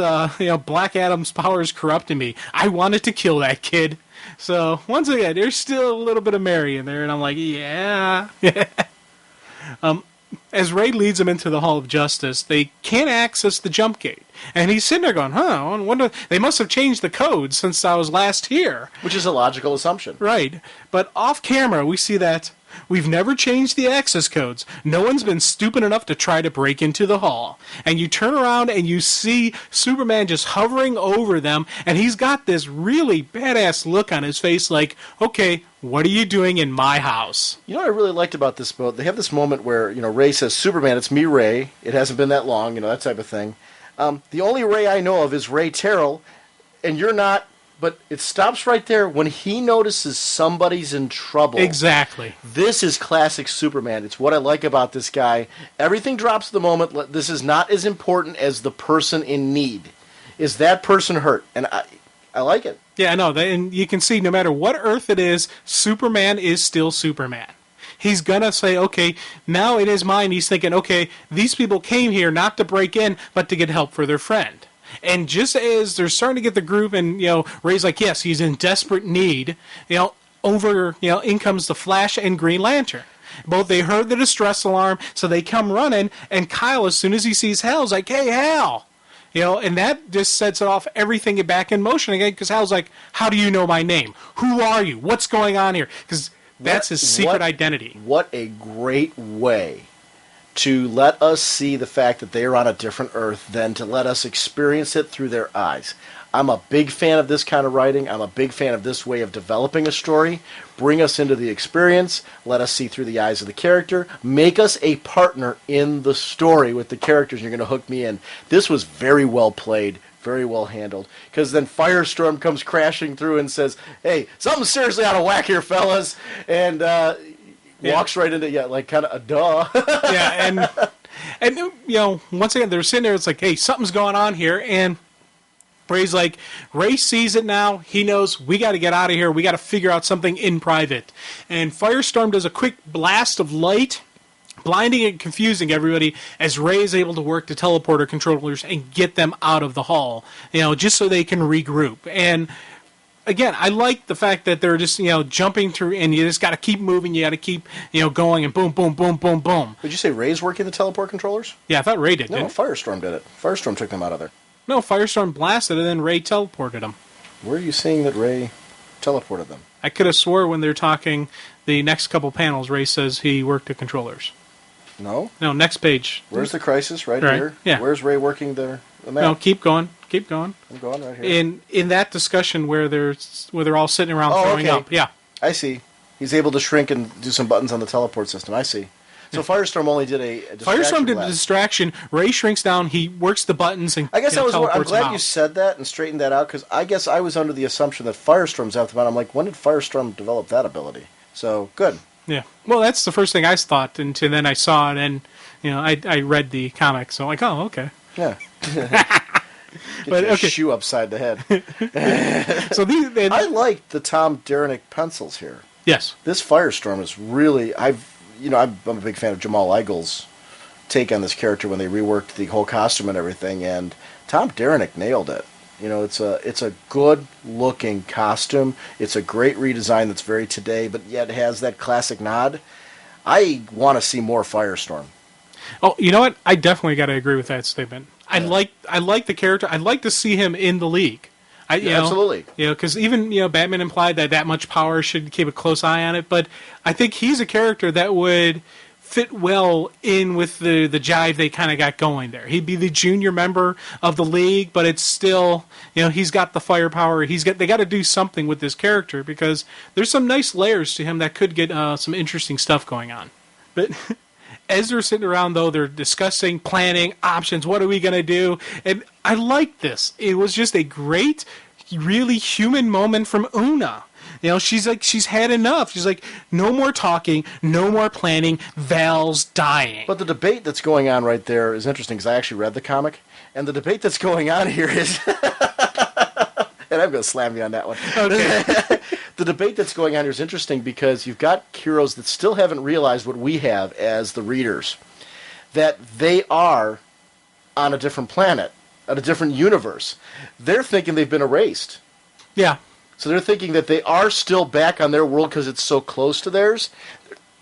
Black Adam's powers corrupting me, I wanted to kill that kid. So, once again, there's still a little bit of Mary in there, and I'm like, yeah. As Ray leads them into the Hall of Justice, they can't access the jump gate. And he's sitting there going, I wonder, they must have changed the code since I was last here. Which is a logical assumption. Right. But off camera, we see that we've never changed the access codes. No one's been stupid enough to try to break into the hall. And you turn around and you see Superman just hovering over them, and he's got this really badass look on his face like, okay, what are you doing in my house? You know what I really liked about this boat? They have this moment where, Ray says, Superman, it's me, Ray. It hasn't been that long, that type of thing. The only Ray I know of is Ray Terrell, and you're not, but it stops right there when he notices somebody's in trouble. Exactly. This is classic Superman. It's what I like about this guy. Everything drops the moment. This is not as important as the person in need. Is that person hurt? And I like it. Yeah, I know. And you can see no matter what Earth it is, Superman is still Superman. He's going to say, okay, now in his mind he's thinking, okay, these people came here not to break in, but to get help for their friend. And just as they're starting to get the group, and, Ray's like, yes, he's in desperate need, in comes the Flash and Green Lantern. Both they heard the distress alarm, so they come running, and Kyle, as soon as he sees Hal, is like, hey, Hal. And that just sets it off everything back in motion again, because Hal's like, how do you know my name? Who are you? What's going on here? Because that's his secret identity. What a great way to let us see the fact that they are on a different Earth than to let us experience it through their eyes. I'm a big fan of this kind of writing. I'm a big fan of this way of developing a story. Bring us into the experience. Let us see through the eyes of the character. Make us a partner in the story with the characters. You're going to hook me in. This was very well played. Very well handled. Because then Firestorm comes crashing through and says, hey, something's seriously out of whack here, fellas. And walks right into, kind of a duh. Yeah, and once again, they're sitting there, it's like, hey, something's going on here. And Ray's like, Ray sees it now. He knows we got to get out of here. We got to figure out something in private. And Firestorm does a quick blast of light, blinding and confusing everybody as Ray is able to work the teleporter controllers and get them out of the hall, just so they can regroup. And again, I like the fact that they're just, jumping through, and you just got to keep moving, you got to keep, going, and boom, boom, boom, boom, boom. Did you say Ray's working the teleport controllers? Yeah, I thought Ray did. No, Firestorm did it. Firestorm took them out of there. No, Firestorm blasted, and then Ray teleported them. Where are you seeing that Ray teleported them? I could have swore when they're talking the next couple panels, Ray says he worked the controllers. No? No, next page. Where's the crisis? Right here? Yeah. Where's Ray working the map? No, keep going. Keep going. I'm going right here. In that discussion where they're all sitting around throwing up. Yeah. I see. He's able to shrink and do some buttons on the teleport system. I see. So Firestorm only did a distraction. Firestorm did the distraction. Ray shrinks down. He works the buttons and I guess I'm glad you said that and straightened that out, because I guess I was under the assumption that Firestorm's out the bottom. I'm like, when did Firestorm develop that ability? So good. Yeah. Well, that's the first thing I thought, and then I saw it, and I read the comic, so I'm like, oh, okay. Yeah. But your okay. shoe upside the head. So I liked the Tom Derenick pencils here. Yes. This Firestorm is really I'm a big fan of Jamal Eigel's take on this character when they reworked the whole costume and everything, and Tom Derenick nailed it. You know, it's a good looking costume. It's a great redesign that's very today, but yet has that classic nod. I want to see more Firestorm. Oh, you know what? I definitely got to agree with that statement. I like the character. I'd like to see him in the league. Absolutely. You know, because even Batman implied that much power should keep a close eye on it. But I think he's a character that would fit well in with the jive they kind of got going there. He'd be the junior member of the league, but it's still, he's got the firepower. They got to do something with this character because there's some nice layers to him that could get some interesting stuff going on. But as they're sitting around, though, they're discussing, planning, options. What are we going to do? And I like this. It was just a great, really human moment from Una. She's had enough. She's like, no more talking, no more planning, Val's dying. But the debate that's going on right there is interesting because I actually read the comic. And the debate that's going on here is... and I'm going to slam you on that one. Okay. The debate that's going on here is interesting because you've got heroes that still haven't realized what we have as the readers. That they are on a different planet, on a different universe. They're thinking they've been erased. Yeah. So they're thinking that they are still back on their world because it's so close to theirs.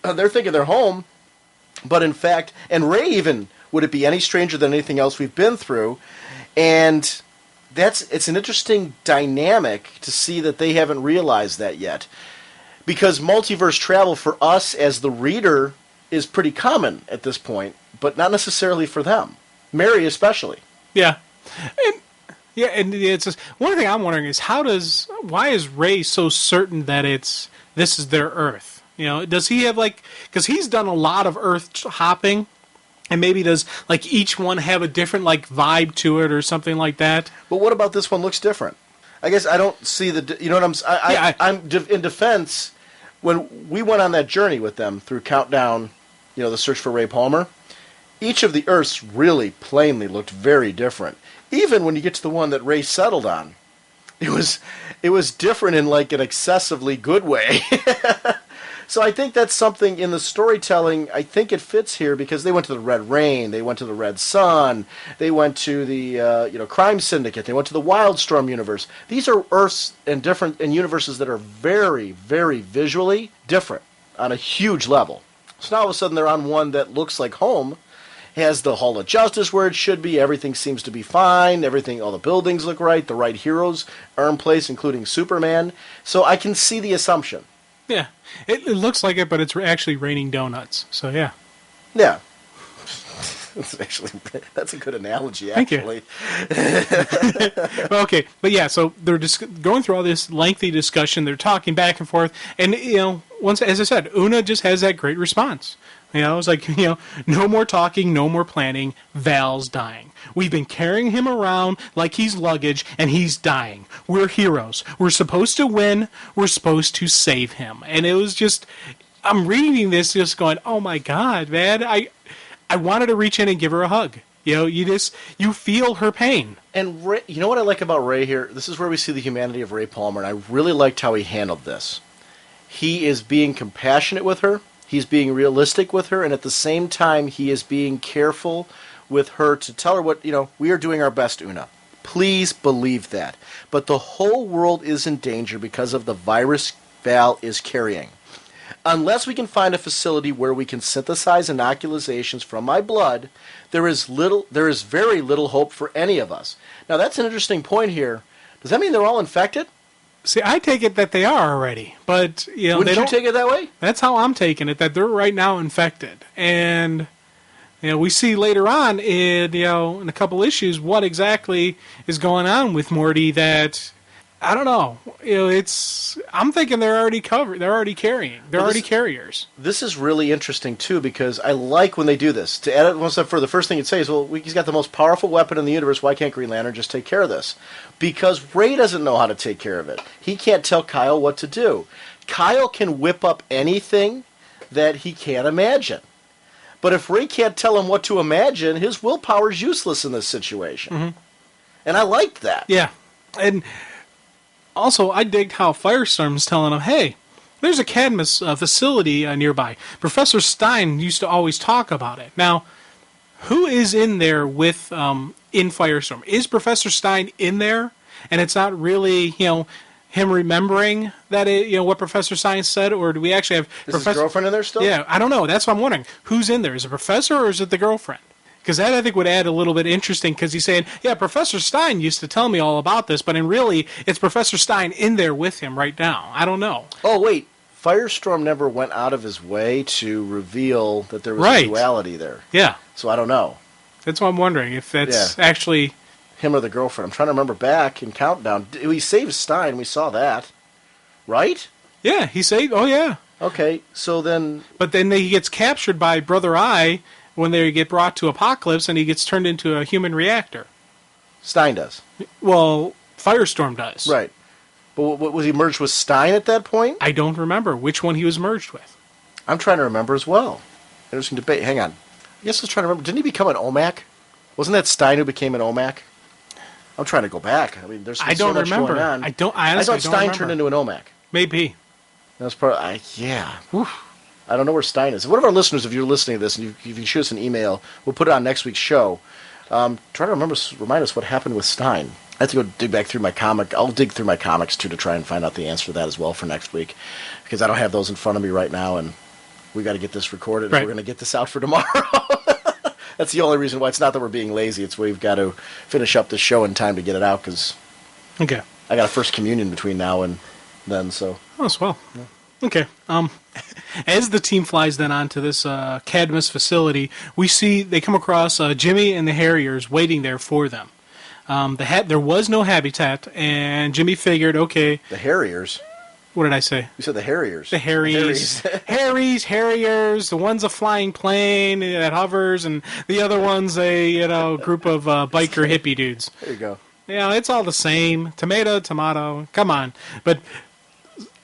They're thinking they're home. But in fact, and Ray even, would it be any stranger than anything else we've been through? And it's an interesting dynamic to see that they haven't realized that yet. Because multiverse travel for us as the reader is pretty common at this point, but not necessarily for them. Mary especially. Yeah. And it's just, one thing I'm wondering is why is Ray so certain that this is their Earth? Does he have because he's done a lot of Earth hopping, and maybe does each one have a different vibe to it or something like that? But what about this one looks different? I guess I don't see I'm in defense. When we went on that journey with them through Countdown, the search for Ray Palmer, each of the Earths really plainly looked very different. Even when you get to the one that Ray settled on, it was different in an excessively good way. So I think that's something in the storytelling. I think it fits here because they went to the Red Rain, they went to the Red Sun, they went to the Crime Syndicate, they went to the Wildstorm universe. These are Earths and universes that are very, very visually different on a huge level. So now all of a sudden they're on one that looks like home. Has the Hall of Justice where it should be. Everything seems to be fine. All the buildings look right. The right heroes are in place, including Superman. So I can see the assumption. Yeah. It looks like it, but it's actually raining donuts. So, yeah. Yeah. That's a good analogy, actually. Thank you. Okay. But, yeah, so they're just going through all this lengthy discussion. They're talking back and forth. And, once, as I said, Una just has that great response. It's like, no more talking, no more planning, Val's dying. We've been carrying him around like he's luggage, and he's dying. We're heroes. We're supposed to win. We're supposed to save him. And it was just, I'm reading this just going, oh my God, man. I wanted to reach in and give her a hug. You feel her pain. And Ray, you know what I like about Ray here? This is where we see the humanity of Ray Palmer, and I really liked how he handled this. He is being compassionate with her. He's being realistic with her, and at the same time, he is being careful with her to tell her what, we are doing our best, Una. Please believe that. But the whole world is in danger because of the virus Val is carrying. Unless we can find a facility where we can synthesize inoculations from my blood, there is very little hope for any of us. Now, that's an interesting point here. Does that mean they're all infected? See, I take it that they are already, but Wouldn't you take it that way? That's how I'm taking it. That they're right now infected, and we see later on in in a couple issues what exactly is going on with Morty. That I don't know. I'm thinking they're already covered. They're already carrying. They're already carriers. This is really interesting too because I like when they do this. To add it one step further, the first thing you'd say is, well, he's got the most powerful weapon in the universe. Why can't Green Lantern just take care of this? Because Ray doesn't know how to take care of it. He can't tell Kyle what to do. Kyle can whip up anything that he can't imagine. But if Ray can't tell him what to imagine, his willpower is useless in this situation. Mm-hmm. And I liked that. Yeah, and also, I digged how Firestorm's telling him, hey, there's a Cadmus facility nearby. Professor Stein used to always talk about it. Now, who is in there with in Firestorm? Is Professor Stein in there? and it's not really, him remembering that what Professor Stein said, or do we actually have Is his girlfriend in there still? Yeah, I don't know. That's what I'm wondering. Who's in there? Is it Professor or is it the girlfriend? Because that, I think, would add a little bit interesting, because he's saying, yeah, Professor Stein used to tell me all about this, but really, it's Professor Stein in there with him right now. I don't know. Oh, wait. Firestorm never went out of his way to reveal that there was a duality there. Yeah. So I don't know. That's what I'm wondering, if that's actually... him or the girlfriend. I'm trying to remember back in Countdown. He saved Stein. We saw that. Right? Yeah, he saved... Oh, yeah. Okay, so then... But then he gets captured by Brother Eye when they get brought to Apocalypse, and he gets turned into a human reactor. Stein does. Well, Firestorm does. Right. But was he merged with Stein at that point? I don't remember which one he was merged with. I'm trying to remember as well. Interesting debate. Hang on. I guess I was trying to remember. Didn't he become an OMAC? Wasn't that Stein who became an OMAC? I'm trying to go back. I mean, there's so much going on. I thought Stein turned into an OMAC. Maybe. That's probably... yeah. Whew. I don't know where Stein is. One of our listeners, if you're listening to this, and you can shoot us an email, we'll put it on next week's show. Try to remind us what happened with Stein. I have to go dig back through my comic. I'll dig through my comics, too, to try and find out the answer to that as well for next week, because I don't have those in front of me right now, and we got to get this recorded if we're going to get this out for tomorrow. That's the only reason why. It's not that we're being lazy. It's we've got to finish up the show in time to get it out, because I got a First Communion between now and then, so... Oh, swell. Yeah. Okay. As the team flies then onto this Cadmus facility, we see they come across Jimmy and the Harriers waiting there for them. There was no habitat, and Jimmy figured, okay... The Harriers? What did I say? You said the Harriers. The Harries. Harriers. The one's a flying plane that hovers, and the other one's a group of biker hippie dudes. There you go. Yeah, it's all the same. Tomato. Come on. But...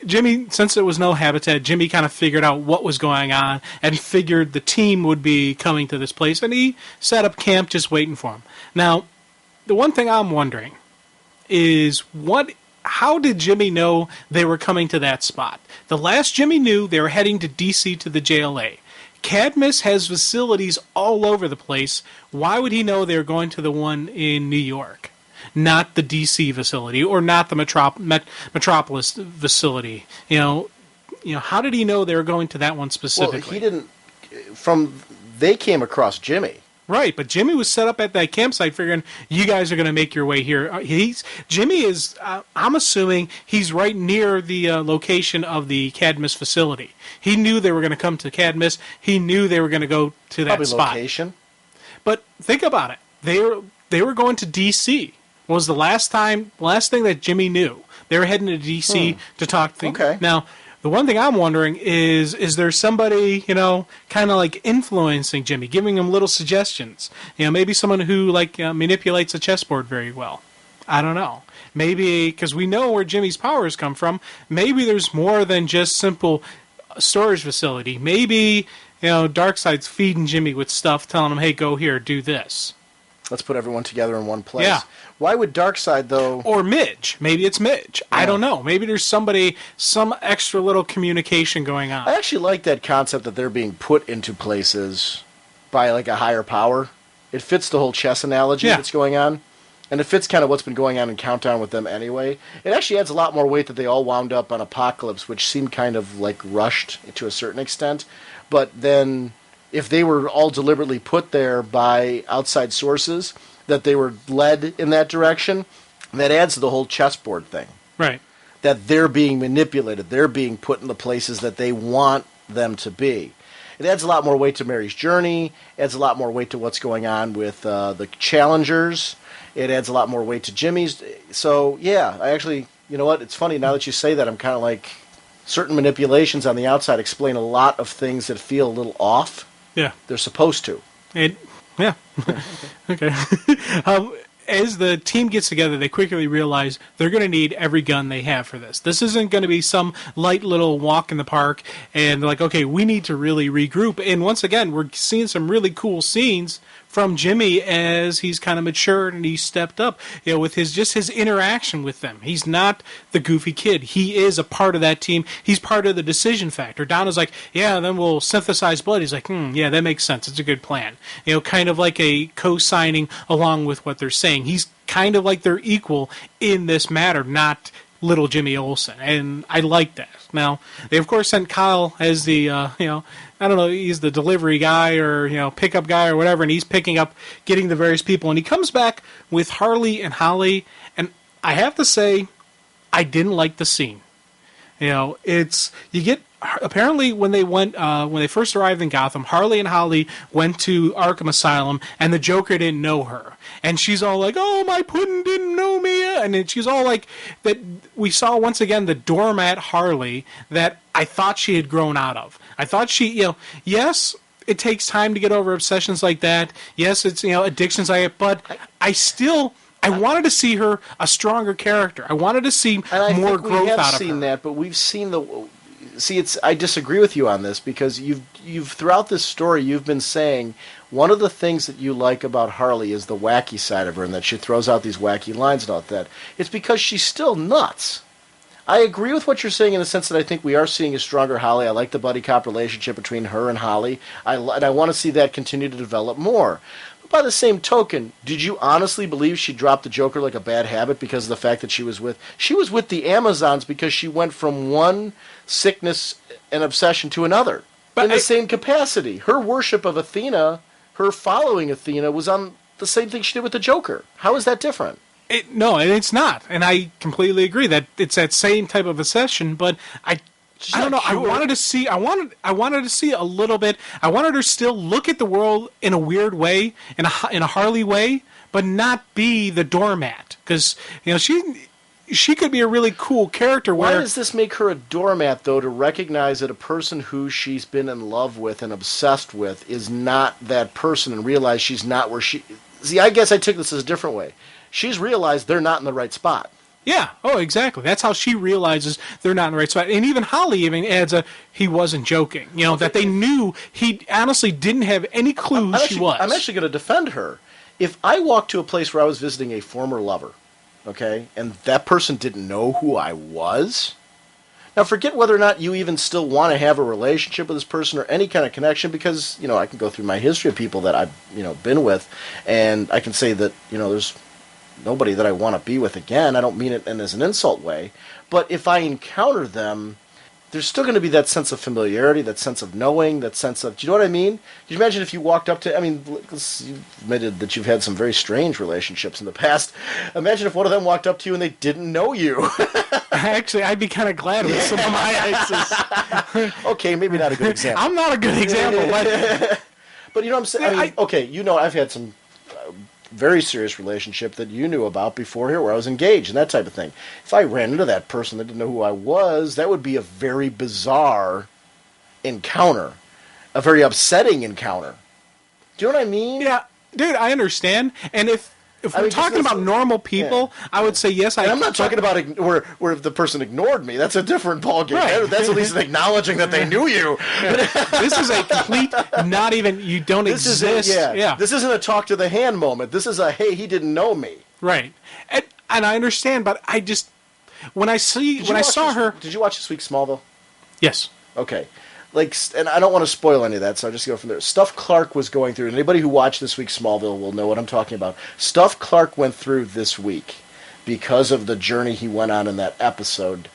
Jimmy, since there was no habitat, Jimmy kind of figured out what was going on and figured the team would be coming to this place, and he set up camp just waiting for him. Now, the one thing I'm wondering is how did Jimmy know they were coming to that spot? The last Jimmy knew, they were heading to D.C. to the JLA. Cadmus has facilities all over the place. Why would he know they were going to the one in New York? Not the D.C. facility, or not the Metropolis facility. How did he know they were going to that one specifically? Well, he didn't. They came across Jimmy. Right, but Jimmy was set up at that campsite figuring, you guys are going to make your way here. Jimmy is, I'm assuming, he's right near the location of the Cadmus facility. He knew they were going to come to Cadmus. He knew they were going to go to that spot. Location. But think about it. They were going to D.C. was the last thing that Jimmy knew. They were heading to D.C. to talk to... Okay. Now, the one thing I'm wondering is there somebody, kind of like influencing Jimmy, giving him little suggestions? Maybe someone who, manipulates a chessboard very well. I don't know. Maybe, because we know where Jimmy's powers come from, maybe there's more than just simple storage facility. Maybe, Darkseid's feeding Jimmy with stuff, telling him, hey, go here, do this. Let's put everyone together in one place. Yeah. Why would Darkseid, though... Or Midge. Maybe it's Midge. Yeah. I don't know. Maybe there's some extra little communication going on. I actually like that concept that they're being put into places by, a higher power. It fits the whole chess analogy that's going on. And it fits kind of what's been going on in Countdown with them anyway. It actually adds a lot more weight that they all wound up on Apocalypse, which seemed kind of, rushed to a certain extent. But then... if they were all deliberately put there by outside sources, that they were led in that direction, that adds to the whole chessboard thing. Right. That they're being manipulated. They're being put in the places that they want them to be. It adds a lot more weight to Mary's journey. Adds a lot more weight to what's going on with the challengers. It adds a lot more weight to Jimmy's. So, yeah, I actually, you know what? It's funny, now that you say that, I'm kind of like, certain manipulations on the outside explain a lot of things that feel a little off. Yeah. They're supposed to. Yeah. Okay. As the team gets together, they quickly realize they're going to need every gun they have for this. This isn't going to be some light little walk in the park, and they're like, okay, we need to really regroup. And once again, we're seeing some really cool scenes from Jimmy as he's kind of matured and he's stepped up, with his interaction with them. He's not the goofy kid. He is a part of that team. He's part of the decision factor. Donna's like, yeah, then we'll synthesize blood. He's like, yeah, that makes sense. It's a good plan. Kind of like a co-signing along with what they're saying. He's kind of like their equal in this matter, not little Jimmy Olsen, and I like that. Now, they of course sent Kyle as the, I don't know, he's the delivery guy or, pickup guy or whatever, and he's picking up, getting the various people, and he comes back with Harley and Holly, and I have to say, I didn't like the scene. Apparently when they first arrived in Gotham, Harley and Holly went to Arkham Asylum, and the Joker didn't know her. And she's all like, oh, my puddin' didn't know me. And then she's all like, that we saw once again the doormat Harley that I thought she had grown out of. I thought she, yes, it takes time to get over obsessions like that. Yes, it's, addictions like it, but I wanted to see her a stronger character. I wanted to see more growth out of her. We have seen that, but we've seen I disagree with you on this because you've throughout this story you've been saying one of the things that you like about Harley is the wacky side of her and that she throws out these wacky lines and all that. It's because she's still nuts. I agree with what you're saying in the sense that I think we are seeing a stronger Holly. I like the buddy cop relationship between her and Holly. And I want to see that continue to develop more. But by the same token, did you honestly believe she dropped the Joker like a bad habit because of the fact that she was with the Amazons because she went from one sickness and obsession to another in the same capacity? Her worship of Athena, her following Athena, was on the same thing she did with the Joker. How is that different? No, it's not, and I completely agree that it's that same type of obsession. But I don't know. I wanted to see a little bit. I wanted her still look at the world in a weird way, in a Harley way, but not be the doormat. Because she could be a really cool character. Why does this make her a doormat, though, to recognize that a person who she's been in love with and obsessed with is not that person and realize she's not where she... See, I guess I took this as a different way. She's realized they're not in the right spot. Yeah, oh, exactly. That's how she realizes they're not in the right spot. And even Holly even adds he wasn't joking. That they knew he honestly didn't have any clue she was. I'm actually going to defend her. If I walked to a place where I was visiting a former lover, okay, and that person didn't know who I was, now forget whether or not you even still want to have a relationship with this person or any kind of connection, because, I can go through my history of people that I've, been with, and I can say that, there's nobody that I want to be with again. I don't mean it in as an insult way, but if I encounter them, there's still going to be that sense of familiarity, that sense of knowing, that sense of, do you know what I mean? Could you imagine if you walked up to, you've admitted that you've had some very strange relationships in the past. Imagine if one of them walked up to you and they didn't know you. Actually, I'd be kind of glad with some of my exes. Okay, maybe not a good example. I'm not a good example, but you know what I'm saying? I've had some very serious relationship that you knew about before here where I was engaged and that type of thing. If I ran into that person that didn't know who I was, that would be a very bizarre encounter. A very upsetting encounter. Do you know what I mean? Yeah, dude, I understand. And if we're talking about normal people, yeah. I would say yes. I'm not talking about where the person ignored me. That's a different ballgame. Right. That's at least acknowledging that they knew you. Yeah. This is a complete, not even, you don't exist. This isn't a talk to the hand moment. This is a, hey, he didn't know me. Right. And I understand, but I just, when I saw her. Did you watch this week's Smallville? Yes. Okay. And I don't want to spoil any of that, so I'll just go from there. Stuff Clark was going through, and anybody who watched this week's Smallville will know what I'm talking about. Stuff Clark went through this week because of the journey he went on in that episode.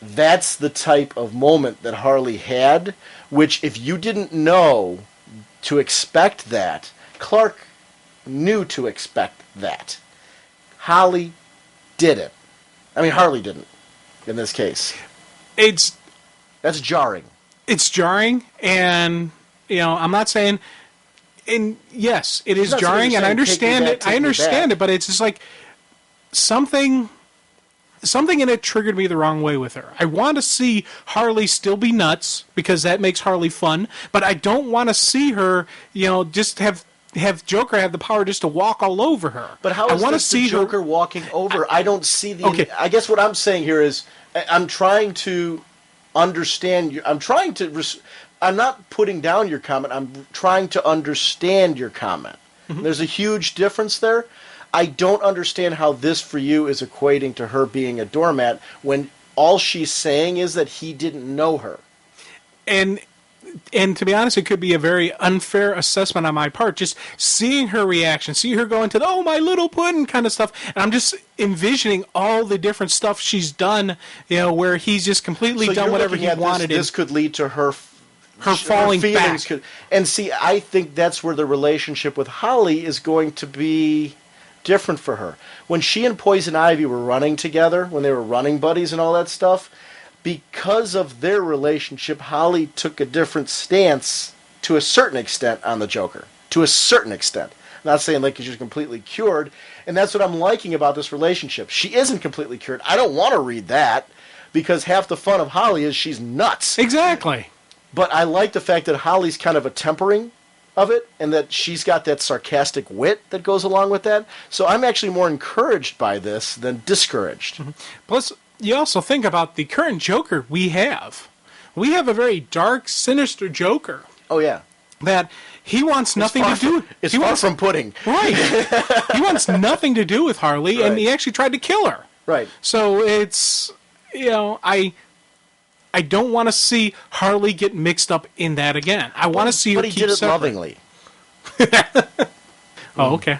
That's the type of moment that Harley had, which if you didn't know to expect that, Clark knew to expect that. Harley didn't. Harley didn't, in this case. That's jarring. It's jarring, and, I'm not saying, and yes, it is jarring, and I understand it. I understand it, but it's just like something in it triggered me the wrong way with her. I want to see Harley still be nuts, because that makes Harley fun, but I don't want to see her, just have Joker have the power just to walk all over her. But how is this the Joker walking over? I don't see the... Okay. I guess what I'm saying here is, I'm trying to understand you. I'm not putting down your comment. I'm trying to understand your comment. There's a huge difference there. I don't understand how this for you is equating to her being a doormat when all she's saying is that he didn't know her. And to be honest, it could be a very unfair assessment on my part. Just seeing her reaction, see her go into the, oh, my little puddin' kind of stuff. And I'm just envisioning all the different stuff she's done, where he's just completely done whatever he wanted. This could lead to her falling back. And see, I think that's where the relationship with Holly is going to be different for her. When she and Poison Ivy were running together, when they were running buddies and all that stuff, because of their relationship, Holly took a different stance to a certain extent on the Joker. To a certain extent. I'm not saying like she's completely cured, and that's what I'm liking about this relationship. She isn't completely cured. I don't want to read that, because half the fun of Holly is she's nuts. Exactly. But I like the fact that Holly's kind of a tempering of it, and that she's got that sarcastic wit that goes along with that. So I'm actually more encouraged by this than discouraged. Mm-hmm. Plus, you also think about the current Joker we have. We have a very dark, sinister Joker. Oh, yeah. That he wants nothing to do. It's far from pudding. Right. He wants nothing to do with Harley, right. And he actually tried to kill her. Right. So it's, I don't want to see Harley get mixed up in that again. I want to see her keep separate. But he did it lovingly. Oh, okay.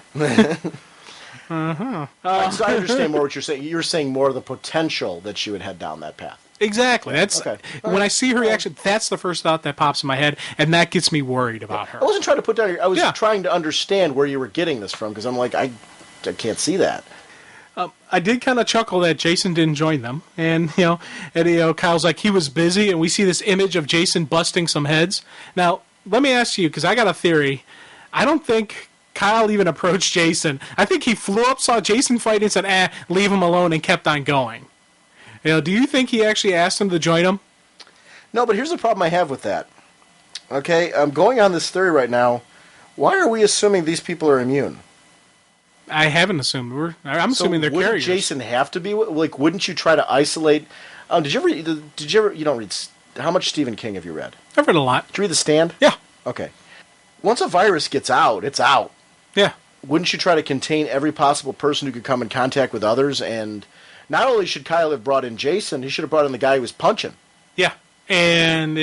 So I understand more what you're saying. You're saying more of the potential that she would head down that path. Exactly. That's okay. When I see her reaction, that's the first thought that pops in my head, and that gets me worried about her. I wasn't trying to put down. I was trying to understand where you were getting this from, because I'm like, I can't see that. I did kind of chuckle that Jason didn't join them, and Kyle's like he was busy, and we see this image of Jason busting some heads. Now, let me ask you, because I got a theory. I don't think Kyle even approached Jason. I think he flew up, saw Jason fight, and said, leave him alone, and kept on going. Do you think he actually asked him to join him? No, but here's the problem I have with that. Okay, I'm going on this theory right now. Why are we assuming these people are immune? I haven't assumed. I'm assuming they're carriers. Wouldn't Jason have to be? Like, wouldn't you try to isolate? Did you ever? You don't read. How much Stephen King have you read? I've read a lot. Did you read The Stand? Yeah. Okay. Once a virus gets out, it's out. Yeah. Wouldn't you try to contain every possible person who could come in contact with others? And not only should Kyle have brought in Jason, he should have brought in the guy who was punching. Yeah. And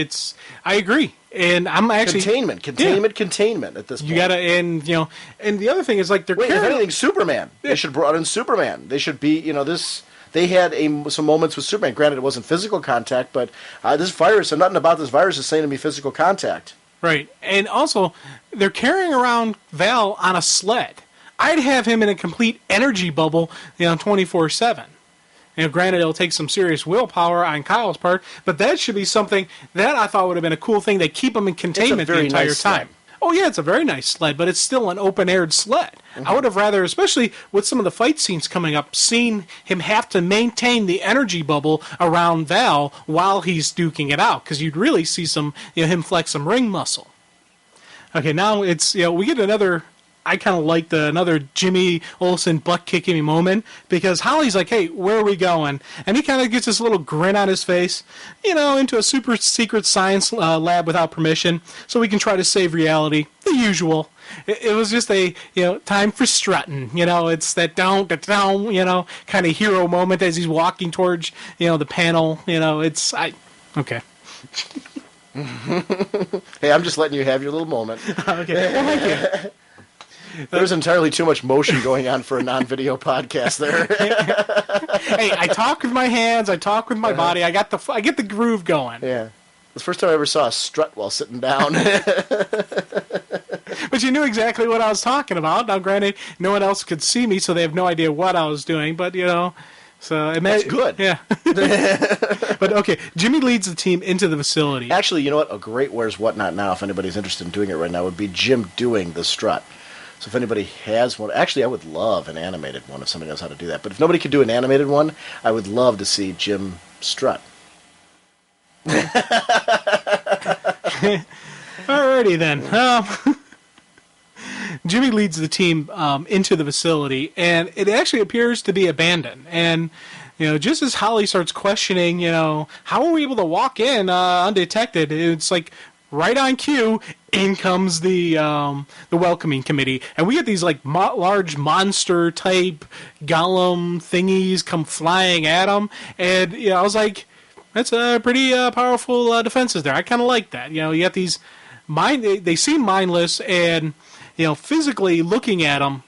I agree. And I'm actually containment at this point. You gotta, and the other thing is like they're if anything, Superman. Yeah. They should have brought in Superman. They should be, this. They had some moments with Superman. Granted, it wasn't physical contact, but this virus, and nothing about this virus is saying to me physical contact. Right, and also they're carrying around Val on a sled. I'd have him in a complete energy bubble, 24/7. Granted, it'll take some serious willpower on Kyle's part, but that should be something that I thought would have been a cool thing. They keep him in containment the entire time. Sled. Oh, yeah, it's a very nice sled, but it's still an open-aired sled. Mm-hmm. I would have rather, especially with some of the fight scenes coming up, seen him have to maintain the energy bubble around Val while he's duking it out, because you'd really see some, him flex some ring muscle. Okay, now it's, we get another... I kind of liked another Jimmy Olsen butt-kicking moment, because Holly's like, hey, where are we going? And he kind of gets this little grin on his face, into a super secret science lab without permission, so we can try to save reality. The usual. It was just a, time for strutting. It's that down, kind of hero moment as he's walking towards, the panel. Okay. Hey, I'm just letting you have your little moment. Okay. Well, thank you. There's entirely too much motion going on for a non-video podcast there. Hey, I talk with my hands. I talk with my body. I get the groove going. Yeah. The first time I ever saw a strut while sitting down. But you knew exactly what I was talking about. Now, granted, no one else could see me, so they have no idea what I was doing. But, so that's good. Yeah. But, okay, Jimmy leads the team into the facility. Actually, you know what? A great Where's What Not Now, if anybody's interested in doing it right now, would be Jim doing the strut. So if anybody has one, actually I would love an animated one if somebody knows how to do that. But if nobody could do an animated one, I would love to see Jim strut. Alrighty then. Jimmy leads the team into the facility, and it actually appears to be abandoned. And just as Holly starts questioning, how are we able to walk in undetected? It's like right on cue, in comes the welcoming committee, and we get these like large monster type golem thingies come flying at them, and I was like, that's a pretty powerful defenses there. I kind of like that. You got these they seem mindless, and physically looking at them,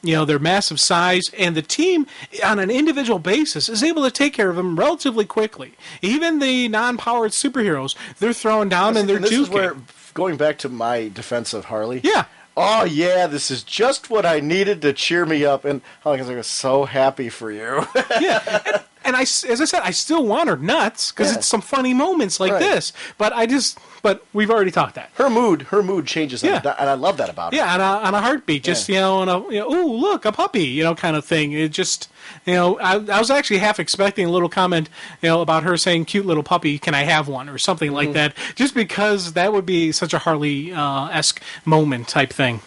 their massive size, and the team on an individual basis is able to take care of them relatively quickly. Even the non-powered superheroes, they're throwing down and they're juking. This is where, going back to my defense of Harley. Yeah. Oh, yeah, this is just what I needed to cheer me up. And I was so happy for you. Yeah. And as I said, I still want her nuts because it's some funny moments like this. But we've already talked that. Her mood changes, and I love that about her. Yeah, on a heartbeat, just ooh, look, a puppy, kind of thing. It just, I was actually half expecting a little comment, about her saying, "Cute little puppy, can I have one?" or something like that, just because that would be such a Harley-esque moment type thing,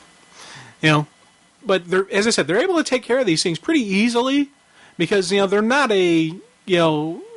But as I said, they're able to take care of these things pretty easily. Because, they're not a,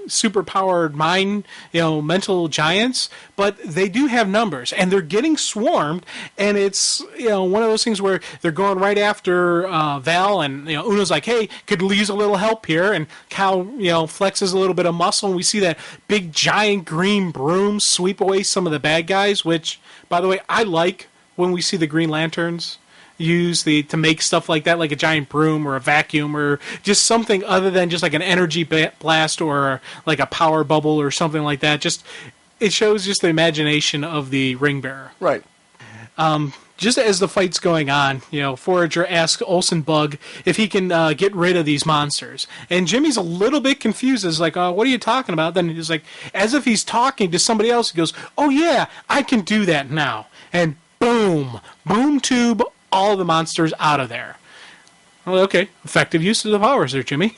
super-powered mind, mental giants, but they do have numbers, and they're getting swarmed, and it's, one of those things where they're going right after Val, and, Uno's like, hey, could use a little help here, and Cal, flexes a little bit of muscle, and we see that big, giant green broom sweep away some of the bad guys, which, by the way, I like when we see the Green Lanterns use to make stuff like that, like a giant broom or a vacuum or just something other than just like an energy blast or like a power bubble or something like that. Just it shows just the imagination of the ring bearer. Right. Just as the fight's going on, Forager asks Olsen Bug if he can get rid of these monsters. And Jimmy's a little bit confused. He's like, what are you talking about? Then he's like, as if he's talking to somebody else, he goes, oh yeah, I can do that now. And boom tube, all the monsters out of there. Well, okay, effective use of the powers there, Jimmy.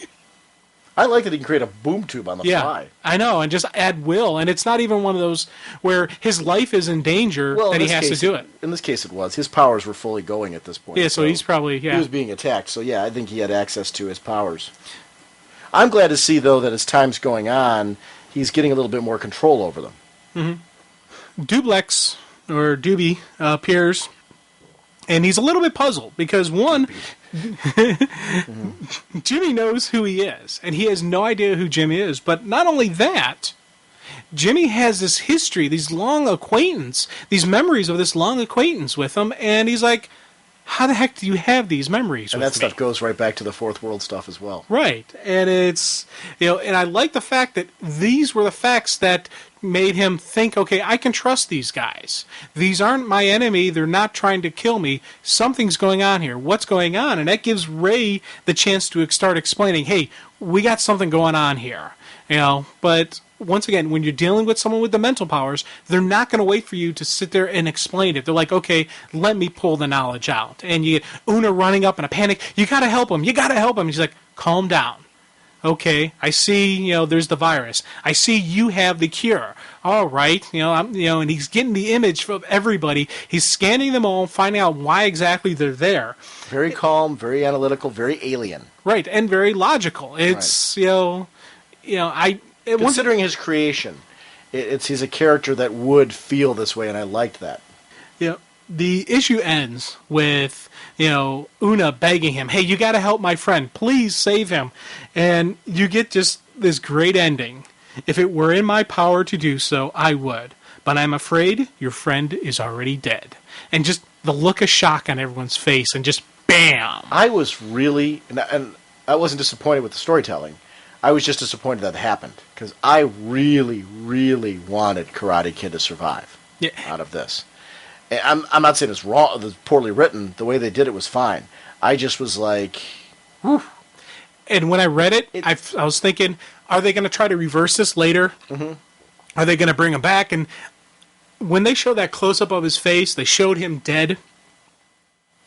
I like that he can create a boom tube on the fly. I know, and just add will. And it's not even one of those where his life is in danger that he has to do it. In this case, it was. His powers were fully going at this point. Yeah, so he's probably, He was being attacked, so yeah, I think he had access to his powers. I'm glad to see, though, that as time's going on, he's getting a little bit more control over them. Mm-hmm. Dublex, or Doobie, appears. And he's a little bit puzzled because, one, Jimmy knows who he is, and he has no idea who Jimmy is. But not only that, Jimmy has this history, these long acquaintance, these memories of this long acquaintance with him, and he's like, how the heck do you have these memories with me? And that stuff goes right back to the Fourth World stuff as well. Right. And it's, and I like the fact that these were the facts that made him think, okay, I can trust these guys. These aren't my enemy. They're not trying to kill me. Something's going on here. What's going on? And that gives Ray the chance to start explaining, hey, we got something going on here. But once again, when you're dealing with someone with the mental powers, they're not going to wait for you to sit there and explain it. They're like, okay, let me pull the knowledge out. And you get Una running up in a panic. You got to help him. You got to help him. He's like, calm down. Okay, I see, there's the virus. I see you have the cure. All right, and he's getting the image of everybody. He's scanning them all, finding out why exactly they're there. Very calm, very analytical, very alien. Right, and very logical. It's, considering his creation, he's a character that would feel this way, and I liked that. Yeah. The issue ends with, Una begging him, hey, you got to help my friend. Please save him. And you get just this great ending. If it were in my power to do so, I would. But I'm afraid your friend is already dead. And just the look of shock on everyone's face, and just bam. I was really, and I wasn't disappointed with the storytelling. I was just disappointed that it happened. Because I really, really wanted Karate Kid to survive out of this. I'm not saying it's wrong, it's poorly written. The way they did it was fine. I just was like, whew. And when I read it, I was thinking, are they going to try to reverse this later? Mm-hmm. Are they going to bring him back? And when they showed that close-up of his face, they showed him dead.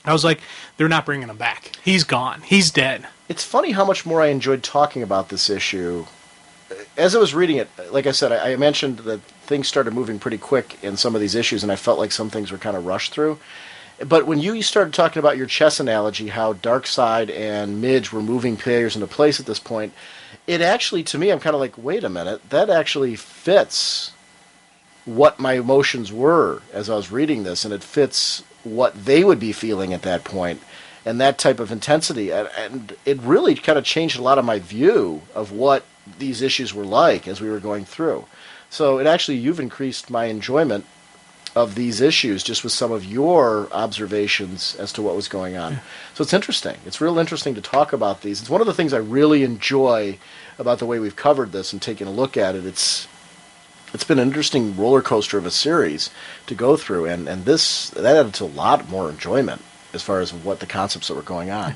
I was like, they're not bringing him back. He's gone. He's dead. It's funny how much more I enjoyed talking about this issue. As I was reading it, like I said, I mentioned that things started moving pretty quick in some of these issues, and I felt like some things were kind of rushed through. But when you started talking about your chess analogy, how Darkseid and Midge were moving players into place at this point, it actually, to me, I'm kind of like, wait a minute, that actually fits what my emotions were as I was reading this, and it fits what they would be feeling at that point, and that type of intensity. And it really kind of changed a lot of my view of what these issues were like as we were going through. So it actually, you've increased my enjoyment of these issues just with some of your observations as to what was going on. So it's interesting. It's real interesting to talk about these. It's one of the things I really enjoy about the way we've covered this and taken a look at it. It's been an interesting roller coaster of a series to go through, and that added to a lot more enjoyment as far as what the concepts that were going on.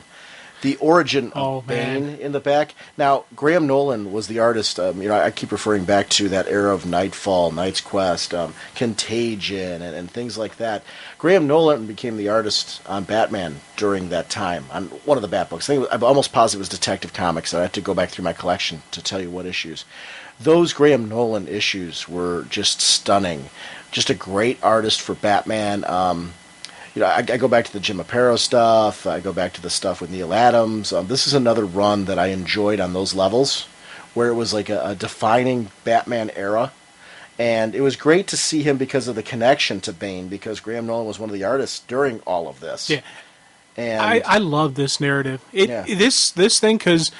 The origin of Bane in the back. Now, Graham Nolan was the artist. I keep referring back to that era of Nightfall, Knight's Quest, Contagion, and things like that. Graham Nolan became the artist on Batman during that time, on one of the Bat books. I'm almost positive it was Detective Comics. I have to go back through my collection to tell you what issues. Those Graham Nolan issues were just stunning. Just a great artist for Batman. I go back to the Jim Aparo stuff. I go back to the stuff with Neil Adams. This is another run that I enjoyed on those levels, where it was like a defining Batman era. And it was great to see him because of the connection to Bane, because Graham Nolan was one of the artists during all of this. Yeah. And I love this narrative. This thing, because...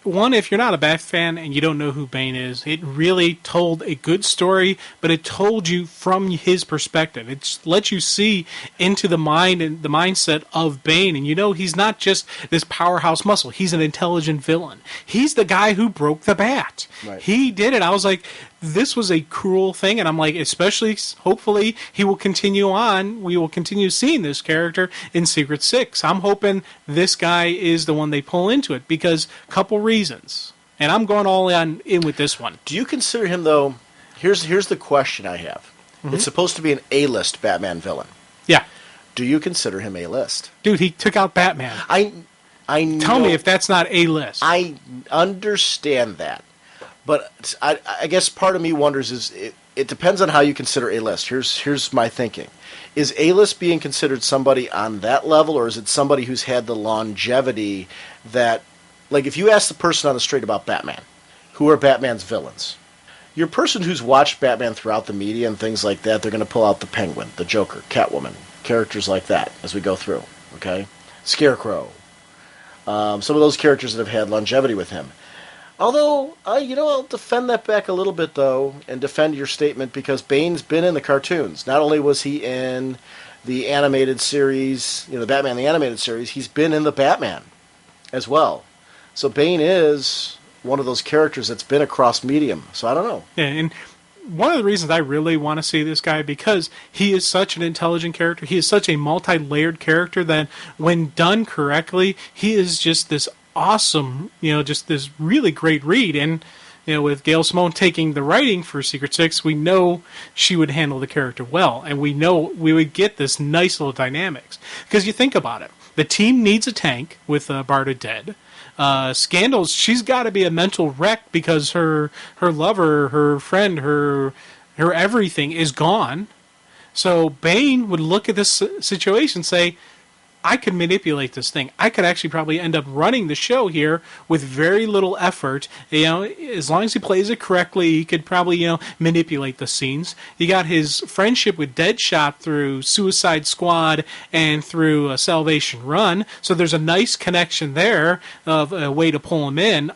One, if you're not a Bat fan and you don't know who Bane is, it really told a good story, but it told you from his perspective. It let you see into the mind and the mindset of Bane, and he's not just this powerhouse muscle. He's an intelligent villain. He's the guy who broke the Bat. Right. He did it. I was like, this was a cruel thing, and I'm like, especially, hopefully, he will continue on. We will continue seeing this character in Secret Six. I'm hoping this guy is the one they pull into it, because a couple reasons. And I'm going all in with this one. do you consider him, though, here's the question I have. Mm-hmm. It's supposed to be an A-list Batman villain. Yeah. Do you consider him A-list? Dude, he took out Batman. I know, Tell me if that's not A-list. I understand that. But I guess part of me wonders it depends on how you consider A-list. Here's my thinking. Is A-list being considered somebody on that level, or is it somebody who's had the longevity that, like, if you ask the person on the street about Batman, who are Batman's villains, your person who's watched Batman throughout the media and things like that, they're going to pull out the Penguin, the Joker, Catwoman, characters like that as we go through, okay? Scarecrow. Some of those characters that have had longevity with him. Although, I'll defend that back a little bit, though, and defend your statement, because Bane's been in the cartoons. Not only was he in the animated series, the Batman the Animated Series, he's been in the Batman as well. So Bane is one of those characters that's been across medium. So I don't know. Yeah, and one of the reasons I really want to see this guy, because he is such an intelligent character. He is such a multi-layered character that when done correctly, he is just this awesome, just this really great read. And, with Gail Simone taking the writing for Secret Six, we know she would handle the character well. And we know we would get this nice little dynamics. Because you think about it. The team needs a tank with Barda dead. Scandals, she's got to be a mental wreck because her lover, her friend, her everything is gone. So Bane would look at this situation and say, I could manipulate this thing. I could actually probably end up running the show here with very little effort. As long as he plays it correctly, he could probably, manipulate the scenes. You got his friendship with Deadshot through Suicide Squad and through Salvation Run. So there's a nice connection there of a way to pull him in.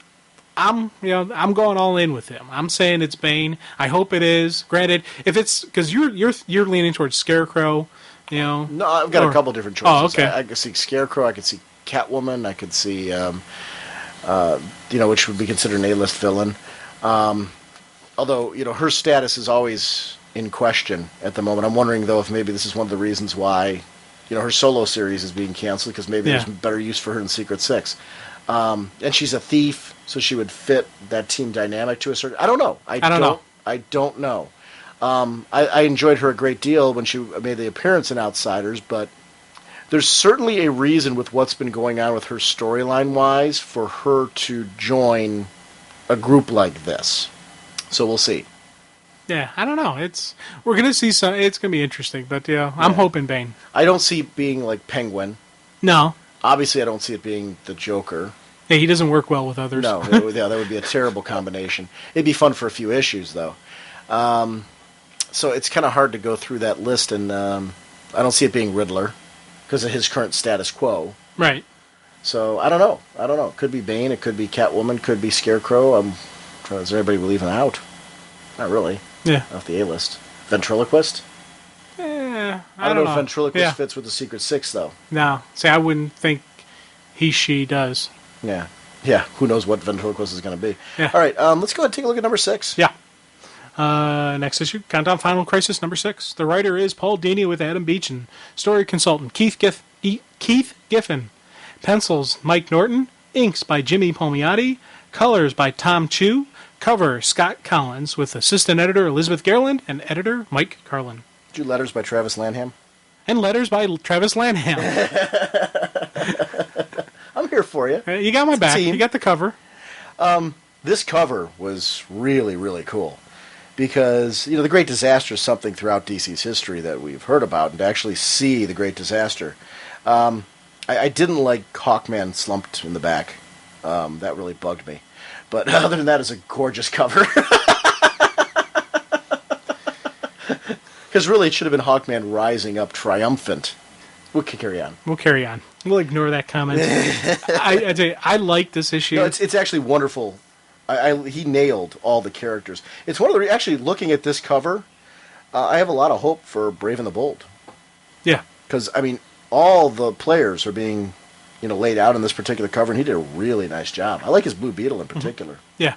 I'm going all in with him. I'm saying it's Bane. I hope it is. Granted, if it's because you're leaning towards Scarecrow. No, I've got a couple different choices. Oh, okay. I could see Scarecrow. I could see Catwoman. I could see, which would be considered an A-list villain. Although, her status is always in question at the moment. I'm wondering, though, if maybe this is one of the reasons why, her solo series is being canceled, because maybe there's better use for her in Secret Six. And she's a thief, so she would fit that team dynamic to a certain... I don't know. I don't know. I enjoyed her a great deal when she made the appearance in Outsiders, but there's certainly a reason with what's been going on with her storyline-wise for her to join a group like this. So we'll see. Yeah, I don't know. We're going to see some... It's going to be interesting, but I'm hoping Bane. I don't see it being like Penguin. No. Obviously, I don't see it being the Joker. Yeah, he doesn't work well with others. No, that would be a terrible combination. It'd be fun for a few issues, though. So it's kind of hard to go through that list, and I don't see it being Riddler because of his current status quo. Right. So I don't know. It could be Bane. It could be Catwoman. Could be Scarecrow. Is there anybody leaving out? Not really. Yeah. Off the A list. Ventriloquist? I don't know if Ventriloquist Yeah. fits with the Secret Six, though. No. See, I wouldn't think she does. Yeah. Yeah, who knows what Ventriloquist is going to be. Yeah. All right, let's go ahead and take a look at number 6. Yeah. Next issue, Countdown Final Crisis number 6. The writer is Paul Dini with Adam Beach and story consultant Keith Giffen. Pencils, Mike Norton. Inks by Jimmy Palmiotti. Colors by Tom Chu. Cover, Scott Collins with assistant editor Elizabeth Garland and editor Mike Carlin. Do letters by Travis Lanham. And letters by Travis Lanham. I'm here for you. You got my back. Team. You got the cover. This cover was really, really cool. Because, the Great Disaster is something throughout DC's history that we've heard about. And to actually see the Great Disaster. I didn't like Hawkman slumped in the back. That really bugged me. But other than that, it's a gorgeous cover. Because really, it should have been Hawkman rising up triumphant. We can carry on. We'll carry on. We'll ignore that comment. I tell you, I like this issue. No, it's actually wonderful. He nailed all the characters. It's one of the... Actually, looking at this cover, I have a lot of hope for Brave and the Bold. Yeah. Because, all the players are being... laid out in this particular cover, and he did a really nice job. I like his Blue Beetle in particular. Yeah,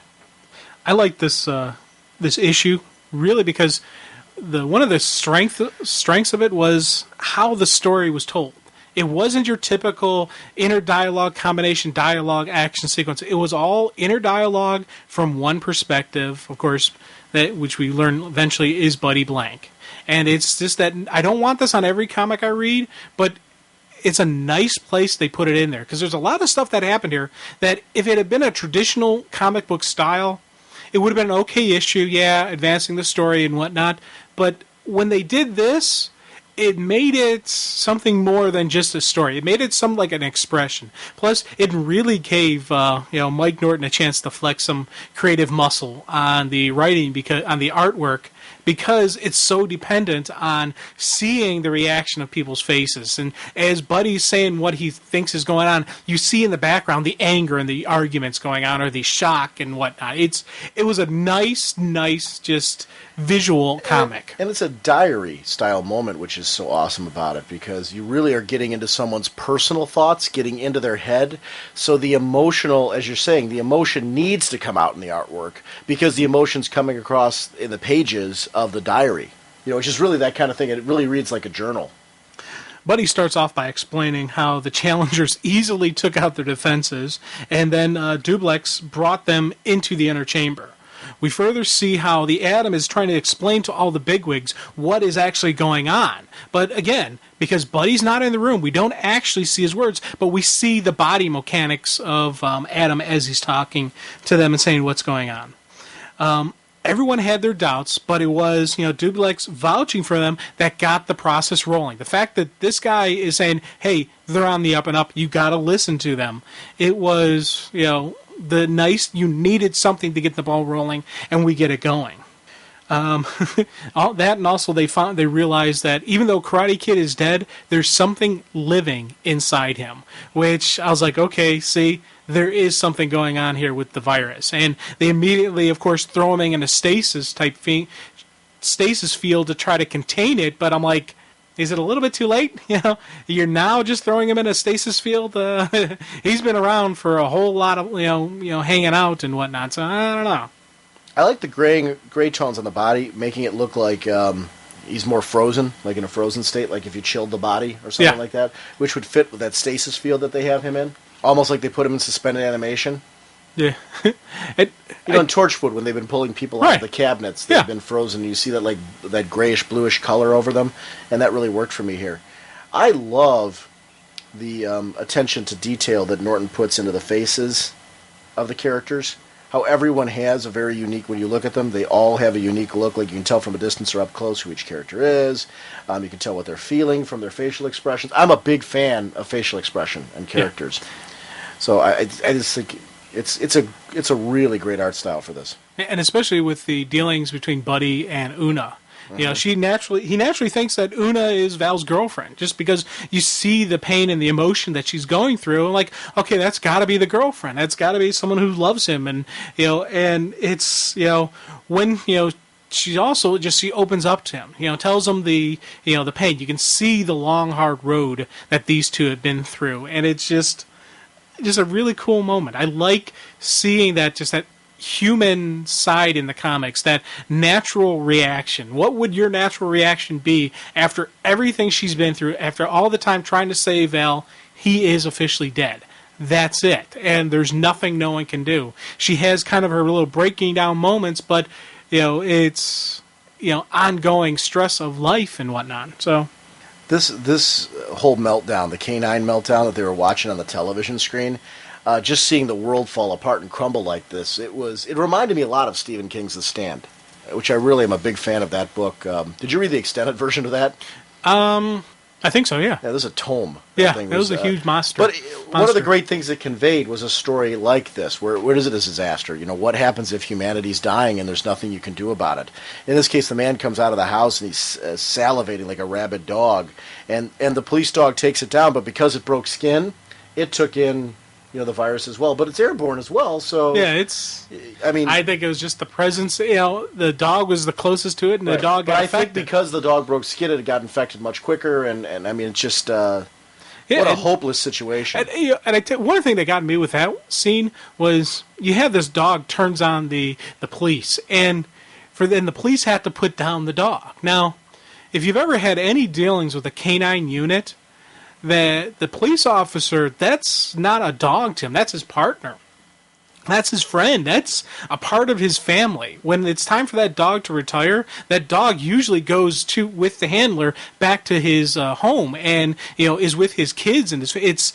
I like this this issue really because one of the strengths of it was how the story was told. It wasn't your typical inner dialogue combination dialogue action sequence. It was all inner dialogue from one perspective, of course, which we learn eventually is Buddy Blank. And it's just that I don't want this on every comic I read, but it's a nice place they put it in there because there's a lot of stuff that happened here that if it had been a traditional comic book style, it would have been an okay issue, advancing the story and whatnot. But when they did this, it made it something more than just a story. It made it some like an expression. Plus, it really gave Mike Norton a chance to flex some creative muscle on the writing on the artwork. Because it's so dependent on seeing the reaction of people's faces. And as Buddy's saying what he thinks is going on, you see in the background the anger and the arguments going on, or the shock and whatnot. It was a nice, just visual comic. And it's a diary-style moment, which is so awesome about it, because you really are getting into someone's personal thoughts, getting into their head. So the emotional, as you're saying, the emotion needs to come out in the artwork, because the emotion's coming across in the pages of the diary, which is really that kind of thing. It really reads like a journal. Buddy starts off by explaining how the challengers easily took out their defenses, and then Dublex brought them into the inner chamber. We further see how the Atom is trying to explain to all the bigwigs what is actually going on. But again, because Buddy's not in the room, we don't actually see his words, but we see the body mechanics of Atom as he's talking to them and saying what's going on. Everyone had their doubts, but it was, Dublex vouching for them that got the process rolling. The fact that this guy is saying, hey, they're on the up and up, you got to listen to them. It was, you needed something to get the ball rolling, and we get it going. All that, and also they realized that even though Karate Kid is dead, there's something living inside him, which I was like, okay, see, there is something going on here with the virus. And they immediately, of course, throw him in a stasis field to try to contain it, but I'm like, is it a little bit too late? You're now just throwing him in a stasis field. He's been around for a whole lot of hanging out and whatnot. So I don't know. I like the gray tones on the body, making it look like he's more frozen, like in a frozen state, like if you chilled the body or something like that, which would fit with that stasis field that they have him in. Almost like they put him in suspended animation. Yeah. In Torchwood, when they've been pulling people out of the cabinets, they've been frozen. You see that that grayish, bluish color over them, and that really worked for me here. I love the attention to detail that Norton puts into the faces of the characters. How everyone has a very unique, when you look at them, they all have a unique look. Like you can tell from a distance or up close who each character is. You can tell what they're feeling from their facial expressions. I'm a big fan of facial expression and characters. Yeah. So I just think it's a really great art style for this. And especially with the dealings between Buddy and Una. You know, he naturally thinks that Una is Val's girlfriend, just because you see the pain and the emotion that she's going through. And like, okay, that's got to be the girlfriend. That's got to be someone who loves him. And and it's when she also she opens up to him. Tells him the the pain. You can see the long hard road that these two have been through, and it's just a really cool moment. I like seeing that human side in the comics, that natural reaction. What would your natural reaction be after everything she's been through, after all the time trying to save Val? He is officially dead. That's it. And there's nothing no one can do. She has kind of her little breaking down moments, but it's ongoing stress of life and whatnot. So this whole meltdown, the canine meltdown that they were watching on the television screen, just seeing the world fall apart and crumble like this, it reminded me a lot of Stephen King's The Stand, which I really am a big fan of that book. Did you read the extended version of that? I think so, yeah. Yeah, there's a tome. Yeah, it was a huge monster. But one of the great things it conveyed was a story like this, where is it a disaster? What happens if humanity's dying and there's nothing you can do about it? In this case, the man comes out of the house and he's salivating like a rabid dog, and the police dog takes it down, but because it broke skin, it took in the virus as well, but it's airborne as well. So yeah, I think it was just the presence. The dog was the closest to it, and the dog got affected. I think because the dog broke skin, it got infected much quicker, and I mean, it's just what a hopeless situation. One thing that got me with that scene was you have this dog turns on the police, and then the police have to put down the dog. Now, if you've ever had any dealings with a canine unit, the police officer, that's not a dog to him. That's his partner. That's his friend. That's a part of his family. When it's time for that dog to retire, that dog usually goes with the handler back to his home and is with his kids. And it's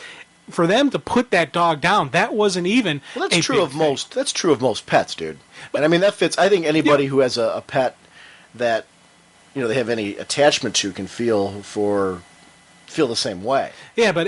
for them to put that dog down. That wasn't even. Well, that's true of most. That's true of most pets, dude. And I mean that fits. I think anybody who has a pet that they have any attachment to can feel the same way. Yeah, but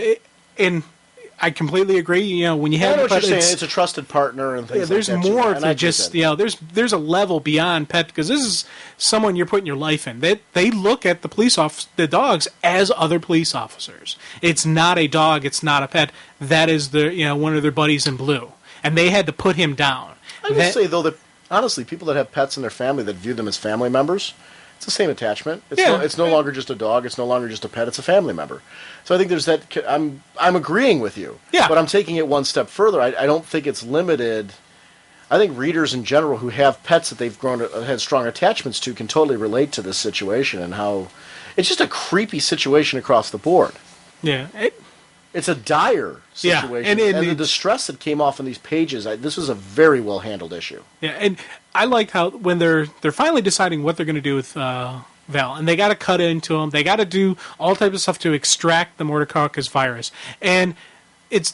I completely agree. When you have what you're saying, it's a trusted partner and things there's like that. More to just there's a level beyond pet, because this is someone you're putting your life in. They look at the dogs as other police officers. It's not a dog. It's not a pet. That is one of their buddies in blue, and they had to put him down. I would say though that honestly, people that have pets in their family that view them as family members, it's the same attachment. It's no longer just a dog. It's no longer just a pet. It's a family member. So I think there's that. I'm agreeing with you. Yeah. But I'm taking it one step further. I don't think it's limited. I think readers in general who have pets that they've had strong attachments to can totally relate to this situation and how it's just a creepy situation across the board. Yeah. It's a dire situation. Yeah, and the distress that came off in these pages, this was a very well handled issue. Yeah, and I like how when they're finally deciding what they're going to do with Val, and they got to cut into him, they got to do all types of stuff to extract the Mortococcus virus, and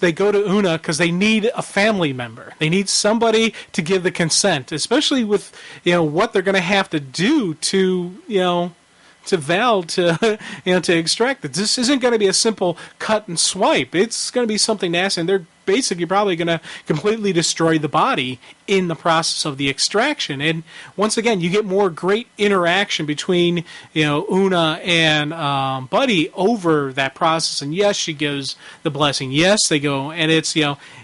they go to Una because they need a family member. They need somebody to give the consent, especially with what they're going to have to do to Val to to extract it. This isn't going to be a simple cut and swipe. It's going to be something nasty, and they're basically probably going to completely destroy the body in the process of the extraction. And once again, you get more great interaction between Una and Buddy over that process. And yes, she gives the blessing. Yes, they go, and it's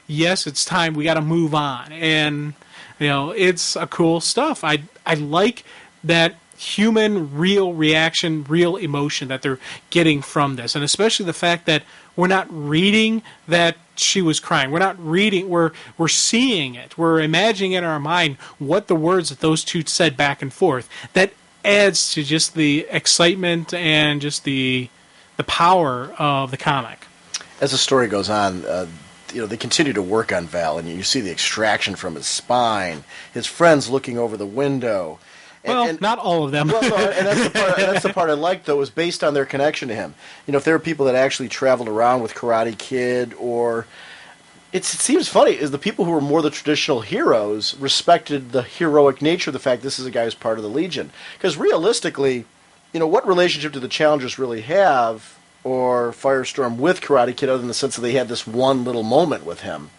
yes, it's time. We got to move on. And it's a cool stuff. I like that human, real reaction, real emotion that they're getting from this, and especially the fact that we're not reading that she was crying. We're not reading. We're seeing it. We're imagining in our mind what the words that those two said back and forth. That adds to just the excitement and just the power of the comic. As the story goes on, they continue to work on Val, and you see the extraction from his spine, his friends looking over the window. And not all of them. Well, no, and that's the part I liked, though, was based on their connection to him. If there were people that actually traveled around with Karate Kid, or it seems funny, is the people who were more the traditional heroes respected the heroic nature of the fact this is a guy who's part of the Legion. Because realistically, what relationship do the Challengers really have, or Firestorm, with Karate Kid, other than the sense that they had this one little moment with him?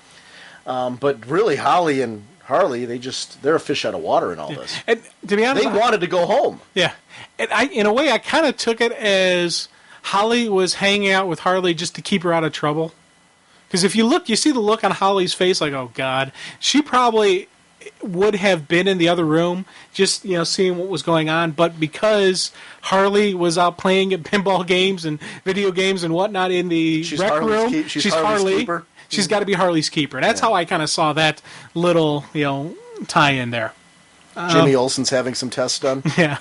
But really, Holly and Harley, they're a fish out of water in all this. And to be honest, They wanted to go home. Yeah. And in a way, I kind of took it as Holly was hanging out with Harley just to keep her out of trouble. Because if you look, you see the look on Holly's face like, oh, God. She probably would have been in the other room just, seeing what was going on. But because Harley was out playing at pinball games and video games and whatnot in the rec room, she's Harley. Keeper. She's got to be Harley's keeper. That's how I kind of saw that little, tie-in there. Jimmy Olsen's having some tests done. Yeah.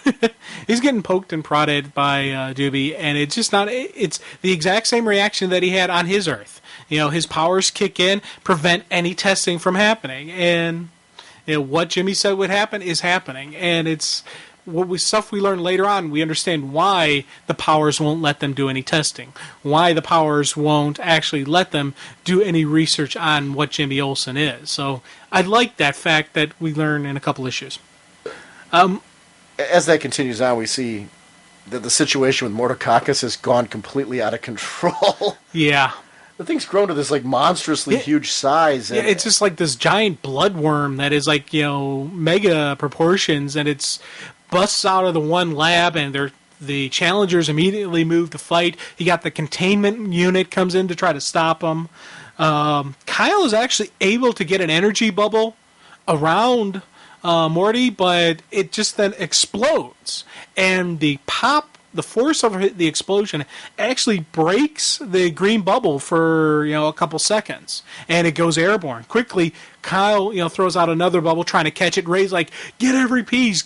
He's getting poked and prodded by Doobie, and it's just not... It's the exact same reaction that he had on his Earth. His powers kick in, prevent any testing from happening, and what Jimmy said would happen is happening, and it's... stuff we learn later on, we understand why the powers won't let them do any testing, why the powers won't actually let them do any research on what Jimmy Olsen is. So I like that fact that we learn in a couple issues. As that continues on, we see that the situation with Mordecacus has gone completely out of control. Yeah. The thing's grown to this monstrously huge size. And it's just like this giant bloodworm that is mega proportions, and it's busts out of the one lab, and the challengers immediately move to fight. You got the containment unit comes in to try to stop them. Kyle is actually able to get an energy bubble around Morty, but it just then explodes, and the force of the explosion actually breaks the green bubble for a couple seconds, and it goes airborne. Quickly, Kyle throws out another bubble trying to catch it. Ray's like, get every piece,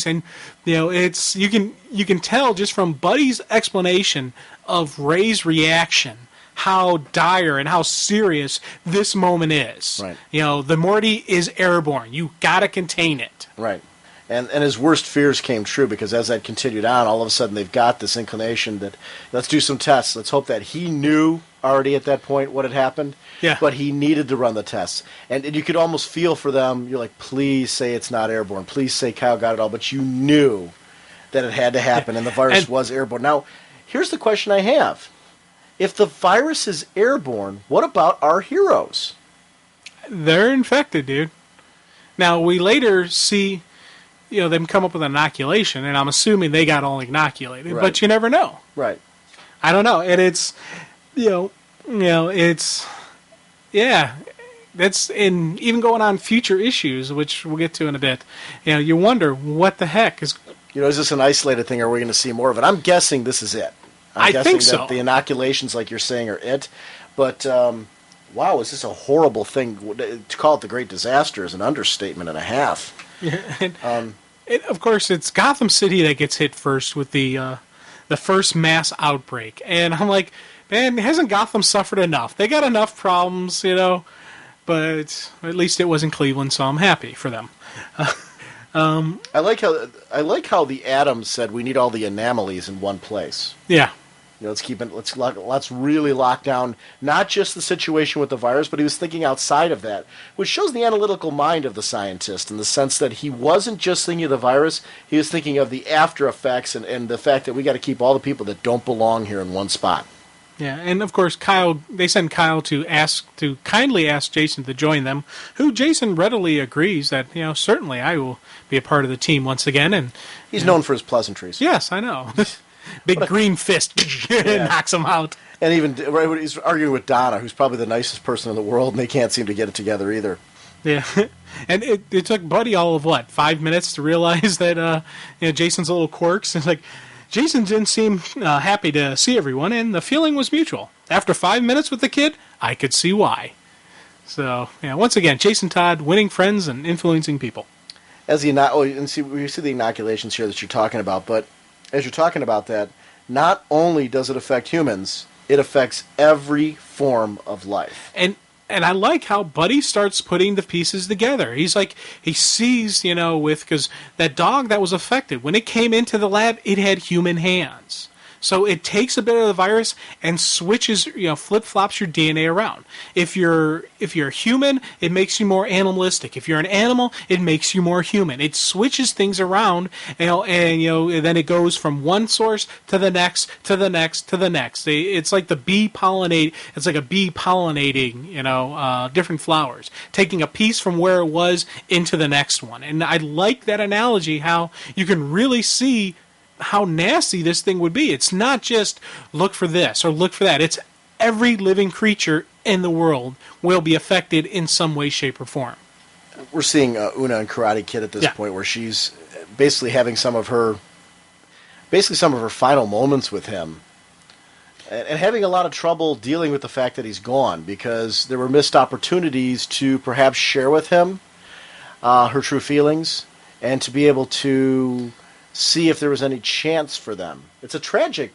and it's you can tell just from Buddy's explanation of Ray's reaction how dire and how serious this moment is. Right. The Morty is airborne. You gotta contain it. Right. And his worst fears came true, because as that continued on, all of a sudden they've got this inclination that let's do some tests. Let's hope that he knew already at that point what had happened, but he needed to run the tests. And you could almost feel for them. You're like, please say it's not airborne. Please say Kyle got it all. But you knew that it had to happen, and the virus was airborne. Now, here's the question I have. If the virus is airborne, what about our heroes? They're infected, dude. Now, we later see... them come up with an inoculation, and I'm assuming they got all inoculated, but you never know. Right. I don't know, and it's, it's, that's in even going on future issues, which we'll get to in a bit. You wonder what the heck is. Is this an isolated thing? Or are we going to see more of it? I'm guessing this is it. I think so. That the inoculations, like you're saying, are it. But wow, is this a horrible thing? To call it the Great Disaster is an understatement and a half. Of course, it's Gotham City that gets hit first with the first mass outbreak, and I'm like, man, hasn't Gotham suffered enough? They got enough problems, but at least it wasn't Cleveland, so I'm happy for them. I like how the Atom said we need all the anomalies in one place. Yeah. Let's really lock down not just the situation with the virus, but he was thinking outside of that, which shows the analytical mind of the scientist in the sense that he wasn't just thinking of the virus, he was thinking of the after effects and the fact that we got to keep all the people that don't belong here in one spot. Yeah, and of course they send Kyle to kindly ask Jason to join them, who Jason readily agrees that, certainly I will be a part of the team once again, and he's known for his pleasantries. Yes, I know. Big green fist knocks him out. And even he's arguing with Donna, who's probably the nicest person in the world, and they can't seem to get it together either. Yeah, and it took Buddy all of 5 minutes to realize that Jason's little quirks. It's like Jason didn't seem happy to see everyone, and the feeling was mutual. After 5 minutes with the kid, I could see why. So once again, Jason Todd winning friends and influencing people. We see the inoculations here that you're talking about, but as you're talking about that, not only does it affect humans, it affects every form of life. And I like how Buddy starts putting the pieces together. He's like, he sees, because that dog that was affected, when it came into the lab, it had human hands. So it takes a bit of the virus and switches, flip-flops your DNA around. If you're a human, it makes you more animalistic. If you're an animal, it makes you more human. It switches things around, and then it goes from one source to the next, to the next, to the next. It's like a bee pollinating, different flowers, taking a piece from where it was into the next one. And I like that analogy, how you can really see how nasty this thing would be. It's not just look for this or look for that. It's every living creature in the world will be affected in some way, shape, or form. We're seeing Una in Karate Kid at this point, where she's basically having some of her final moments with him, and having a lot of trouble dealing with the fact that he's gone, because there were missed opportunities to perhaps share with him her true feelings, and to be able to see if there was any chance for them. It's a tragic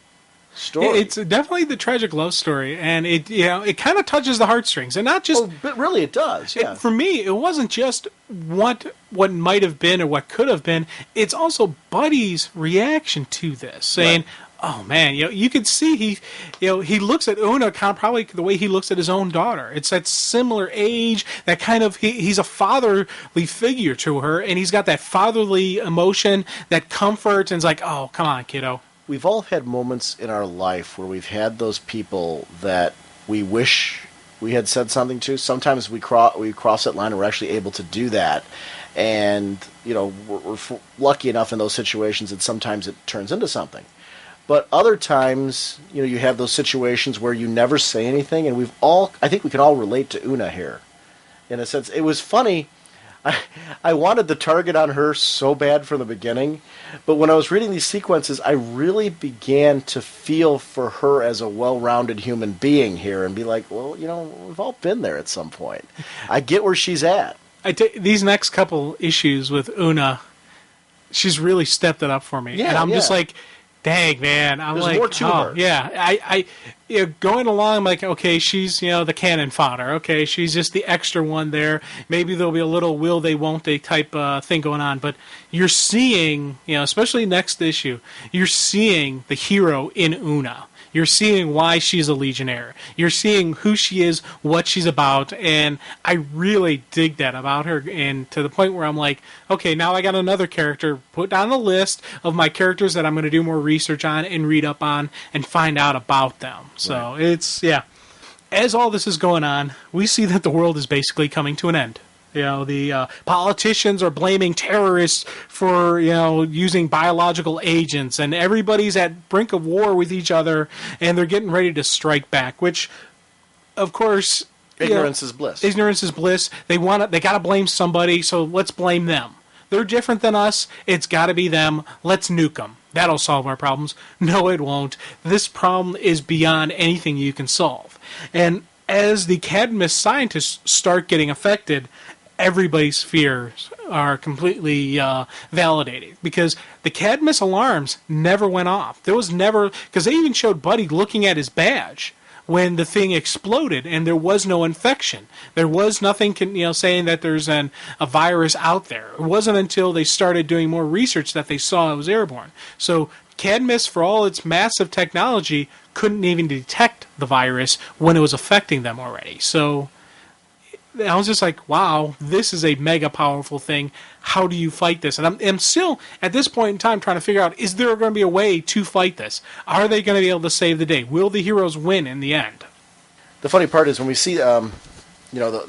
story. It's definitely the tragic love story, and it kind of touches the heartstrings, and not just. Oh, but really, it does. Yeah. For me, it wasn't just what might have been or what could have been. It's also Buddy's reaction to this, saying, right. "Oh man, you could see he looks at Una kind of probably the way he looks at his own daughter. It's that similar age, that kind of he's a fatherly figure to her, and he's got that fatherly emotion, that comfort, and it's like, oh, come on, kiddo." We've all had moments in our life where we've had those people that we wish we had said something to. Sometimes we cross that line and we're actually able to do that. And, we're lucky enough in those situations that sometimes it turns into something. But other times, you have those situations where you never say anything, and I think we can all relate to Una here. In a sense, it was funny. I wanted the target on her so bad from the beginning, but when I was reading these sequences, I really began to feel for her as a well-rounded human being here, and be like, well, we've all been there at some point. I get where she's at. These next couple issues with Una, she's really stepped it up for me, and I'm just like, dang, man. I'm There's like, more to her. Yeah. I going along, I'm like, okay, she's, the cannon fodder. Okay, she's just the extra one there. Maybe there'll be a little will they, won't they type thing going on. But you're seeing, especially next issue, you're seeing the hero in Una. You're seeing why she's a Legionnaire. You're seeing who she is, what she's about, and I really dig that about her, and to the point where I'm like, okay, now I got another character put on the list of my characters that I'm going to do more research on and read up on and find out about them. So It's, as all this is going on, we see that the world is basically coming to an end. The politicians are blaming terrorists for, using biological agents, and everybody's at brink of war with each other, and they're getting ready to strike back, which, of course... Ignorance is bliss. Ignorance is bliss. They got to blame somebody, so let's blame them. They're different than us. It's got to be them. Let's nuke them. That'll solve our problems. No, it won't. This problem is beyond anything you can solve. And as the Cadmus scientists start getting affected, everybody's fears are completely validated, because the Cadmus alarms never went off. There was never, because they even showed Buddy looking at his badge when the thing exploded, and there was no infection. There was nothing, saying that there's a virus out there. It wasn't until they started doing more research that they saw it was airborne. So Cadmus, for all its massive technology, couldn't even detect the virus when it was affecting them already. So I was just like, wow, this is a mega powerful thing. How do you fight this? And I'm still, at this point in time, trying to figure out, is there going to be a way to fight this? Are they going to be able to save the day? Will the heroes win in the end? The funny part is when we see the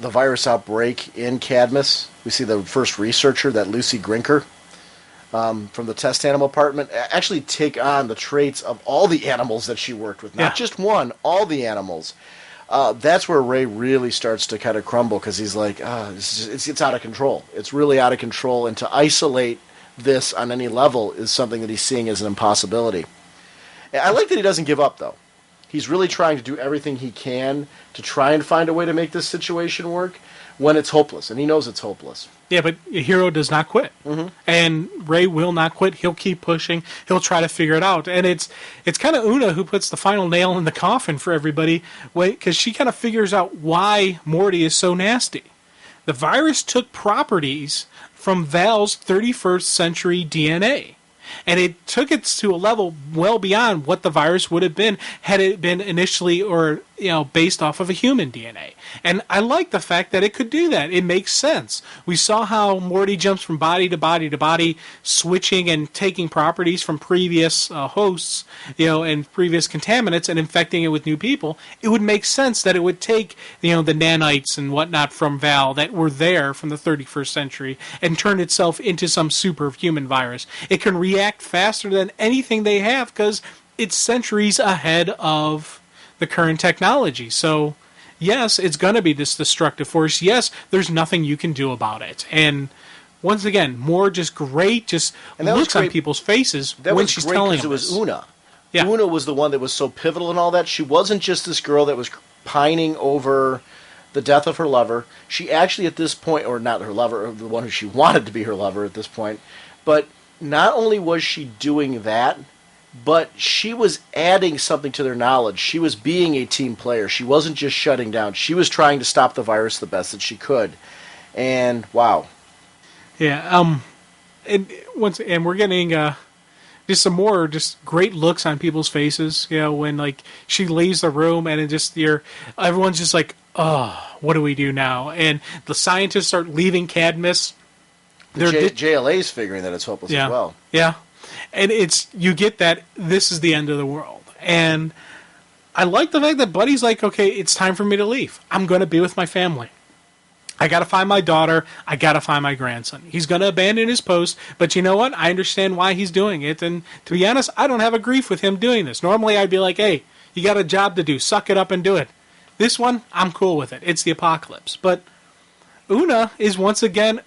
virus outbreak in Cadmus, we see the first researcher, that Lucy Grinker, from the test animal department, actually take on the traits of all the animals that she worked with. Not just one, all the animals. That's where Ray really starts to kind of crumble, because he's like, it's out of control. It's really out of control, and to isolate this on any level is something that he's seeing as an impossibility. I like that he doesn't give up, though. He's really trying to do everything he can to try and find a way to make this situation work when it's hopeless, and he knows it's hopeless. Yeah, but a hero does not quit. Mm-hmm. And Ray will not quit. He'll keep pushing. He'll try to figure it out. And it's kind of Una who puts the final nail in the coffin for everybody, because she kind of figures out why Morty is so nasty. The virus took properties from Val's 31st century DNA. And it took it to a level well beyond what the virus would have been had it been initially or based off of a human DNA. And I like the fact that it could do that. It makes sense. We saw how Morty jumps from body to body to body, switching and taking properties from previous hosts, and previous contaminants and infecting it with new people. It would make sense that it would take, the nanites and whatnot from Val that were there from the 31st century and turn itself into some superhuman virus. It can react faster than anything they have because it's centuries ahead of the current technology. So, yes, it's going to be this destructive force. Yes, there's nothing you can do about it. And once again, more just great, just looks on people's faces when she's telling them. It was Una. Yeah. Una was the one that was so pivotal in all that. She wasn't just this girl that was pining over the death of her lover. She actually at this point, or not her lover, or the one who she wanted to be her lover at this point, but not only was she doing that, but she was adding something to their knowledge. She was being a team player. She wasn't just shutting down. She was trying to stop the virus the best that she could. And wow. Yeah, and we're getting just some more just great looks on people's faces, when she leaves the room and it just everyone's just like, oh, what do we do now? And the scientists start leaving Cadmus. JLA's figuring that it's hopeless as well. Yeah. And you get that this is the end of the world. And I like the fact that Buddy's like, okay, it's time for me to leave. I'm going to be with my family. I got to find my daughter. I got to find my grandson. He's going to abandon his post, but you know what? I understand why he's doing it. And to be honest, I don't have a grief with him doing this. Normally I'd be like, hey, you got a job to do. Suck it up and do it. This one, I'm cool with it. It's the apocalypse. But Una is once again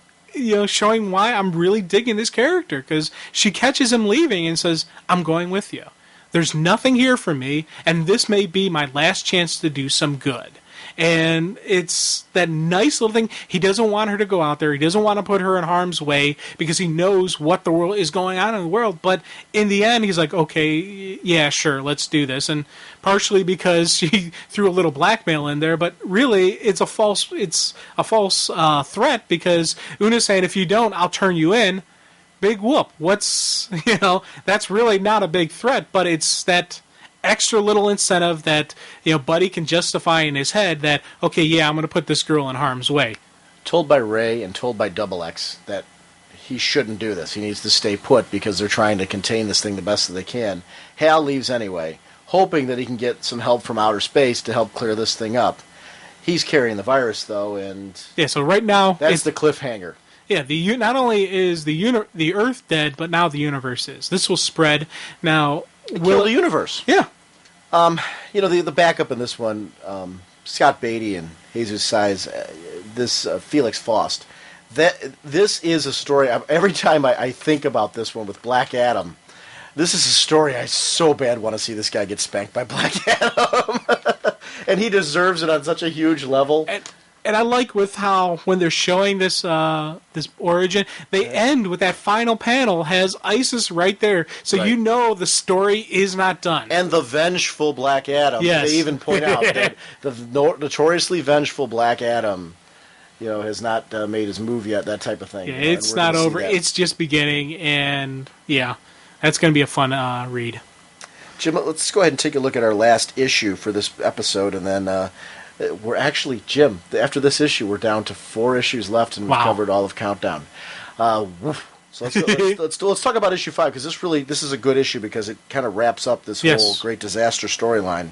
showing why I'm really digging this character, because she catches him leaving and says, I'm going with you. There's nothing here for me, and this may be my last chance to do some good. And it's that nice little thing. He doesn't want her to go out there. He doesn't want to put her in harm's way because he knows what the world is going on in the world. But in the end, he's like, okay, yeah, sure, let's do this. And partially because she threw a little blackmail in there, but really it's a false threat, because Una's saying, if you don't, I'll turn you in. Big whoop. That's really not a big threat, but it's that extra little incentive that Buddy can justify in his head that, okay, yeah, I'm going to put this girl in harm's way. Told by Ray and told by Double X that he shouldn't do this. He needs to stay put because they're trying to contain this thing the best that they can. Hal leaves anyway, hoping that he can get some help from outer space to help clear this thing up. He's carrying the virus, though, and yeah. So right now, that's the cliffhanger. Yeah, not only is the Earth dead, but now the universe is. This will spread now. Kill the universe. Yeah. The backup in this one, Scott Beatty and Jesus Size, Felix Faust. This is a story. Every time I think about this one with Black Adam, this is a story I so bad want to see this guy get spanked by Black Adam. And he deserves it on such a huge level. And I like with how when they're showing this origin, they end with that final panel has ISIS right there, so right. The story is not done. And the vengeful Black Adam. Yes. They even point out that the notoriously vengeful Black Adam, has not made his move yet. That type of thing. Yeah, it's not over. It's just beginning, and yeah, that's going to be a fun read. Jim, let's go ahead and take a look at our last issue for this episode, and then. We're actually, Jim, after this issue, we're down to 4 issues left, and we've covered all of Countdown. So let's talk about issue 5, because this is a good issue because it kind of wraps up this whole Great Disaster storyline.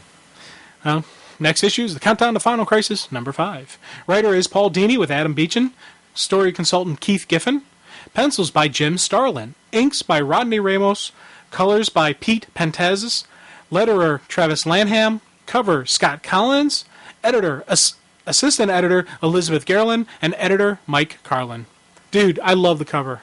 Next issue is the Countdown to Final Crisis, number 5. Writer is Paul Dini with Adam Beechin. Story consultant Keith Giffen. Pencils by Jim Starlin. Inks by Rodney Ramos. Colors by Pete Pentezis. Letterer Travis Lanham. Cover Scott Collins. Editor, assistant editor Elizabeth Garland, and editor Mike Carlin. Dude, I love the cover.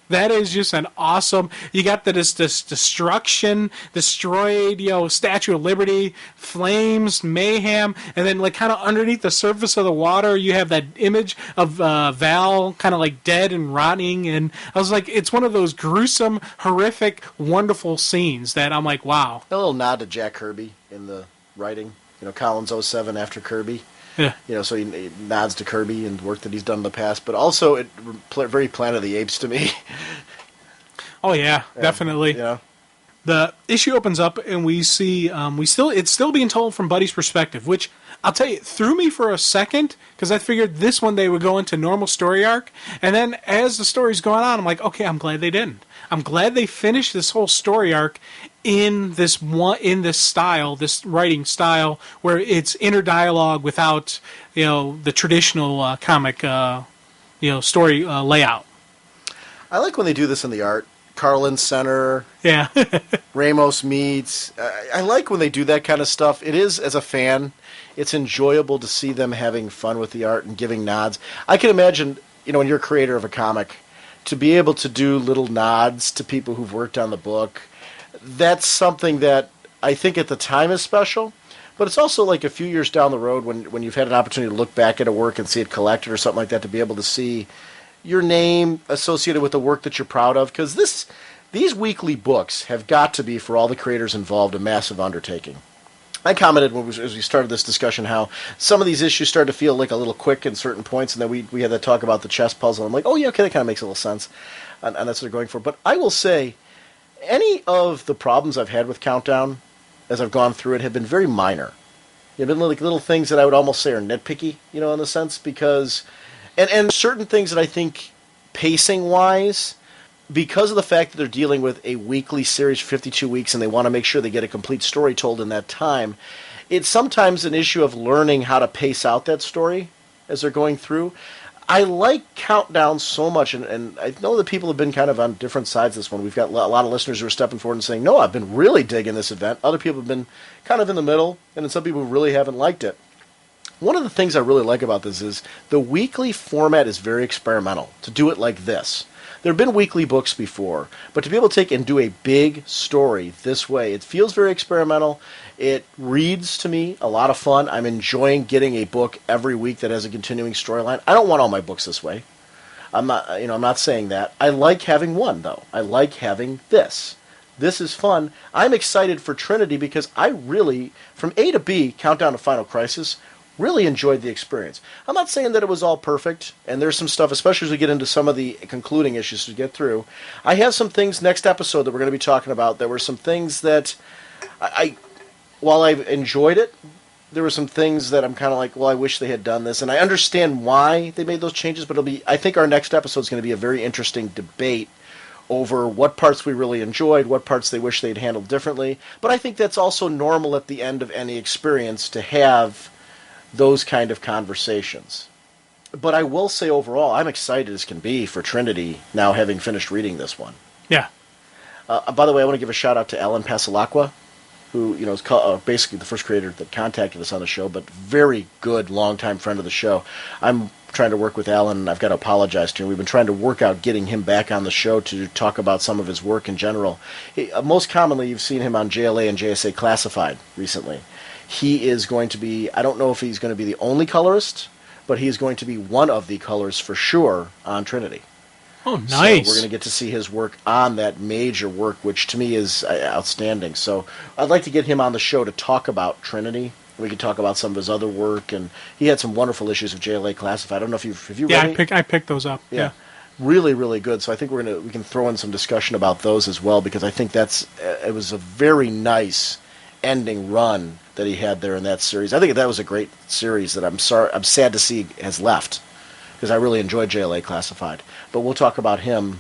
That is just an awesome. You got this destruction, destroyed, Statue of Liberty, flames, mayhem, and then kind of underneath the surface of the water, you have that image of Val kind of dead and rotting. And I was like, it's one of those gruesome, horrific, wonderful scenes that I'm like, wow. A little nod to Jack Kirby in the writing. Collins 07 after Kirby. Yeah. So he nods to Kirby and work that he's done in the past, but also it very Planet of the Apes to me. Oh yeah, definitely. Yeah. The issue opens up and we see it's still being told from Buddy's perspective, which I'll tell you threw me for a second because I figured this one they would go into normal story arc, and then as the story's going on, I'm like, okay, I'm glad they didn't. I'm glad they finished this whole story arc in this style, this writing style, where it's inner dialogue without the traditional comic story layout. I like when they do this in the art. Carlin Center. Yeah. Ramos meets. I like when they do that kind of stuff. It is, as a fan, it's enjoyable to see them having fun with the art and giving nods. I can imagine, when you're a creator of a comic, to be able to do little nods to people who've worked on the book, that's something that I think at the time is special. But it's also like a few years down the road when you've had an opportunity to look back at a work and see it collected or something like that, to be able to see your name associated with the work that you're proud of, because these weekly books have got to be, for all the creators involved, a massive undertaking. I commented as we started this discussion how some of these issues started to feel like a little quick in certain points, and then we had that talk about the chess puzzle. I'm like, oh yeah, okay, that kind of makes a little sense, and that's what they're going for. But I will say, any of the problems I've had with Countdown as I've gone through it have been very minor. They've been like little things that I would almost say are nitpicky, in a sense, because And certain things that I think, pacing-wise, because of the fact that they're dealing with a weekly series, 52 weeks, and they want to make sure they get a complete story told in that time, it's sometimes an issue of learning how to pace out that story as they're going through. I like Countdown so much, and I know that people have been kind of on different sides of this one. We've got a lot of listeners who are stepping forward and saying, no, I've been really digging this event. Other people have been kind of in the middle, and then some people really haven't liked it. One of the things I really like about this is the weekly format is very experimental, to do it like this. There have been weekly books before, but to be able to take and do a big story this way, it feels very experimental. It reads, to me, a lot of fun. I'm enjoying getting a book every week that has a continuing storyline. I don't want all my books this way. I'm not saying that. I like having one, though. I like having this. This is fun. I'm excited for Trinity because I really, from A to B, Countdown to Final Crisis, really enjoyed the experience. I'm not saying that it was all perfect, and there's some stuff, especially as we get into some of the concluding issues to get through. I have some things next episode that we're going to be talking about. There were some things that while I enjoyed it, there were some things that I'm kind of like, well, I wish they had done this, and I understand why they made those changes, but I think our next episode is going to be a very interesting debate over what parts we really enjoyed, what parts they wish they'd handled differently. But I think that's also normal at the end of any experience to have those kind of conversations. But I will say overall, I'm excited as can be for Trinity now, having finished reading this one. Yeah. By the way, I want to give a shout out to Alan Pasalacqua, who is basically the first creator that contacted us on the show, but very good longtime friend of the show. I'm trying to work with Alan, and I've got to apologize to him. We've been trying to work out getting him back on the show to talk about some of his work in general. Most commonly, you've seen him on JLA and JSA Classified recently. He is going to be, I don't know if he's going to be the only colorist, but he is going to be one of the colors for sure on Trinity. Oh, nice. So we're going to get to see his work on that major work, which to me is outstanding. So I'd like to get him on the show to talk about Trinity. We could talk about some of his other work, and he had some wonderful issues of JLA Classified. I don't know if have you read I picked those up. Yeah. Really, really good. So I think we can throw in some discussion about those as well, because I think it was a very nice ending run that he had there in that series. I think that was a great series that I'm sad to see has left, because I really enjoyed JLA Classified. But we'll talk about him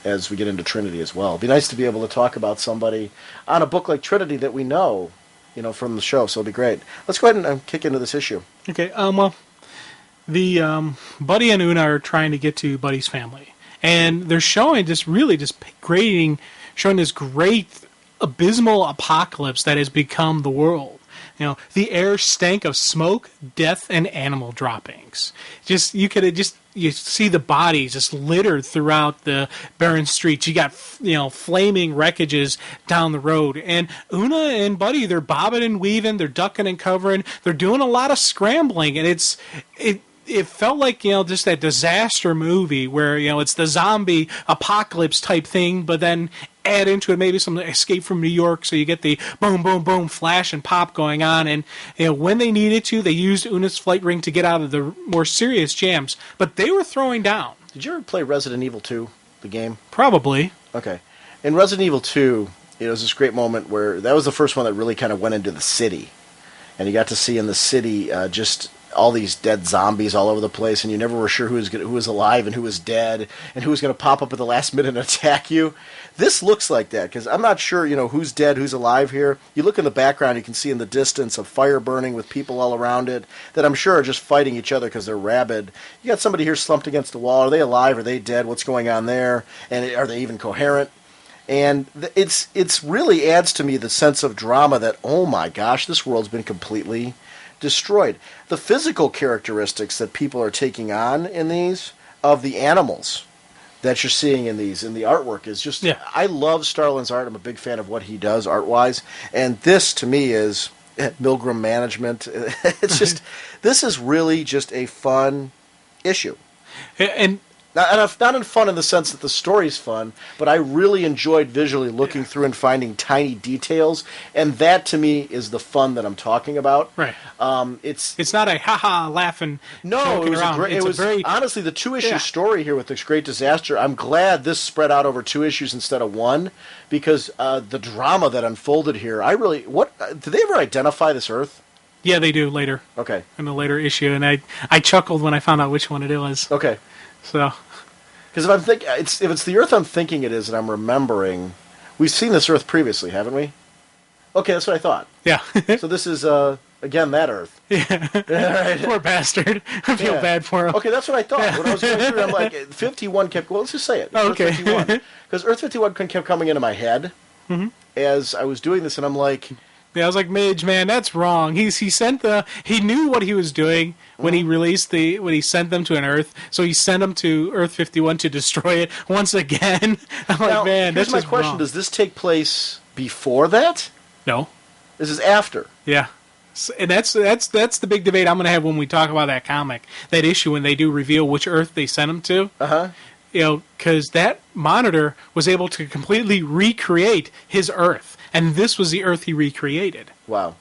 as we get into Trinity as well. It'd be nice to be able to talk about somebody on a book like Trinity that we know, from the show. So it'll be great. Let's go ahead and kick into this issue. Okay. Well, the Buddy and Una are trying to get to Buddy's family, and they're showing showing this great abysmal apocalypse that has become the world. The air stank of smoke, death, and animal droppings. You see the bodies just littered throughout the barren streets. You got, flaming wreckages down the road. And Una and Buddy, they're bobbing and weaving, they're ducking and covering, they're doing a lot of scrambling, and it felt like, just that disaster movie where, it's the zombie apocalypse type thing, but then add into it maybe some Escape from New York, so you get the boom, boom, boom, flash and pop going on. And, when they needed to, they used Una's flight ring to get out of the more serious jams, but they were throwing down. Did you ever play Resident Evil 2, the game? Probably. Okay. In Resident Evil 2, it was this great moment where that was the first one that really kind of went into the city. And you got to see in the city just all these dead zombies all over the place, and you never were sure who was alive and who was dead, and who was going to pop up at the last minute and attack you. This looks like that, because I'm not sure, who's dead, who's alive here. You look in the background, you can see in the distance a fire burning with people all around it that I'm sure are just fighting each other because they're rabid. You got somebody here slumped against the wall. Are they alive? Are they dead? What's going on there? And are they even coherent? And it's really adds to me the sense of drama that, oh my gosh, this world's been completely destroyed. The physical characteristics that people are taking on in these, of the animals that you're seeing in the artwork is just, I love Starlin's art. I'm a big fan of what he does art-wise. And this, to me, is Milgram management. It's just, this is really just a fun issue. And not in fun in the sense that the story's fun, but I really enjoyed visually looking through and finding tiny details, and that to me is the fun that I'm talking about. Right. It's not a ha-ha laughing. No, it was around. It was very, honestly, the 2-issue story here with this great disaster. I'm glad this spread out over 2 issues instead of 1, because the drama that unfolded here. Did they ever identify this Earth? Yeah, they do later. Okay. In a later issue, and I chuckled when I found out which one it was. Okay. So, because if it's the Earth I'm thinking it is, and I'm remembering, we've seen this Earth previously, haven't we? Okay, that's what I thought. Yeah. So this is again that Earth. Yeah. Right. Poor bastard. I feel bad for him. Okay, that's what I thought. When I was going through, I'm like, 51 kept. Well, let's just say it. Oh, okay. Because Earth 51 kept coming into my head as I was doing this, and I'm like. Yeah, I was like, Midge, man, that's wrong. He knew what he was doing when he sent them to an Earth, so he sent them to Earth 51 to destroy it once again. I'm like, man, that's here's my question: wrong. Does this take place before that? No. This is after. Yeah. And that's the big debate I'm going to have when we talk about that comic, that issue when they do reveal which Earth they sent him to. Because that monitor was able to completely recreate his Earth. And this was the Earth he recreated. Wow.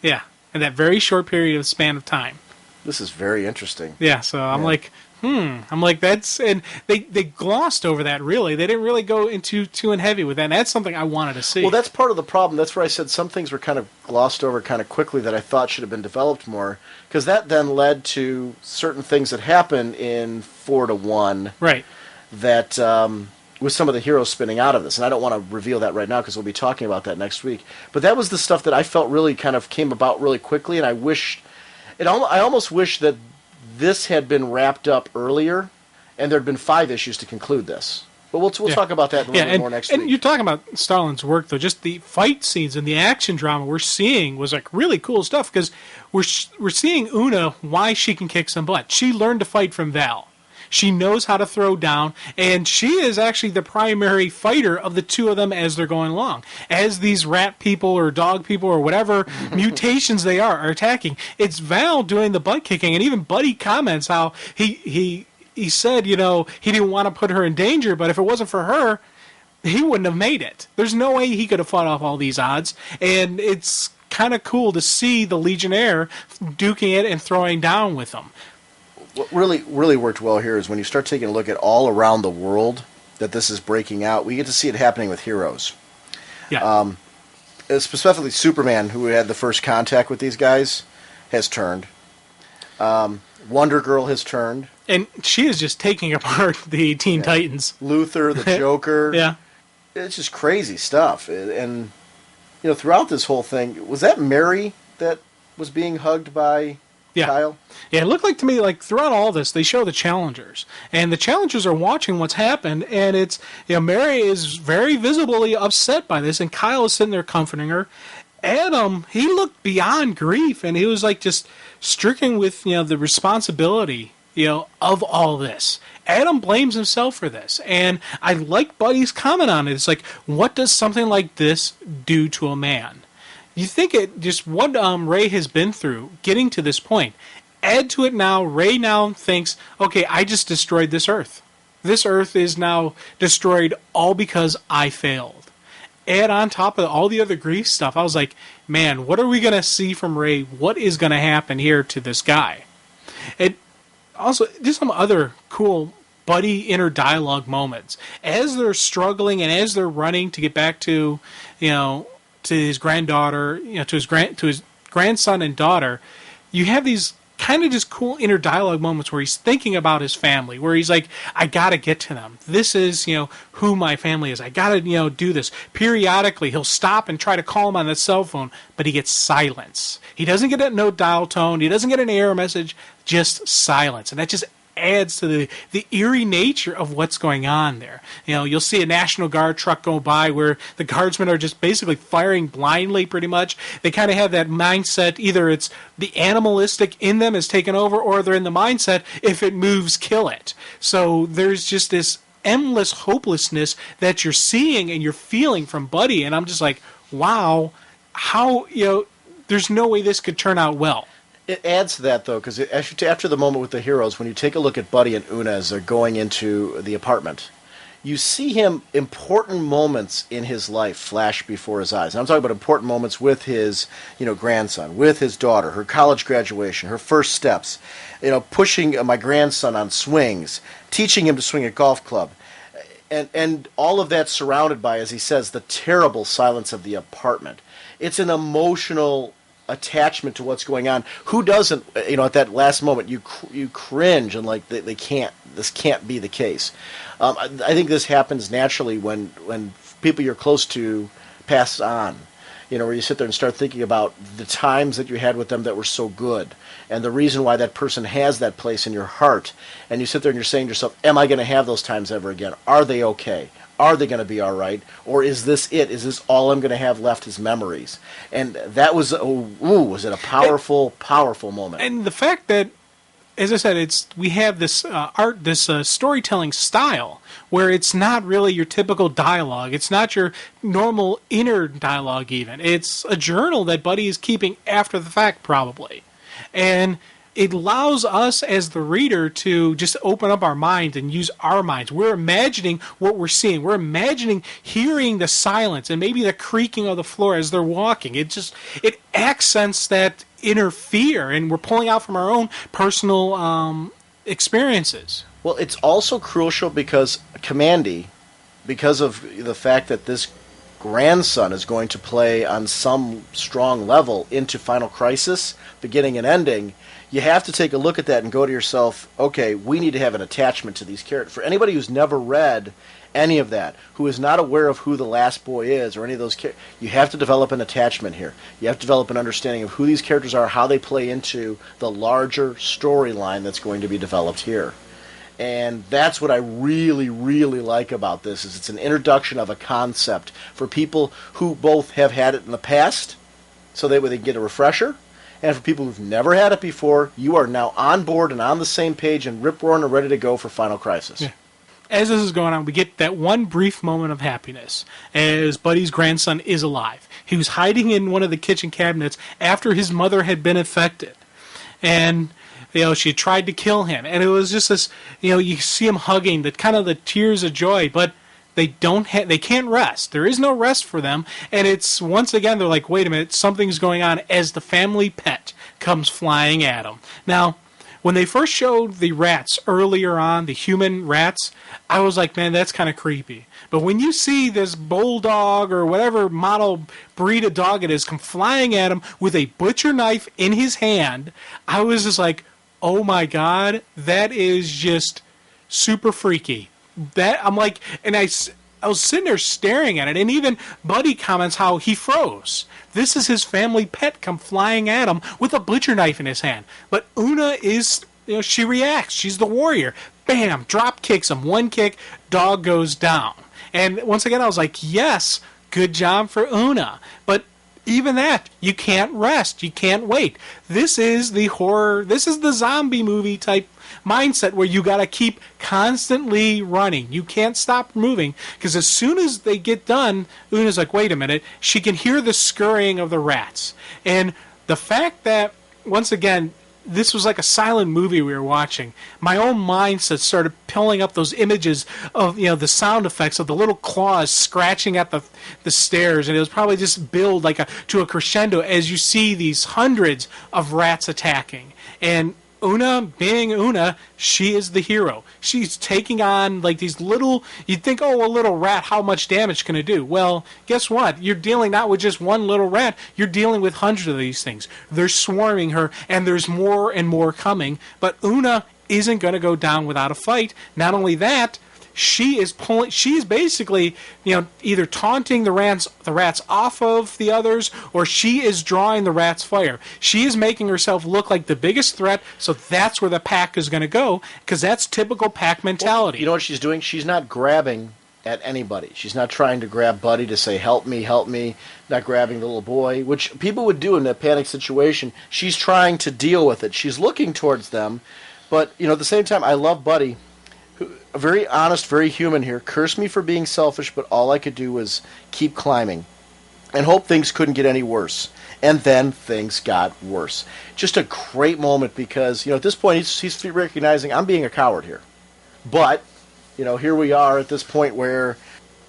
Yeah, in that very short period of span of time. This is very interesting. Yeah, so I'm like, I'm like, that's... And they glossed over that, really. They didn't really go into too heavy with that, and that's something I wanted to see. Well, that's part of the problem. That's where I said some things were kind of glossed over kind of quickly that I thought should have been developed more, because that then led to certain things that happen in 4 to 1. Right. That... with some of the heroes spinning out of this. And I don't want to reveal that right now because we'll be talking about that next week. But that was the stuff that I felt really kind of came about really quickly, and I almost wish that this had been wrapped up earlier, and there had been 5 issues to conclude this. But we'll talk about that a little bit more next week. And you're talking about Starlin's work, though. Just the fight scenes and the action drama we're seeing was like really cool stuff, because we're seeing Una, why she can kick some butt. She learned to fight from Val. She knows how to throw down, and she is actually the primary fighter of the two of them as they're going along. As these rat people or dog people or whatever mutations they are attacking, it's Val doing the butt kicking, and even Buddy comments how he said, he didn't want to put her in danger, but if it wasn't for her, he wouldn't have made it. There's no way he could have fought off all these odds, and it's kind of cool to see the Legionnaire duking it and throwing down with them. What really worked well here is when you start taking a look at all around the world that this is breaking out, we get to see it happening with heroes. Yeah. Specifically Superman, who had the first contact with these guys, has turned. Wonder Girl has turned. And she is just taking apart the Teen Titans. Luther, the Joker. Yeah. It's just crazy stuff. And, throughout this whole thing, was that Mary that was being hugged by... Yeah. Kyle? Yeah, it looked like to me, like throughout all this, they show the challengers. And the challengers are watching what's happened, and it's, Mary is very visibly upset by this, and Kyle is sitting there comforting her. Adam, he looked beyond grief, and he was like just stricken with, the responsibility, of all this. Adam blames himself for this, and I like Buddy's comment on it. It's like, what does something like this do to a man? You think it just what Ray has been through getting to this point. Add to it now, Ray now thinks, okay, I just destroyed this Earth. This Earth is now destroyed all because I failed. Add on top of all the other grief stuff, I was like, man, what are we going to see from Ray? What is going to happen here to this guy? It also, just some other cool buddy inner dialogue moments as they're struggling and as they're running to get back to, to his granddaughter, to his grandson and daughter. You have these kind of just cool inner dialogue moments where he's thinking about his family, where he's like, I gotta get to them. This is, who my family is. I gotta, do this. Periodically, he'll stop and try to call him on the cell phone, but he gets silence. He doesn't get a no dial tone. He doesn't get an error message, just silence. And that just adds to the eerie nature of what's going on there. You'll see a National Guard truck go by where the guardsmen are just basically firing blindly pretty much. They kind of have that mindset, either it's the animalistic in them is taken over, or they're in the mindset, if it moves, kill it. So there's just this endless hopelessness that you're seeing and you're feeling from Buddy, and I'm just like, wow, how, there's no way this could turn out well. It adds to that, though, because after the moment with the heroes, when you take a look at Buddy and Una as they're going into the apartment, you see him, important moments in his life flash before his eyes. And I'm talking about important moments with his, grandson, with his daughter, her college graduation, her first steps, pushing my grandson on swings, teaching him to swing at golf club. And all of that surrounded by, as he says, the terrible silence of the apartment. It's an emotional attachment to what's going on. Who doesn't, at that last moment, you cringe and like they can't, this can't be the case. I think this happens naturally when people you're close to pass on, where you sit there and start thinking about the times that you had with them that were so good and the reason why that person has that place in your heart. And you sit there and you're saying to yourself, am I going to have those times ever again? Are they okay? Are they going to be all right? Or is this it? Is this all I'm going to have left as memories? And that was, was it a powerful, powerful moment. And the fact that, as I said, we have this storytelling style where it's not really your typical dialogue. It's not your normal inner dialogue even. It's a journal that Buddy is keeping after the fact, probably. And it allows us as the reader to just open up our minds and use our minds. We're imagining what we're seeing. We're imagining hearing the silence and maybe the creaking of the floor as they're walking. It accents that inner fear, and we're pulling out from our own personal experiences. Well, it's also crucial because Commandy, because of the fact that this grandson is going to play on some strong level into Final Crisis, beginning and ending, you have to take a look at that and go to yourself, okay, we need to have an attachment to these characters. For anybody who's never read any of that, who is not aware of who the last boy is or any of those characters, you have to develop an attachment here. You have to develop an understanding of who these characters are, how they play into the larger storyline that's going to be developed here. And that's what I really, really like about this, is it's an introduction of a concept for people who both have had it in the past, so that way they can get a refresher, and for people who've never had it before, you are now on board and on the same page and rip-roaring and ready to go for Final Crisis. Yeah. As this is going on, we get that one brief moment of happiness as Buddy's grandson is alive. He was hiding in one of the kitchen cabinets after his mother had been infected. And she tried to kill him. And it was just this, you see him hugging, the kind of the tears of joy, but they can't rest. There is no rest for them. And it's, once again, they're like, wait a minute, something's going on as the family pet comes flying at them. Now, when they first showed the rats earlier on, the human rats, I was like, man, that's kind of creepy. But when you see this bulldog or whatever model breed of dog it is come flying at him with a butcher knife in his hand, I was just like, oh my God, that is just super freaky. I'm like, and I was sitting there staring at it, and even Buddy comments how he froze. This is his family pet come flying at him with a butcher knife in his hand. But Una is, she reacts. She's the warrior. Bam, drop kicks him. One kick, dog goes down. And once again, I was like, yes, good job for Una. But even that, you can't rest. You can't wait. This is the horror, this is the zombie movie type mindset where you got to keep constantly running. You can't stop moving, because as soon as they get done, Una's like, wait a minute, she can hear the scurrying of the rats. And the fact that, once again, this was like a silent movie we were watching, my own mindset started pulling up those images of, the sound effects of the little claws scratching at the stairs, and it was probably just build to a crescendo as you see these hundreds of rats attacking. And Una, being Una, she is the hero. She's taking on like these little. You'd think, oh, a little rat, how much damage can it do? Well, guess what? You're dealing not with just one little rat. You're dealing with hundreds of these things. They're swarming her, and there's more and more coming. But Una isn't going to go down without a fight. Not only that, she's basically, either taunting the rats off of the others, or she is drawing the rats' fire. She is making herself look like the biggest threat, so that's where the pack is going to go, because that's typical pack mentality. Well, you know what she's doing? She's not grabbing at anybody. She's not trying to grab Buddy to say, help me, not grabbing the little boy, which people would do in a panic situation. She's trying to deal with it. She's looking towards them, but, at the same time, I love Buddy. Very honest, very human here. Curse me for being selfish, but all I could do was keep climbing and hope things couldn't get any worse. And then things got worse. Just a great moment because, at this point, he's recognizing I'm being a coward here. But, here we are at this point where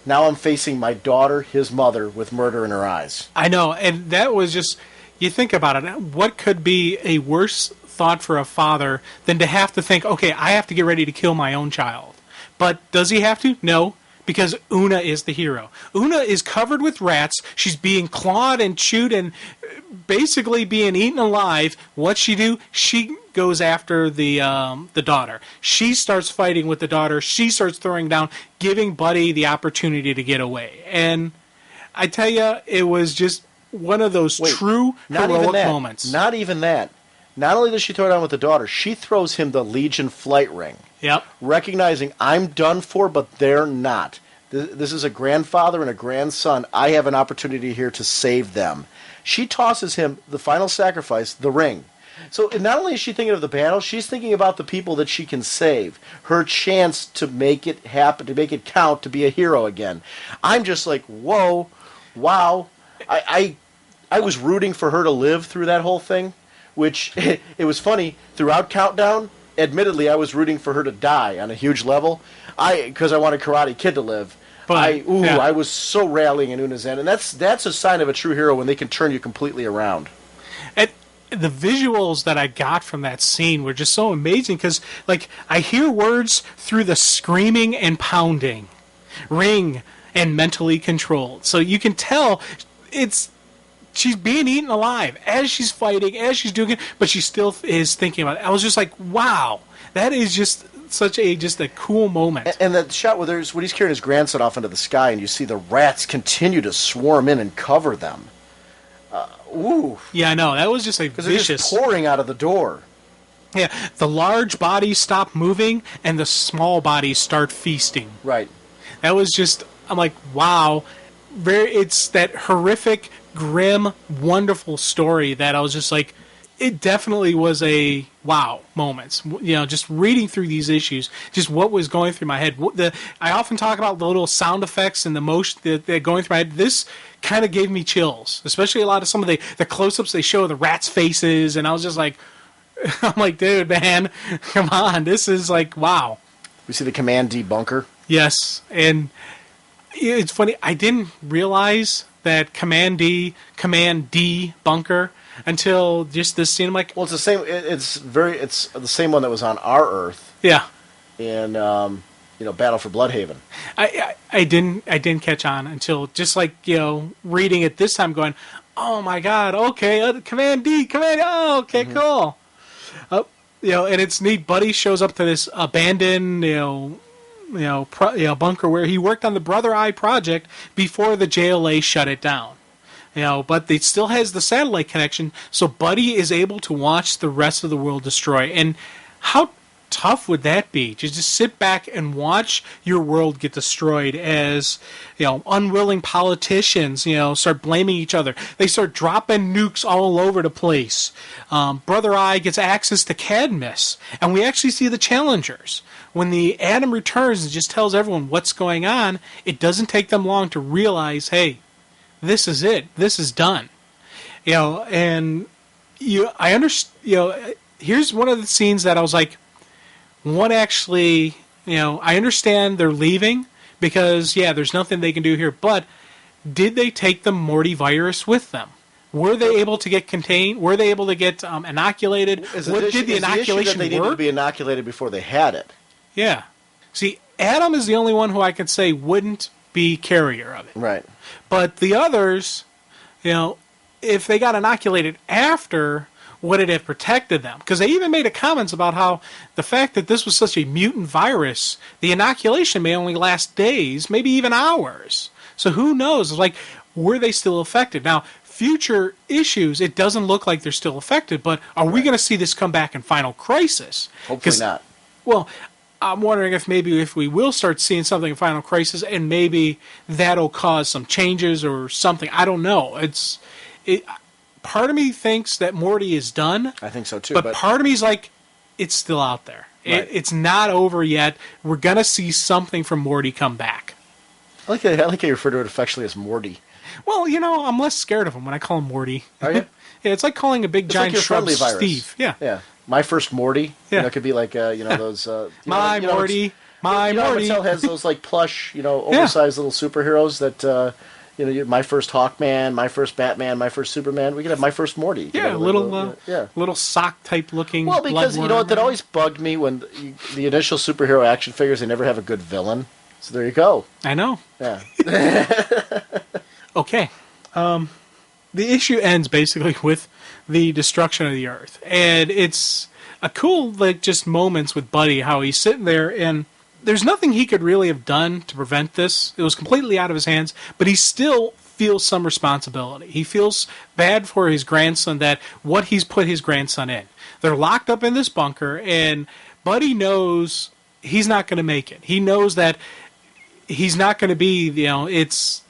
now I'm facing my daughter, his mother, with murder in her eyes. I know, and that was just, you think about it, what could be a worse thought for a father than to have to think, okay, I have to get ready to kill my own child. But does he have to? No, because Una is the hero. Una is covered with rats. She's being clawed and chewed and basically being eaten alive. What's she do? She goes after the daughter. She starts fighting with the daughter. She starts throwing down, giving Buddy the opportunity to get away. And I tell you, it was just one of those true heroic moments. Not even that. Not only does she throw down with the daughter, she throws him the Legion flight ring. Yep. Recognizing I'm done for, but they're not. This is a grandfather and a grandson. I have an opportunity here to save them. She tosses him the final sacrifice, the ring. So not only is she thinking of the battle, she's thinking about the people that she can save. Her chance to make it happen, to make it count, to be a hero again. I'm just like, whoa, wow. I was rooting for her to live through that whole thing, which it was funny. Throughout Countdown, admittedly, I was rooting for her to die on a huge level, because I wanted Karate Kid to live. But, I was so rallying in Una's end, and that's a sign of a true hero when they can turn you completely around. And the visuals that I got from that scene were just so amazing, because, I hear words through the screaming and pounding, ring, and mentally controlled. So you can tell she's being eaten alive as she's fighting, as she's doing it, but she still is thinking about it. I was just like, wow, that is just such a cool moment. And that shot when he's carrying his grandson off into the sky, and you see the rats continue to swarm in and cover them. Ooh. Yeah, I know. That was just vicious. They're just pouring out of the door. Yeah, the large bodies stop moving, and the small bodies start feasting. Right. That was just, I'm like, wow. It's that horrific, grim, wonderful story that I was just like, it definitely was a wow moments. Just reading through these issues, just what was going through my head. I often talk about the little sound effects and the motion that going through my head. This kind of gave me chills, especially a lot of some of the close-ups they show of the rats' faces, and I was just like, I'm like, dude, man, come on, this is like, wow. We see the Command D bunker. Yes, and it's funny, I didn't realize that Command D bunker until just this scene. I'm like, well, it's the same. It's the same one that was on our Earth. Yeah. In Battle for Bloodhaven. I didn't catch on until just reading it this time, going, oh my god, okay, Command D, oh, okay, cool. And it's neat. Buddy shows up to this abandoned, bunker where he worked on the Brother Eye project before the JLA shut it down. But it still has the satellite connection, so Buddy is able to watch the rest of the world destroy. And how tough would that be to just sit back and watch your world get destroyed as unwilling politicians start blaming each other. They start dropping nukes all over the place. Brother Eye gets access to Cadmus, and we actually see the Challengers. When the Atom returns and just tells everyone what's going on, it doesn't take them long to realize, hey, this is it. This is done. I understand. Here's one of the scenes that I was like, I understand they're leaving because, there's nothing they can do here, but did they take the Morty virus with them? Were they able to get contained? Were they able to get inoculated? Is What the did the issue that inoculation they needed to work? be inoculated before they had it? Yeah. See, Adam is the only one who I could say wouldn't be carrier of it. Right. But the others, if they got inoculated after, would it have protected them? Because they even made a comments about how the fact that this was such a mutant virus, the inoculation may only last days, maybe even hours. So who knows? It's like, were they still affected? Now, future issues, it doesn't look like they're still affected, but are we going to see this come back in Final Crisis? Hopefully not. Well, I'm wondering if we will start seeing something in Final Crisis, and maybe that'll cause some changes or something. I don't know. Part of me thinks that Morty is done. I think so too. But part of me is like, it's still out there. Right. It's not over yet. We're gonna see something from Morty come back. I like how you refer to it affectionately as Morty. Well, I'm less scared of him when I call him Morty. Are you? Yeah, it's like calling a big It's giant like your shrub friendly virus. Steve. Yeah. Yeah. My first Morty. Yeah. It could be like those. My Morty. My Morty. Mattel has those like plush, oversized little superheroes that. My first Hawkman, my first Batman, my first Superman. We could have my first Morty. Yeah, little sock type looking. Well, because that always bugged me when the initial superhero action figures, they never have a good villain. So there you go. I know. Yeah. Okay. The issue ends basically with the destruction of the Earth, and it's a cool just moments with Buddy, how he's sitting there and there's nothing he could really have done to prevent this. It was completely out of his hands, but he still feels some responsibility. He feels bad for his grandson, that what he's put his grandson in. They're locked up in this bunker, and Buddy knows he's not going to make it. He knows that he's not going to be, it's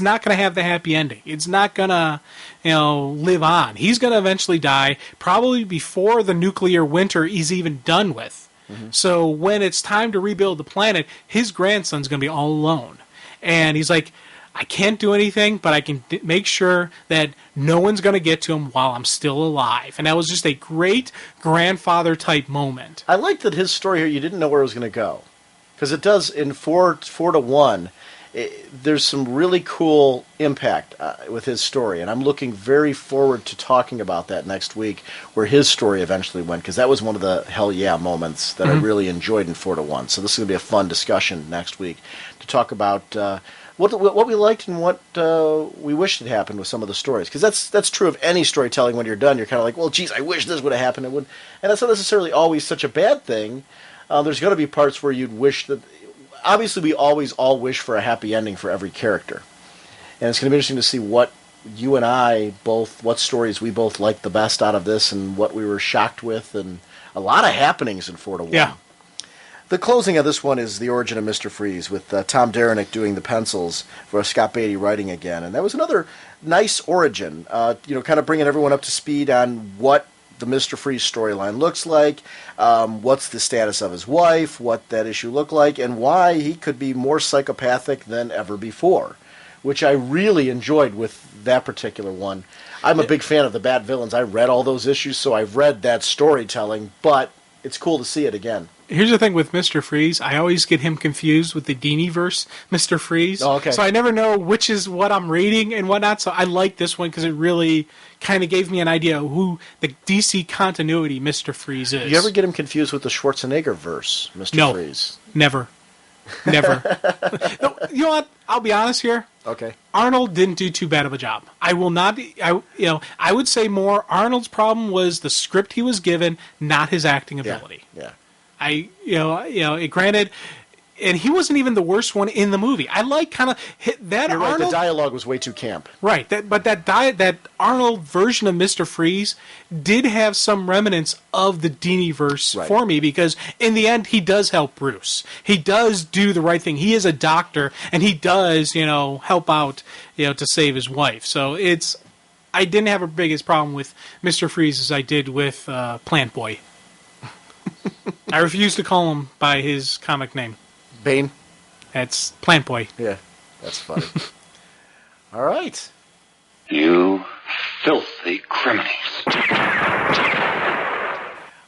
not going to have the happy ending. It's not going to, live on. He's going to eventually die, probably before the nuclear winter is even done with. Mm-hmm. So when it's time to rebuild the planet, his grandson's going to be all alone. And he's like, I can't do anything, but I can make sure that no one's going to get to him while I'm still alive. And that was just a great grandfather-type moment. I like that his story here, you didn't know where it was going to go. Because it does, in 4-1, there's some really cool impact with his story, and I'm looking very forward to talking about that next week, where his story eventually went, because that was one of the hell yeah moments that I really enjoyed in 4-1. So this is going to be a fun discussion next week to talk about what we liked and what we wished had happened with some of the stories, because that's true of any storytelling. When you're done, you're kind of like, well, geez, I wish this would have happened. And that's not necessarily always such a bad thing. There's going to be parts where you'd wish that. Obviously, we always all wish for a happy ending for every character. And it's going to be interesting to see what you and I both, what stories we both liked the best out of this and what we were shocked with, and a lot of happenings in 4-1. Yeah. The closing of this one is the origin of Mr. Freeze, with Tom Derenick doing the pencils for Scott Beatty writing again. And that was another nice origin, kind of bringing everyone up to speed on what the Mr. Freeze storyline looks like, what's the status of his wife, what that issue looked like, and why he could be more psychopathic than ever before, which I really enjoyed with that particular one. I'm a big fan of the Bat villains. I read all those issues, so I've read that storytelling, but it's cool to see it again. Here's the thing with Mr. Freeze. I always get him confused with the Dini-verse Mr. Freeze. Oh, okay. So I never know which is what I'm reading and whatnot. So I like this one because it really kind of gave me an idea of who the DC continuity Mr. Freeze is. Do you ever get him confused with the Schwarzenegger verse, Mr. Freeze? Never. Never. You know what? I'll be honest here. Okay. Arnold didn't do too bad of a job. I will not. I would say more. Arnold's problem was the script he was given, not his acting ability. Yeah. Granted, and he wasn't even the worst one in the movie. I like kind of that. You're Arnold, right. The dialogue was way too camp. Right. That Arnold version of Mr. Freeze did have some remnants of the Dini-verse for me, because in the end he does help Bruce. He does do the right thing. He is a doctor, and he does help out to save his wife. So I didn't have a biggest problem with Mr. Freeze as I did with Plant Boy. I refuse to call him by his comic name. Bane? That's Plant Boy. Yeah, that's funny. All right. You filthy criminals.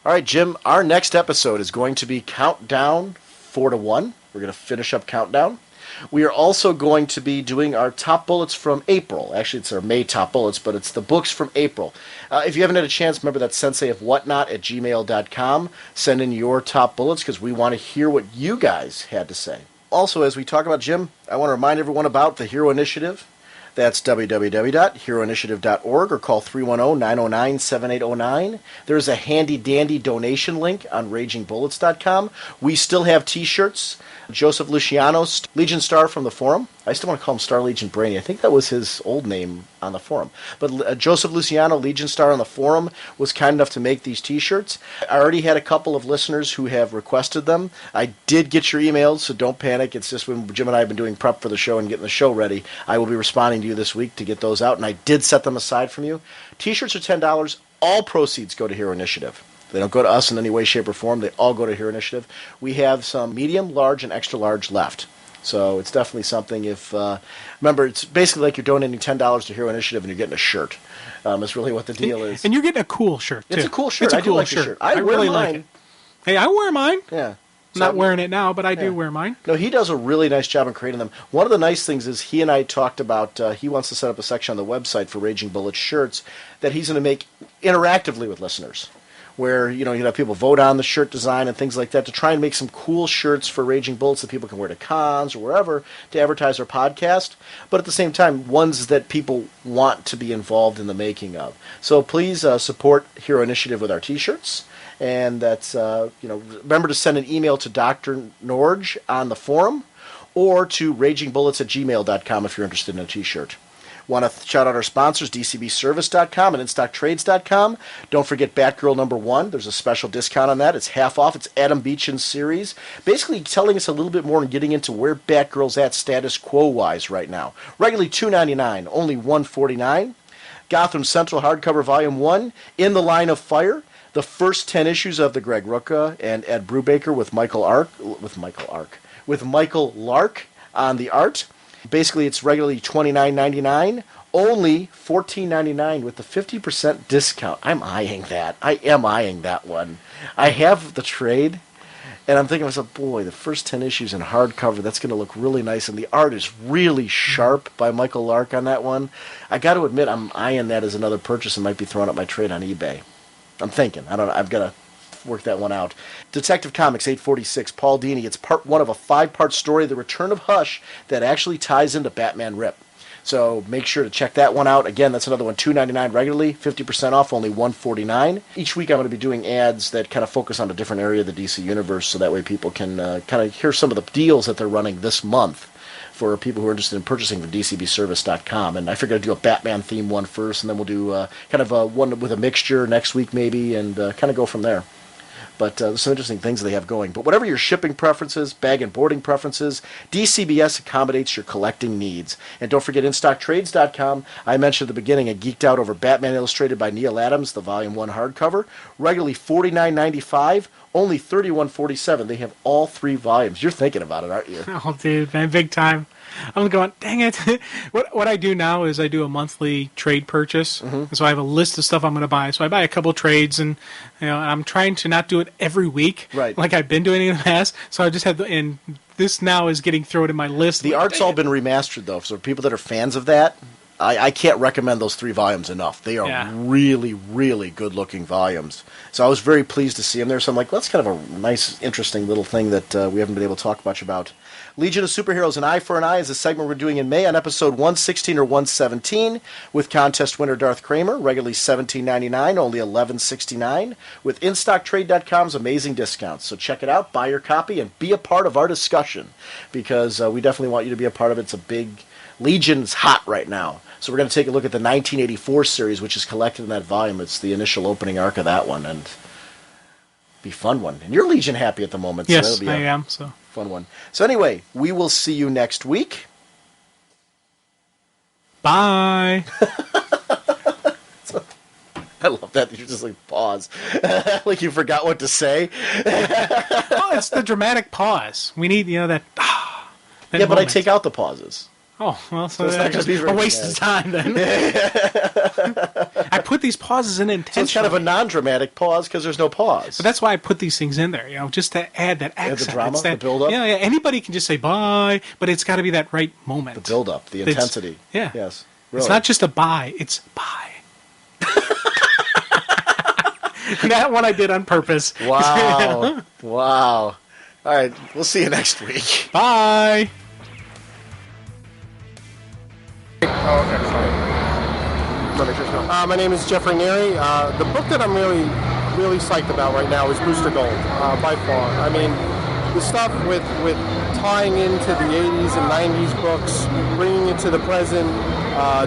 All right, Jim, our next episode is going to be Countdown 4-1. We're going to finish up Countdown. We are also going to be doing our top bullets from April. Actually, it's our May top bullets, but it's the books from April. If you haven't had a chance, remember that senseiofwhatnot@gmail.com. Send in your top bullets because we want to hear what you guys had to say. Also, as we talk about Jim, I want to remind everyone about the Hero Initiative. That's www.heroinitiative.org or call 310-909-7809. There's a handy-dandy donation link on ragingbullets.com. We still have T-shirts. Joseph Luciano, Legion Star from the forum. I still want to call him Star Legion Brainy. I think that was his old name on the forum. But Joseph Luciano, Legion Star on the forum, was kind enough to make these T-shirts. I already had a couple of listeners who have requested them. I did get your emails, so don't panic. It's just when Jim and I have been doing prep for the show and getting the show ready, I will be responding to you this week to get those out, and I did set them aside from you. T-shirts are $10. All proceeds go to Hero Initiative. They don't go to us in any way, shape, or form. They all go to Hero Initiative. We have some medium, large, and extra large left. So it's definitely something if... remember, it's basically like you're donating $10 to Hero Initiative and you're getting a shirt. That's really what the deal is. And you're getting a cool shirt, too. It's a cool shirt. I do like the shirt. I wear really mine. Like it. Hey, I wear mine. Yeah. I'm not wearing it now, but I do wear mine. No, he does a really nice job in creating them. One of the nice things is he and I talked about, he wants to set up a section on the website for Raging Bullets shirts that he's going to make interactively with listeners, where you have people vote on the shirt design and things like that to try and make some cool shirts for Raging Bullets that people can wear to cons or wherever to advertise their podcast, but at the same time, ones that people want to be involved in the making of. So please support Hero Initiative with our T-shirts. And that's, remember to send an email to Dr. Norge on the forum or to ragingbullets@gmail.com if you're interested in a T-shirt. Want to shout out our sponsors, dcbservice.com and instocktrades.com. Don't forget Batgirl #1. There's a special discount on that. It's half off. It's Adam Beecham's series. Basically telling us a little bit more and getting into where Batgirl's at status quo-wise right now. Regularly $2.99, only $1.49. Gotham Central hardcover volume 1, In the Line of Fire. The first 10 issues of the Greg Rucka and Ed Brubaker with Michael Lark on the art. Basically, it's regularly $29.99, only $14.99 with the 50% discount. I'm eyeing that. I am eyeing that one. I have the trade, and I'm thinking to myself, boy, the first 10 issues in hardcover, that's going to look really nice, and the art is really sharp by Michael Lark on that one. I got to admit, I'm eyeing that as another purchase and might be throwing up my trade on eBay. I'm thinking. I don't know. I've got to work that one out. Detective Comics 846, Paul Dini. It's part 1 of a 5-part story, The Return of Hush, that actually ties into Batman Rip. So make sure to check that one out. Again, that's another one, $2.99 regularly, 50% off, only $1.49. Each week I'm going to be doing ads that kind of focus on a different area of the DC Universe, so that way people can kind of hear some of the deals that they're running this month for people who are interested in purchasing from dcbservice.com. And I figured I'd do a Batman theme one first, and then we'll do kind of one with a mixture next week maybe, and kind of go from there. But there's some interesting things they have going. But whatever your shipping preferences, bag and boarding preferences, DCBS accommodates your collecting needs. And don't forget InStockTrades.com. I mentioned at the beginning I geeked out over Batman Illustrated by Neil Adams, the Volume 1 hardcover. Regularly $49.95, only $31.47. They have all 3 volumes. You're thinking about it, aren't you? Oh, dude, man, big time. I'm going, dang it. What I do now is I do a monthly trade purchase. Mm-hmm. So I have a list of stuff I'm going to buy. So I buy a couple trades, and I'm trying to not do it every week, right, like I've been doing in the past. So I just have and this now is getting thrown in my list. The art's all been remastered, though. So people that are fans of that, I can't recommend those 3 volumes enough. They are really, really good-looking volumes. So I was very pleased to see them there. So I'm like, well, that's kind of a nice, interesting little thing that we haven't been able to talk much about. Legion of Superheroes, An Eye for an Eye is a segment we're doing in May on episode 116 or 117 with contest winner Darth Kramer, regularly $17.99, only $11.69, with InStockTrade.com's amazing discounts. So check it out, buy your copy, and be a part of our discussion, because we definitely want you to be a part of it. It's a big... Legion's hot right now. So we're going to take a look at the 1984 series, which is collected in that volume. It's the initial opening arc of that one, and be a fun one. And you're Legion happy at the moment. Yes, so that'll be I am. So fun one. So anyway, we will see you next week. Bye. I love that. You just like pause. Like you forgot what to say. Well, it's the dramatic pause. We need, that. Yeah, but I take out the pauses. Oh, well, so it's not that's gonna be just very a waste of time then. I put these pauses in intentionally. So it's kind of a non-dramatic pause because there's no pause. But that's why I put these things in there, just to add that accent. the drama, It's that, the build-up? Yeah, anybody can just say bye, but it's got to be that right moment. The build-up, the intensity. Yeah. Yes. Really. It's not just a bye, it's bye. That one I did on purpose. Wow. Wow. All right, we'll see you next week. Bye. My name is Jeffrey Neary. The book that I'm really psyched about right now is Booster Gold, by far. I mean, the stuff with tying into the 80s and 90s books, bringing it to the present.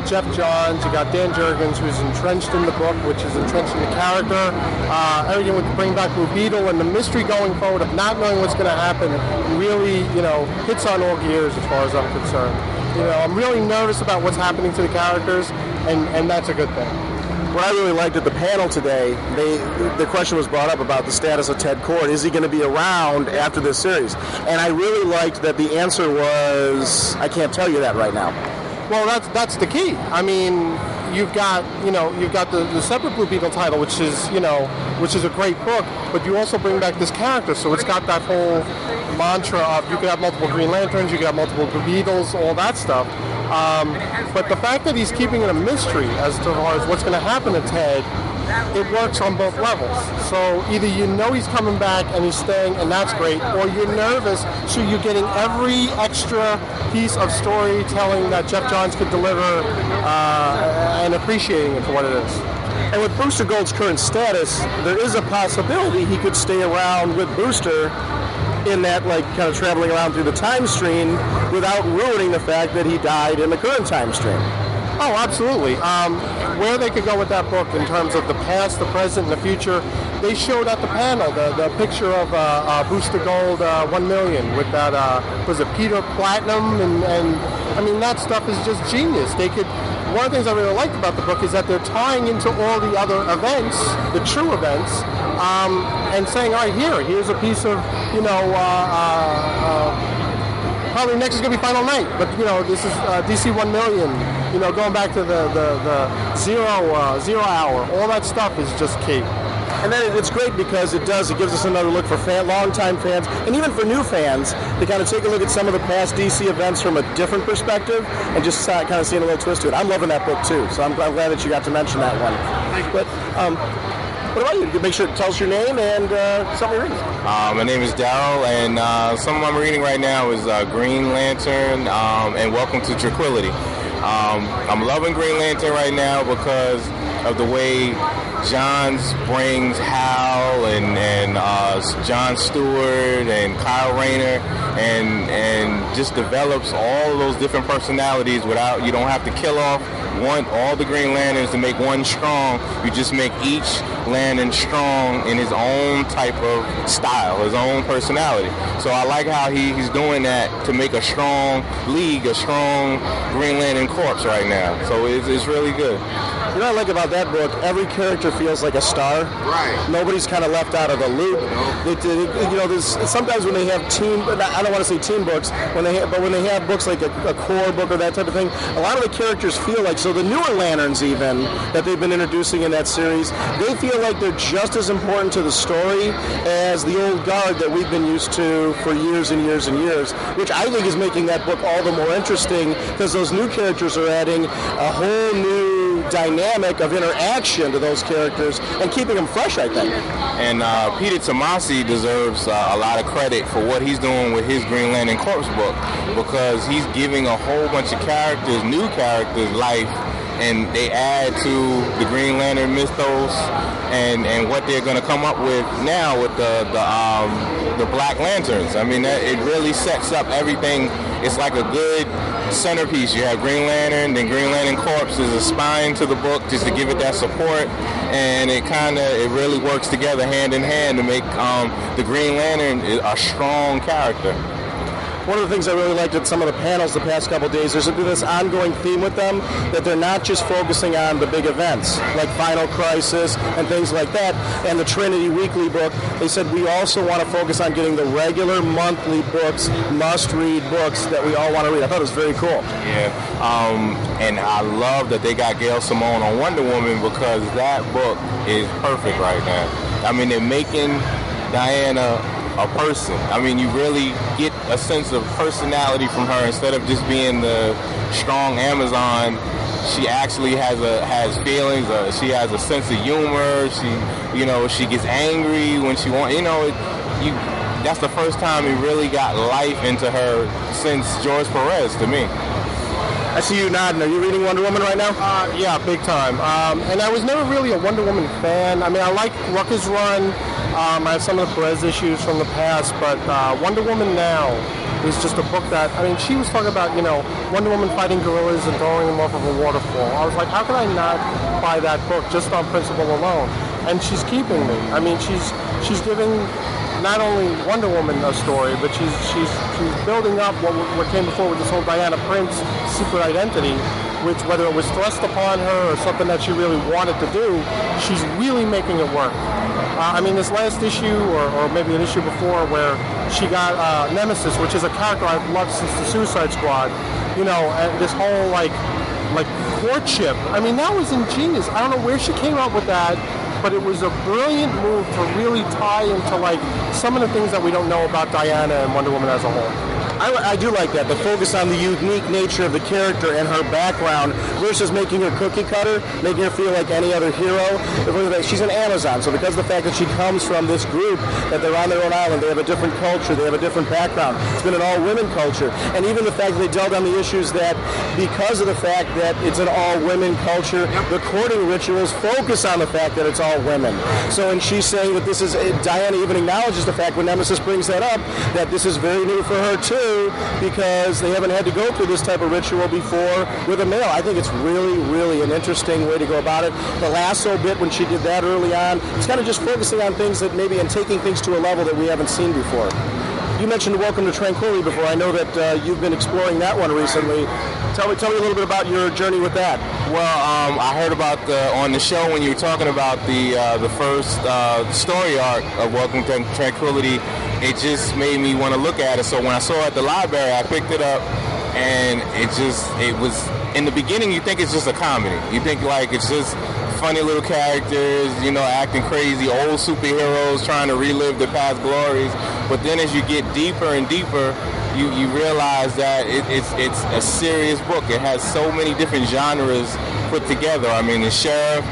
Jeff Johns, you got Dan Jurgens, who's entrenched in the book, which is entrenched in the character. Everything with bring back Blue Beetle, and the mystery going forward of not knowing what's going to happen really, hits on all gears as far as I'm concerned. I'm really nervous about what's happening to the characters, and that's a good thing. What I really liked at the panel today, the question was brought up about the status of Ted Kord. Is he going to be around after this series? And I really liked that the answer was, I can't tell you that right now. Well, that's the key. I mean, you've got the separate Blue Beetle title, which is a great book, but you also bring back this character, so it's got that whole mantra of you could have multiple Green Lanterns, you could have multiple Blue Beetles, all that stuff. But the fact that he's keeping it a mystery as far as what's going to happen to Ted, it works on both levels. So either he's coming back and he's staying, and that's great, or you're nervous, so you're getting every extra piece of storytelling that Jeff Johns could deliver and appreciating it for what it is. And with Booster Gold's current status, there is a possibility he could stay around with Booster in that, kind of traveling around through the time stream without ruining the fact that he died in the current time stream. Oh, absolutely. Where they could go with that book in terms of the past, the present, and the future, they showed at the panel the picture of Booster Gold 1 million with that, was it Peter Platinum? And I mean, that stuff is just genius. One of the things I really liked about the book is that they're tying into all the other events, the true events, and saying, all right, here's a piece of, probably next is going to be Final Night, but this is DC 1 million. Going back to the zero hour, all that stuff is just key. And then it's great because it gives us another look for long-time fans, and even for new fans, to kind of take a look at some of the past DC events from a different perspective, and just kind of seeing a little twist to it. I'm loving that book too, so I'm glad that you got to mention that one. But what about you? Make sure to tell us your name and something you're reading. My name is Darryl, and something I'm reading right now is Green Lantern and Welcome to Tranquility. I'm loving Green Lantern right now because of the way Johns brings Hal and John Stewart and Kyle Rayner and just develops all of those different personalities without, you don't have to kill off all the Green Lanterns to make one strong. You just make each Lantern strong in his own type of style, his own personality. So I like how he's doing that to make a strong league, a strong Green Lantern Corps right now. So it's really good. You know what I like about that book? Every character feels like a star. Right. Nobody's kind of left out of the loop. There's sometimes when they have I don't want to say team books, when they have books like a core book or that type of thing, a lot of the characters feel like, so the newer Lanterns even, that they've been introducing in that series, they feel like they're just as important to the story as the old guard that we've been used to for years and years and years, which I think is making that book all the more interesting because those new characters are adding a whole new dynamic of interaction to those characters and keeping them fresh, I think. And Peter Tomasi deserves a lot of credit for what he's doing with his Green Lantern Corps book, because he's giving a whole bunch of characters, new characters, life, and they add to the Green Lantern mythos and what they're going to come up with now with the Black Lanterns. I mean, it really sets up everything. It's like a good centerpiece. You have Green Lantern, then Green Lantern Corps is a spine to the book just to give it that support, and it really works together hand in hand to make the Green Lantern a strong character. one of the things I really liked at some of the panels the past couple of days, there's been this ongoing theme with them that they're not just focusing on the big events like Final Crisis and things like that, and the Trinity Weekly book. They said we also want to focus on getting the regular monthly books, must-read books that we all want to read. I thought it was very cool. Yeah, and I love that they got Gail Simone on Wonder Woman because that book is perfect right now. I mean, they're making Diana a person. I mean, you really get a sense of personality from her instead of just being the strong Amazon. She actually has feelings. She has a sense of humor. She gets angry when she wants. That's the first time we really got life into her since George Perez to me. I see you nodding. Are you reading Wonder Woman right now? Yeah, big time. And I was never really a Wonder Woman fan. I mean, I like Rucka's run. I have some of the Perez issues from the past, but Wonder Woman now is just a book that, I mean, she was talking about, Wonder Woman fighting gorillas and throwing them off of a waterfall. I was like, how can I not buy that book just on principle alone? And she's keeping me. I mean, she's giving not only Wonder Woman a story, but she's building up what came before with this whole Diana Prince secret identity, which, whether it was thrust upon her or something that she really wanted to do, she's really making it work. I mean, this last issue, or maybe an issue before, where she got Nemesis, which is a character I've loved since the Suicide Squad, and this whole, like courtship. I mean, that was ingenious. I don't know where she came up with that, but it was a brilliant move to really tie into, some of the things that we don't know about Diana and Wonder Woman as a whole. I do like that, the focus on the unique nature of the character and her background versus making her cookie cutter, making her feel like any other hero. She's an Amazon, so because of the fact that she comes from this group, that they're on their own island, they have a different culture, they have a different background. It's been an all-women culture. And even the fact that they dealt on the issues that because of the fact that it's an all-women culture, the courting rituals focus on the fact that it's all women. So, and she's saying that this is, Diana even acknowledges the fact when Nemesis brings that up, that this is very new for her too, because they haven't had to go through this type of ritual before with a male. I think it's really, really an interesting way to go about it. The lasso bit, when she did that early on, it's kind of just focusing on things that maybe, and taking things to a level that we haven't seen before. You mentioned Welcome to Tranquility before. I know that you've been exploring that one recently. Tell me a little bit about your journey with that. Well, I heard about on the show when you were talking about the first story arc of Welcome to Tranquility. It just made me want to look at it. So when I saw it at the library, I picked it up, and it was, in the beginning, you think it's just a comedy. You think it's just funny little characters, acting crazy, old superheroes trying to relive their past glories. But then as you get deeper and deeper, you realize that it's a serious book. It has so many different genres put together. I mean, the sheriff,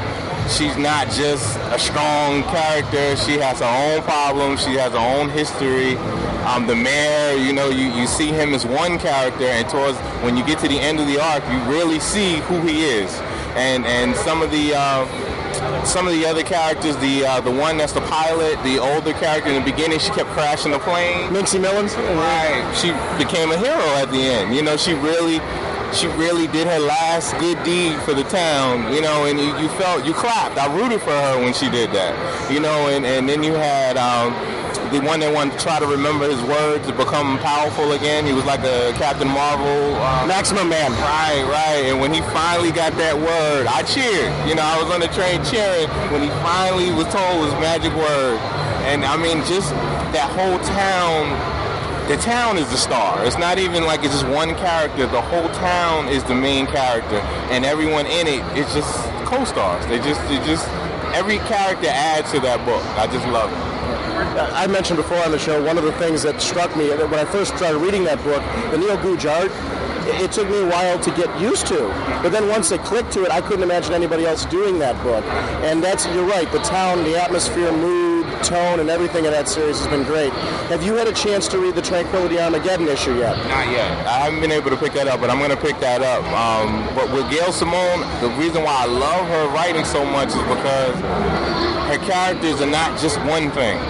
she's not just a strong character. She has her own problems. She has her own history. The mayor, you see him as one character, and when you get to the end of the arc, you really see who he is. And some of the other characters, the one that's the pilot, the older character in the beginning, she kept crashing the plane. Minxie Millens? Right. She became a hero at the end. She really did her last good deed for the town, and you clapped. I rooted for her when she did that, and then you had the one that wanted to try to remember his words to become powerful again. He was like a Captain Marvel. Maximum Man. Right. And when he finally got that word, I cheered. I was on the train cheering when he finally was told his magic word. And I mean, just that whole town. The town is the star. It's not even like it's just one character. The whole town is the main character, and everyone in it is just co-stars. They just every character adds to that book. I just love it. I mentioned before on the show, one of the things that struck me when I first started reading that book, the Neil Googe art, it took me a while to get used to. But then once it clicked to it, I couldn't imagine anybody else doing that book. And you're right, the town, the atmosphere, mood, tone, and everything in that series has been great. Have you had a chance to read the Tranquility Armageddon issue yet? Not yet. I haven't been able to pick that up, but I'm going to pick that up. But with Gail Simone, the reason why I love her writing so much is because her characters are not just one thing.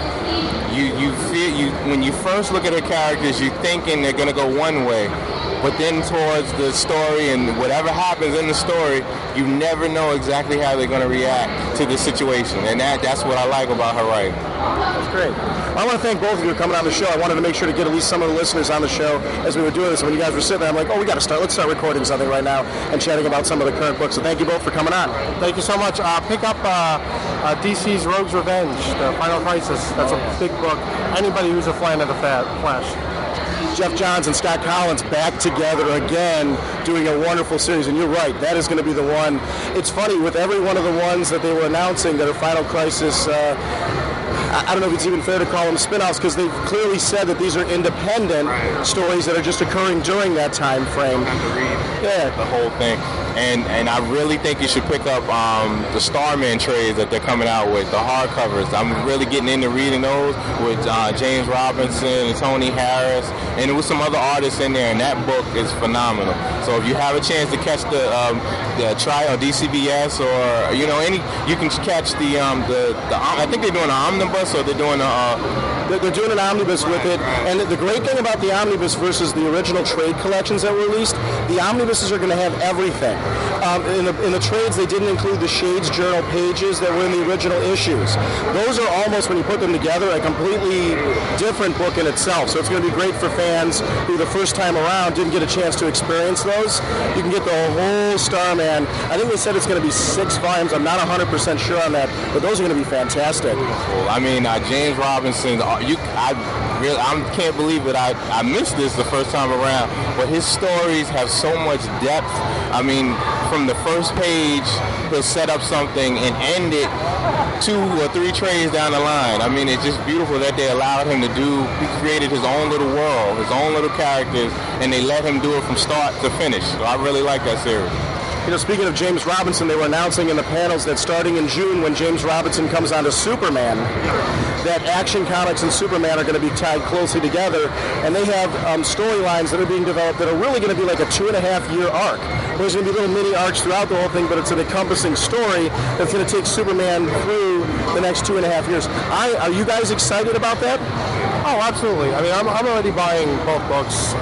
You feel when you first look at her characters, you're thinking they're going to go one way, But then towards the story and whatever happens in the story, you never know exactly how they're going to react to the situation. And that's what I like about her writing. That's great. I want to thank both of you for coming on the show. I wanted to make sure to get at least some of the listeners on the show as we were doing this. When you guys were sitting there, I'm like, oh, let's start recording something right now and chatting about some of the current books. So thank you both for coming on. Thank you so much. Pick up DC's Rogue's Revenge, the Final Crisis. That's a big book. Anybody who's a fan of the Flash. Jeff Johns and Scott Collins back together again, doing a wonderful series. And you're right, that is going to be the one. It's funny, with every one of the ones that they were announcing that are Final Crisis, I don't know if it's even fair to call them spin-offs, because they've clearly said that these are independent stories that are just occurring during that time frame. Have to read the whole thing. And I really think you should pick up the Starman trades that they're coming out with, the hardcovers. I'm really getting into reading those with James Robinson and Tony Harris, and there was some other artists in there, and that book is phenomenal. So if you have a chance to catch the trial DCBS or you can catch the I think they're doing an omnibus, or they're doing they're doing an omnibus with it. And the great thing about the omnibus versus the original trade collections that were released, the omnibuses are going to have everything. In the trades, they didn't include the Shades Journal pages that were in the original issues. Those are almost, when you put them together, a completely different book in itself. So it's going to be great for fans who the first time around didn't get a chance to experience those. You can get the whole Starman. I think they said it's going to be 6 volumes. I'm not 100% sure on that, but those are going to be fantastic. I mean, James Robinson, I can't believe that I missed this the first time around, but his stories have so much depth. I mean, from the first page, he'll set up something and end it 2 or 3 trades down the line. I mean, it's just beautiful that they allowed him to he created his own little world, his own little characters, and they let him do it from start to finish. So I really like that series. Speaking of James Robinson, they were announcing in the panels that starting in June, when James Robinson comes on to Superman, that Action Comics and Superman are going to be tied closely together, and they have storylines that are being developed that are really going to be like a 2.5-year arc. There's going to be little mini arcs throughout the whole thing, but it's an encompassing story that's going to take Superman through the next 2.5 years. Are you guys excited about that? Oh, absolutely. I mean, I'm already buying both books,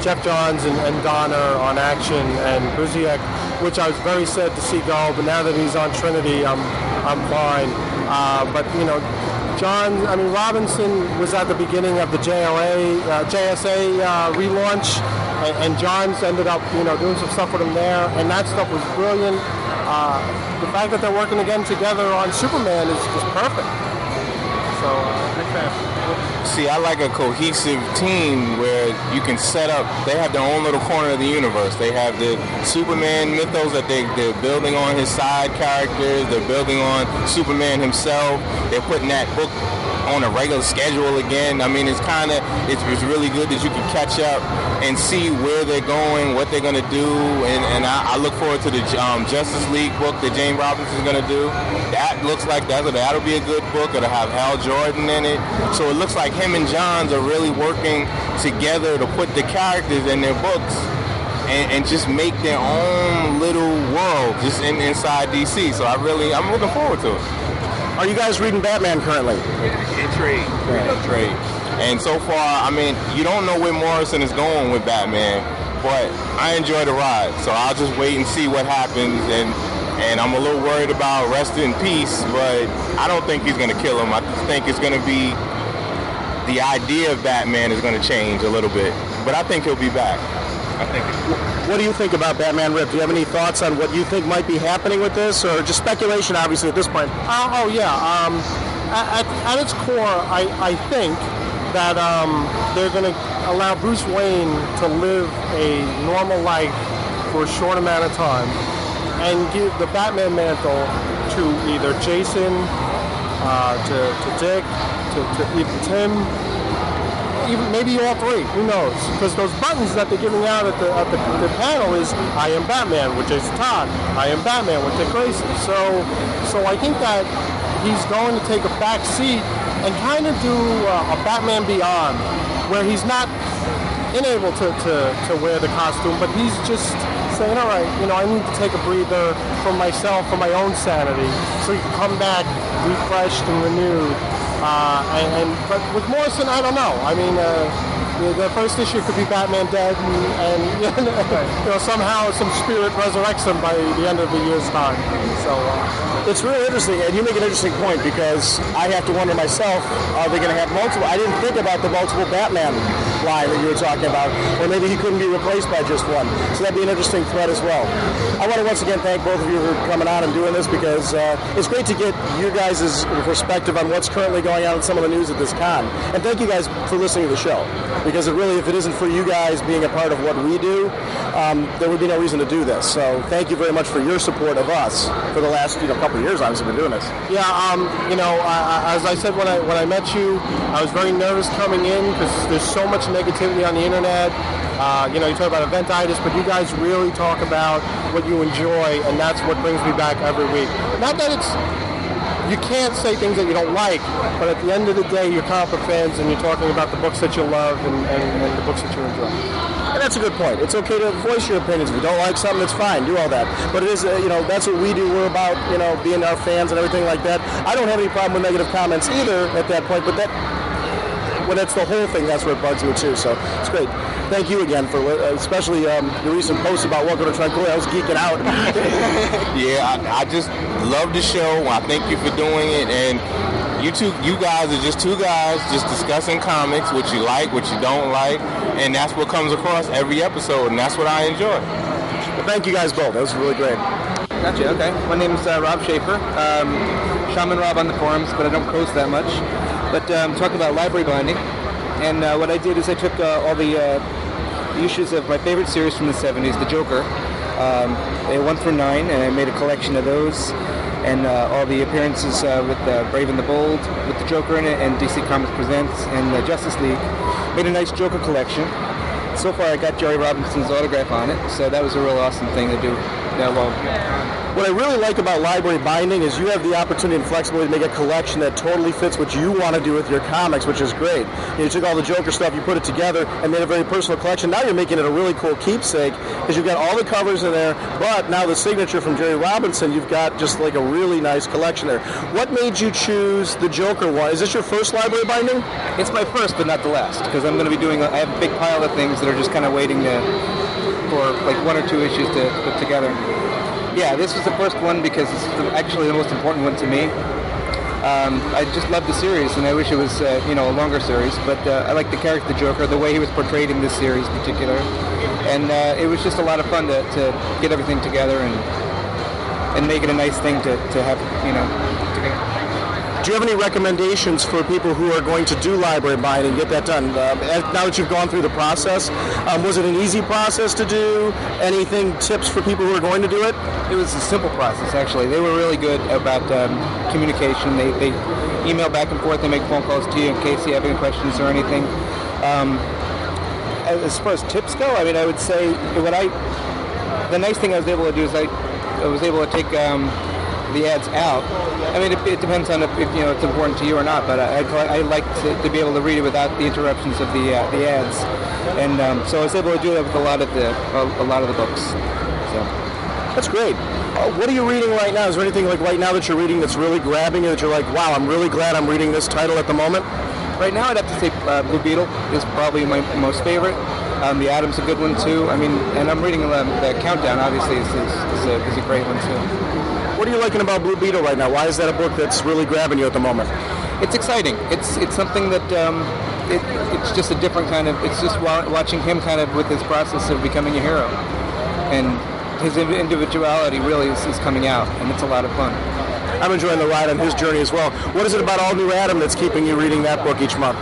Jeff Johns and Donner on Action, and Busiek, which I was very sad to see go, but now that he's on Trinity, I'm fine. But Robinson was at the beginning of the JSA relaunch, and Johns ended up, doing some stuff with him there, and that stuff was brilliant. The fact that they're working again together on Superman is just perfect. So, big fan. See, I like a cohesive team where you can set up, they have their own little corner of the universe. They have the Superman mythos that they're building on his side characters. They're building on Superman himself. They're putting that book on a regular schedule again. I mean, it's really good that you can catch up and see where they're going, what they're going to do. And I look forward to the Justice League book that James Robinson's going to do. That looks like that'll be a good book. It'll have Hal Jordan in it. So it looks like him and Johns are really working together to put the characters in their books and just make their own little world just inside DC. So I'm looking forward to it. Are you guys reading Batman currently? In trade. And so far, I mean, you don't know where Morrison is going with Batman, but I enjoy the ride. So I'll just wait and see what happens. And I'm a little worried about Rest in Peace, but I don't think he's going to kill him. I just think it's going to be, the idea of Batman is going to change a little bit. But I think he'll be back. What do you think about Batman Rip? Do you have any thoughts on what you think might be happening with this, or just speculation, obviously, at this point? At its core, I think that they're going to allow Bruce Wayne to live a normal life for a short amount of time and give the Batman mantle to either Jason, to Dick, to even Tim, even maybe all 3. Who knows? Because those buttons that they're giving out at the panel is I am Batman with Jason Todd, I am Batman with Dick Grayson. So I think that he's going to take a back seat and kind of do a Batman Beyond, where he's not unable to wear the costume, but he's just saying, all right, I need to take a breather for myself, for my own sanity, so he can come back refreshed and renewed. But with Morrison, I don't know. I mean, the first issue could be Batman dead, and somehow some spirit resurrects him by the end of the year's time. So it's really interesting, and you make an interesting point, because I have to wonder myself, are they going to have multiple? I didn't think about the multiple Batman line that you were talking about, or maybe he couldn't be replaced by just one. So that'd be an interesting thread as well. I want to once again thank both of you for coming on and doing this, because it's great to get your guys' perspective on what's currently going on in some of the news at this con. And thank you guys for listening to the show, because it really, if it isn't for you guys being a part of what we do, there would be no reason to do this. So thank you very much for your support of us for the last couple of years. Obviously, been doing this. Yeah, as I said when I met you, I was very nervous coming in because there's so much negativity on the internet. You talk about eventitis, but you guys really talk about what you enjoy, and that's what brings me back every week. Not that you can't say things that you don't like, but at the end of the day, you're comic book fans, and you're talking about the books that you love and the books that you enjoy. And that's a good point. It's okay to voice your opinions. If you don't like something, it's fine. Do all that. But it is, that's what we do. We're about, being our fans and everything like that. I don't have any problem with negative comments either at that point, but when it's the whole thing, that's where it bugs me too. So it's great. Thank you again for, especially your recent post about Welcome to Tranquility. I was geeking out. Yeah, I just love the show. I thank you for doing it. And you guys are just two guys just discussing comics, what you like, what you don't like. And that's what comes across every episode, and that's what I enjoy. Well, thank you guys both. That was really great. Gotcha, okay. My name's Rob Schaefer. Shaman Rob on the forums, but I don't post that much. But talk about library binding. And what I did is I took all the issues of my favorite series from the 70s, The Joker, 1 through 9, and I made a collection of those. And all the appearances with Brave and the Bold, with the Joker in it, and DC Comics Presents, and Justice League. Made a nice Joker collection. So far I got Jerry Robinson's autograph on it, so that was a real awesome thing to do. What I really like about library binding is you have the opportunity and flexibility to make a collection that totally fits what you want to do with your comics, which is great. You took all the Joker stuff, you put it together, and made a very personal collection. Now you're making it a really cool keepsake, because you've got all the covers in there, but now the signature from Jerry Robinson, you've got just like a really nice collection there. What made you choose the Joker one? Is this your first library binding? It's my first, but not the last, because I'm going to be doing, I have a big pile of things that are just kind of waiting for like 1 or 2 issues to put together. Yeah, this was the first one because it's actually the most important one to me. I just love the series, and I wish it was a longer series. But I like the character, the Joker, the way he was portrayed in this series in particular, and it was just a lot of fun to get everything together and make it a nice thing to have together. Do you have any recommendations for people who are going to do library binding, get that done? Now that you've gone through the process, was it an easy process to do? Anything, tips for people who are going to do it? It was a simple process, actually. They were really good about communication. They email back and forth. They make phone calls to you in case you have any questions or anything. As far as tips go, I mean, I would say the nice thing I was able to do is I was able to take the ads out. I mean, it depends on if it's important to you or not, but I like to be able to read it without the interruptions of the ads, and so I was able to do that with a lot of the books. So that's great. What are you reading right now? Is there anything like right now that you're reading that's really grabbing you, that you're like, wow, I'm really glad I'm reading this title at the moment? Right now, I'd have to say Blue Beetle is probably my most favorite. The Atom's a good one too. I mean, and I'm reading the Countdown. Obviously, is a great one too. What are you liking about Blue Beetle right now? Why is that a book that's really grabbing you at the moment? It's exciting. It's something that it's just a different kind of. It's just watching him kind of with his process of becoming a hero, and his individuality really is coming out, and it's a lot of fun. I'm enjoying the ride on his journey as well. What is it about All New Adam that's keeping you reading that book each month?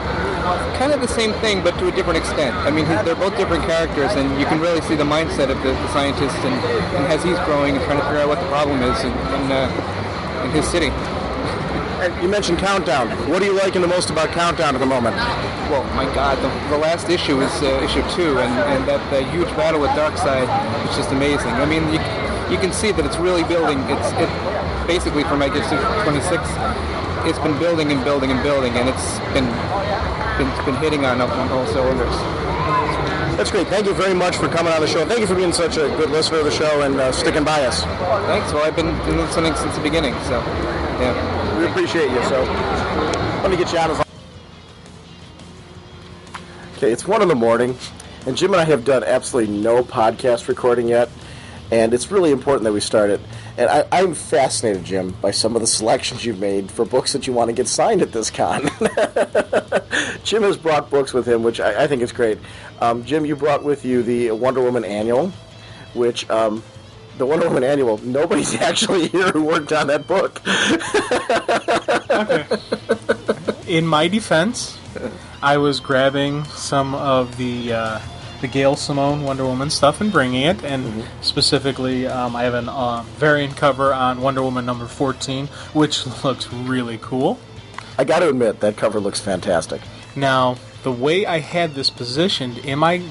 Kind of the same thing, but to a different extent. I mean, they're both different characters, and you can really see the mindset of the scientist and as he's growing and trying to figure out what the problem is in his city. You mentioned Countdown. What are you liking the most about Countdown at the moment? Well, my God, the last issue is issue 2, and that huge battle with Darkseid is just amazing. I mean, you can see that it's really building. It basically from I guess 26, it's been building and building and building, and it's been hitting on all cylinders. That's great. Thank you very much for coming on the show. Thank you for being such a good listener of the show and sticking by us. Thanks. Well, I've been listening since the beginning, so yeah. We appreciate you. So let me get you out of. Okay, it's 1 in the morning, and Jim and I have done absolutely no podcast recording yet, and it's really important that we start it. And I'm fascinated, Jim, by some of the selections you've made for books that you want to get signed at this con. Jim has brought books with him, which I think is great. Jim, you brought with you the Wonder Woman Annual, which, the Wonder Woman Annual, nobody's actually here who worked on that book. Okay. In my defense, I was grabbing some of the Gail Simone Wonder Woman stuff and bringing it, and specifically I have a variant cover on Wonder Woman number 14, which looks really cool. I got to admit, that cover looks fantastic. Now, the way I had this positioned in my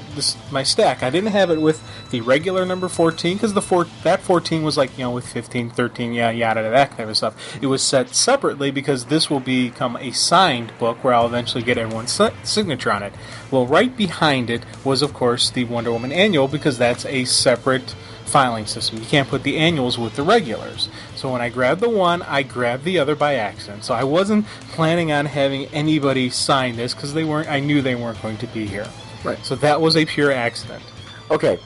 stack, I didn't have it with the regular number 14, because that 14 was like, with 15, 13, yada, that kind of stuff. It was set separately because this will become a signed book where I'll eventually get everyone's signature on it. Well, right behind it was, of course, the Wonder Woman Annual, because that's a separate filing system. You can't put the annuals with the regulars. So when I grabbed the one, I grabbed the other by accident. So I wasn't planning on having anybody sign this because I knew they weren't going to be here. Right. So that was a pure accident. Okay,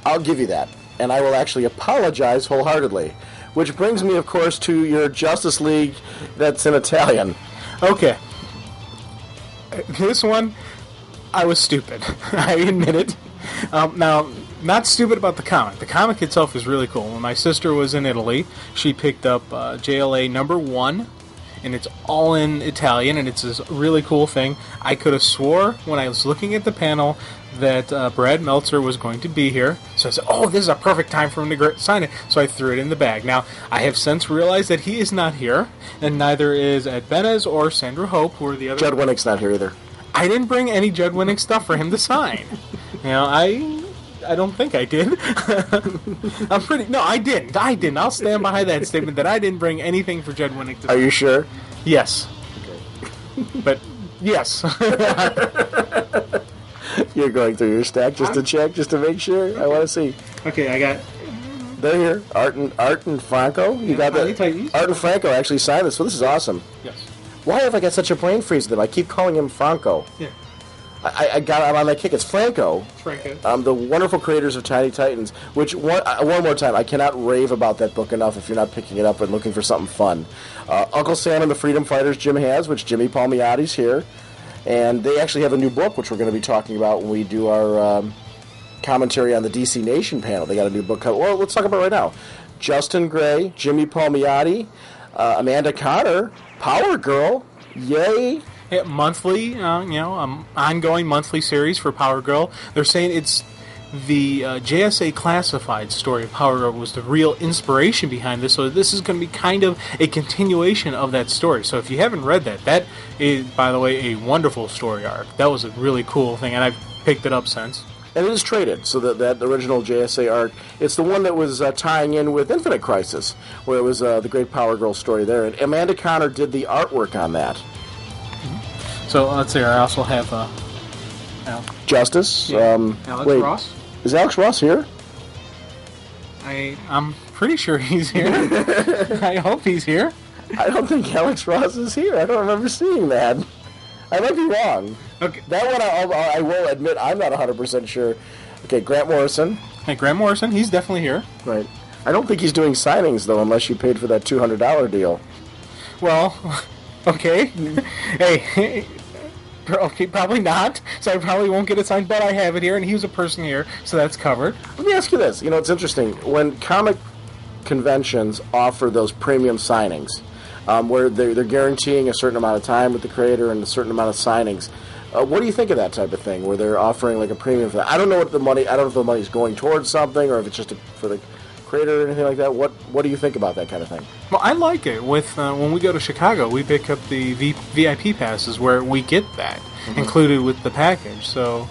I'll give you that. And I will actually apologize wholeheartedly. Which brings me, of course, to your Justice League that's in Italian. Okay. This one, I was stupid. I admit it. Now, not stupid about the comic. The comic itself is really cool. When my sister was in Italy, she picked up JLA number 1, and it's all in Italian, and it's this really cool thing. I could have swore when I was looking at the panel that Brad Meltzer was going to be here, so I said, this is a perfect time for him to sign it, so I threw it in the bag. Now, I have since realized that he is not here, and neither is Ed Benez or Sandra Hope, who are the other... Judd Winnick's not here either. I didn't bring any Judd Winnick stuff for him to sign. I don't think I did. No, I didn't. I'll stand behind that statement that I didn't bring anything for Judd Winnick to sign. Are you sure? Yes. Okay. But, yes. You're going through your stack just to check, just to make sure? I want to see. Okay, I got... They're here. Art and Franco? You got that? Art and Franco actually signed this, so this is awesome. Yes. Why have I got such a brain freeze with him? I keep calling him Franco. Yeah. I'm on that kick. It's Franco. Franco. The wonderful creators of Tiny Titans, which, one more time, I cannot rave about that book enough if you're not picking it up and looking for something fun. Uncle Sam and the Freedom Fighters Jim has, which Jimmy Palmiotti's here. And they actually have a new book, which we're going to be talking about when we do our commentary on the DC Nation panel. They got a new book. Well, let's talk about it right now. Justin Gray, Jimmy Palmiotti, Amanda Conner, Power Girl, yay! Monthly, ongoing monthly series for Power Girl. They're saying it's the JSA Classified story of Power Girl was the real inspiration behind this, so this is going to be kind of a continuation of that story. So if you haven't read that is, by the way, a wonderful story arc. That was a really cool thing, and I've picked it up since. And it is traded, so that original JSA arc, it's the one that was tying in with Infinite Crisis, where it was the great Power Girl story there. And Amanda Conner did the artwork on that. So let's see, I also have Justice. Alex Ross. Is Alex Ross here? I'm pretty sure he's here. I hope he's here. I don't think Alex Ross is here. I don't remember seeing that. I might be wrong. Okay. That one I will admit I'm not 100% sure. Okay, Grant Morrison. Hey, Grant Morrison, he's definitely here. Right. I don't think he's doing signings, though, unless you paid for that $200 deal. Well, okay. Hey, okay, probably not. So I probably won't get it signed, but I have it here, and he was a person here, so that's covered. Let me ask you this. It's interesting. When comic conventions offer those premium signings, where they're guaranteeing a certain amount of time with the creator and a certain amount of signings, what do you think of that type of thing, where they're offering like a premium for that? I don't know if the money's going towards something, or if it's just for the creator or anything like that. What do you think about that kind of thing? Well, I like it. With when we go to Chicago, we pick up the VIP passes where we get that included with the package. So,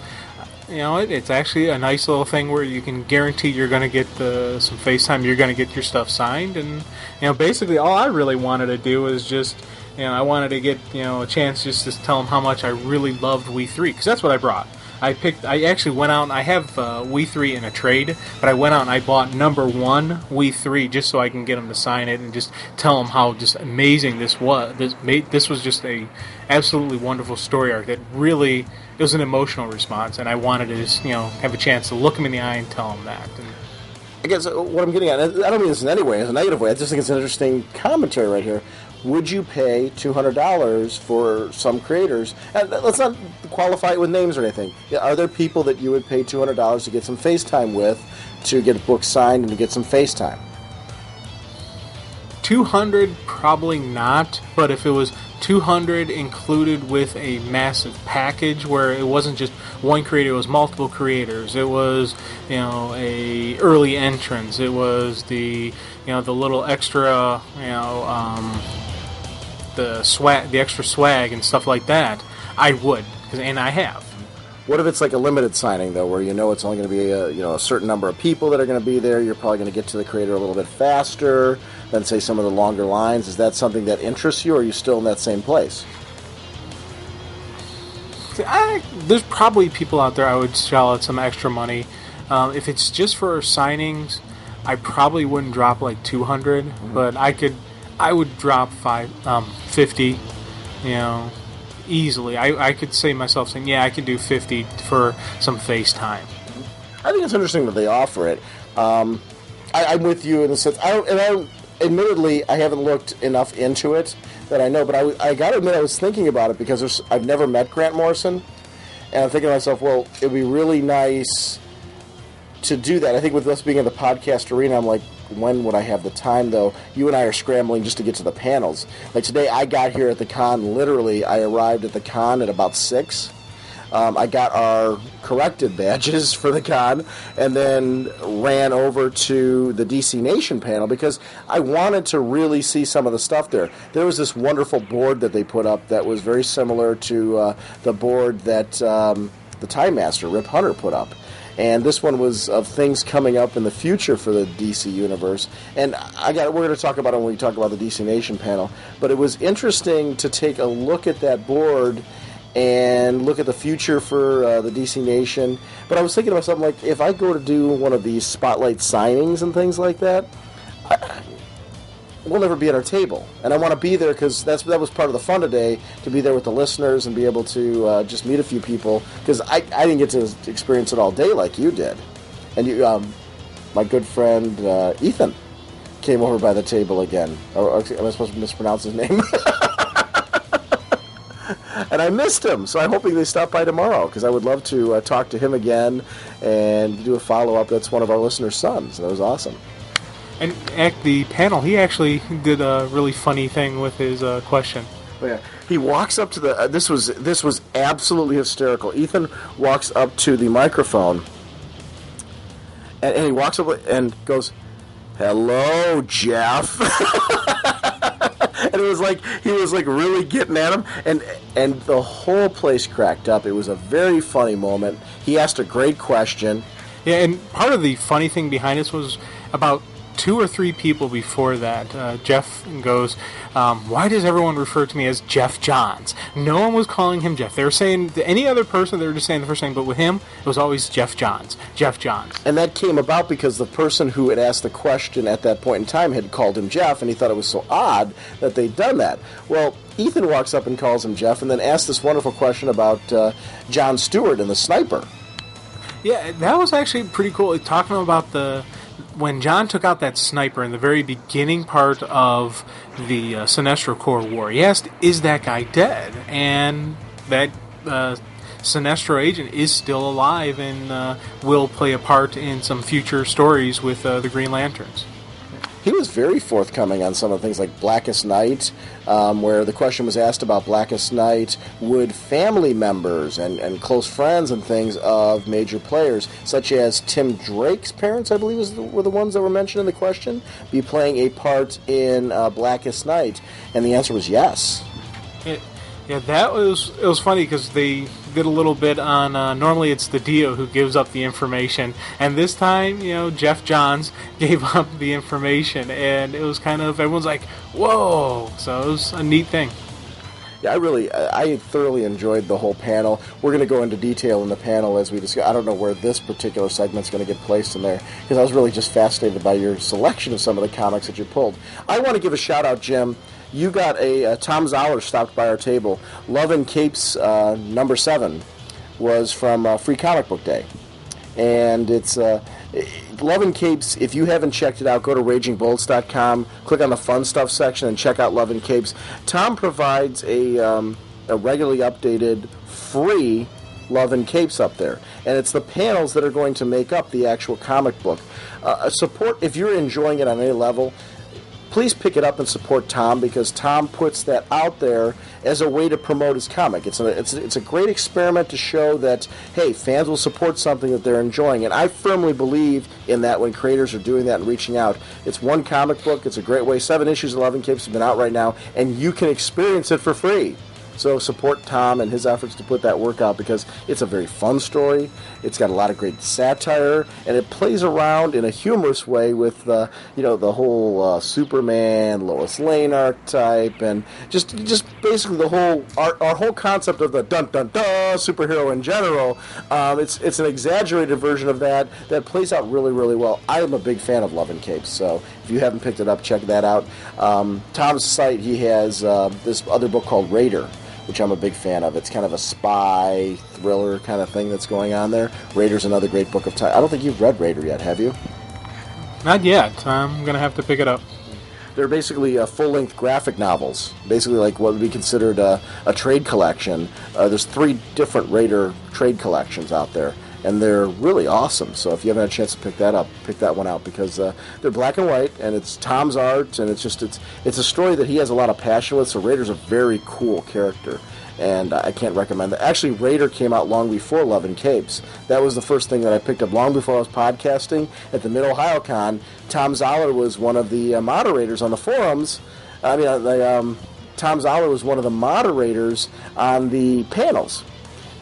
it's actually a nice little thing where you can guarantee you're going to get some FaceTime, you're going to get your stuff signed, and basically all I really wanted to do was just I wanted to get a chance just to tell them how much I really loved We 3, because that's what I brought. I actually went out and I have We 3 in a trade, but I went out and I bought number 1 We 3 just so I can get him to sign it and just tell him how just amazing this was. This was just a absolutely wonderful story arc that really, it was an emotional response, and I wanted to just, have a chance to look him in the eye and tell him that. And I guess what I'm getting at, I don't mean this in any way, as a negative way, I just think it's an interesting commentary right here. Would you pay $200 for some creators? And let's not qualify it with names or anything. Are there people that you would pay $200 to get some FaceTime with, to get a book signed and to get some FaceTime? 200 probably not, but if it was 200 included with a massive package where it wasn't just one creator, it was multiple creators, it was a early entrance, it was the the little extra the swag, the extra swag and stuff like that, I would, and I have. What if it's like a limited signing, though, where it's only going to be a certain number of people that are going to be there? You're probably going to get to the creator a little bit faster than, say, some of the longer lines. Is that something that interests you, or are you still in that same place? There's probably people out there I would shell out some extra money. If it's just for signings, I probably wouldn't drop like 200, but I would drop 50, easily. I could say myself saying, I could do 50 for some FaceTime. I think it's interesting that they offer it. I'm with you in the sense, admittedly, I haven't looked enough into it that I know, but I got to admit I was thinking about it because I've never met Grant Morrison, and I'm thinking to myself, well, it would be really nice to do that. I think with us being in the podcast arena, I'm like, when would I have the time, though? You and I are scrambling just to get to the panels. Like today, I got here at the con, literally, I arrived at the con at about 6. I got our corrected badges for the con, and then ran over to the DC Nation panel because I wanted to really see some of the stuff there. There was this wonderful board that they put up that was very similar to the board that the Time Master, Rip Hunter, put up. And this one was of things coming up in the future for the DC universe. And we're going to talk about it when we talk about the DC Nation panel. But it was interesting to take a look at that board and look at the future for the DC Nation. But I was thinking to myself, like, if I go to do one of these spotlight signings and things like that, we'll never be at our table. And I want to be there because that was part of the fun today, to be there with the listeners and be able to just meet a few people, because I didn't get to experience it all day like you did. And you, my good friend Ethan came over by the table again. Or am I supposed to mispronounce his name? And I missed him, so I'm hoping they stop by tomorrow, because I would love to talk to him again and do a follow-up. That's one of our listeners' sons. That was awesome. And at the panel, he actually did a really funny thing with his question. Oh, yeah. He walks up to the... this was absolutely hysterical. Ethan walks up to the microphone, and he walks up and goes, "Hello, Jeff." And it was like he was like really getting at him, and the whole place cracked up. It was a very funny moment. He asked a great question. Yeah, and part of the funny thing behind this was about 2 or 3 people before that, Jeff goes, "Why does everyone refer to me as Jeff Johns?" No one was calling him Jeff. They were saying any other person, they were just saying the first name, but with him, it was always Jeff Johns. Jeff Johns. And that came about because the person who had asked the question at that point in time had called him Jeff, and he thought it was so odd that they'd done that. Well, Ethan walks up and calls him Jeff, and then asks this wonderful question about John Stewart and the sniper. Yeah, that was actually pretty cool. Talking about when John took out that sniper in the very beginning part of the Sinestro Corps War, he asked, "Is that guy dead?" And that Sinestro agent is still alive and will play a part in some future stories with the Green Lanterns. He was very forthcoming on some of the things like Blackest Night, where the question was asked about Blackest Night, would family members and close friends and things of major players, such as Tim Drake's parents, I believe were the ones that were mentioned in the question, be playing a part in Blackest Night? And the answer was yes. Yeah, it was funny because they did a little bit on, normally it's the Dio who gives up the information, and this time, Jeff Johns gave up the information, and it was kind of, everyone's like, whoa, so it was a neat thing. Yeah, I thoroughly enjoyed the whole panel. We're going to go into detail in the panel as we discuss. I don't know where this particular segment's going to get placed in there, because I was really just fascinated by your selection of some of the comics that you pulled. I want to give a shout-out, Jim. You got Tom Zoller stopped by our table. Love and Capes number 7 was from Free Comic Book Day. And it's Love and Capes. If you haven't checked it out, go to RagingBullets.com, click on the Fun Stuff section, and check out Love and Capes. Tom provides a regularly updated free Love and Capes up there. And it's the panels that are going to make up the actual comic book. Support, if you're enjoying it on any level, please pick it up and support Tom, because Tom puts that out there as a way to promote his comic. It's a great experiment to show that, hey, fans will support something that they're enjoying. And I firmly believe in that when creators are doing that and reaching out. It's one comic book. It's a great way. 7 issues of Love and Capes have been out right now, and you can experience it for free. So support Tom and his efforts to put that work out, because it's a very fun story. It's got a lot of great satire, and it plays around in a humorous way with the whole Superman, Lois Lane archetype, and just basically the whole our whole concept of the dun dun dun superhero in general. It's an exaggerated version of that plays out really, really well. I am a big fan of Love and Capes, so if you haven't picked it up, check that out. Tom's site, he has this other book called Raider, which I'm a big fan of. It's kind of a spy thriller kind of thing that's going on there. Raider's another great book of time. I don't think you've read Raider yet, have you? Not yet. I'm going to have to pick it up. They're basically full-length graphic novels, basically like what would be considered a trade collection. There's 3 different Raider trade collections out there, and they're really awesome. So if you haven't had a chance to pick that one out, because they're black and white, and it's Tom's art, and it's a story that he has a lot of passion with. So Raider's a very cool character, and I can't recommend that. Actually, Raider came out long before Love and Capes. That was the first thing that I picked up long before I was podcasting at the Mid-Ohio Con. Tom Zoller was one of the moderators on the forums. Tom Zoller was one of the moderators on the panels.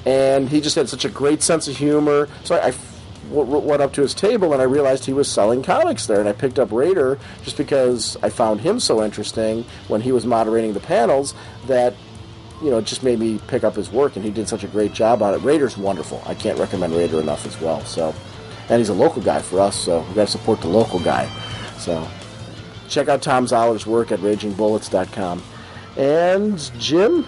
And he just had such a great sense of humor. So I went up to his table, and I realized he was selling comics there. And I picked up Raider just because I found him so interesting when he was moderating the panels that, it just made me pick up his work. And he did such a great job on it. Raider's wonderful. I can't recommend Raider enough as well. So, and he's a local guy for us, so we've got to support the local guy. So check out Tom Zoller's work at RagingBullets.com. And Jim,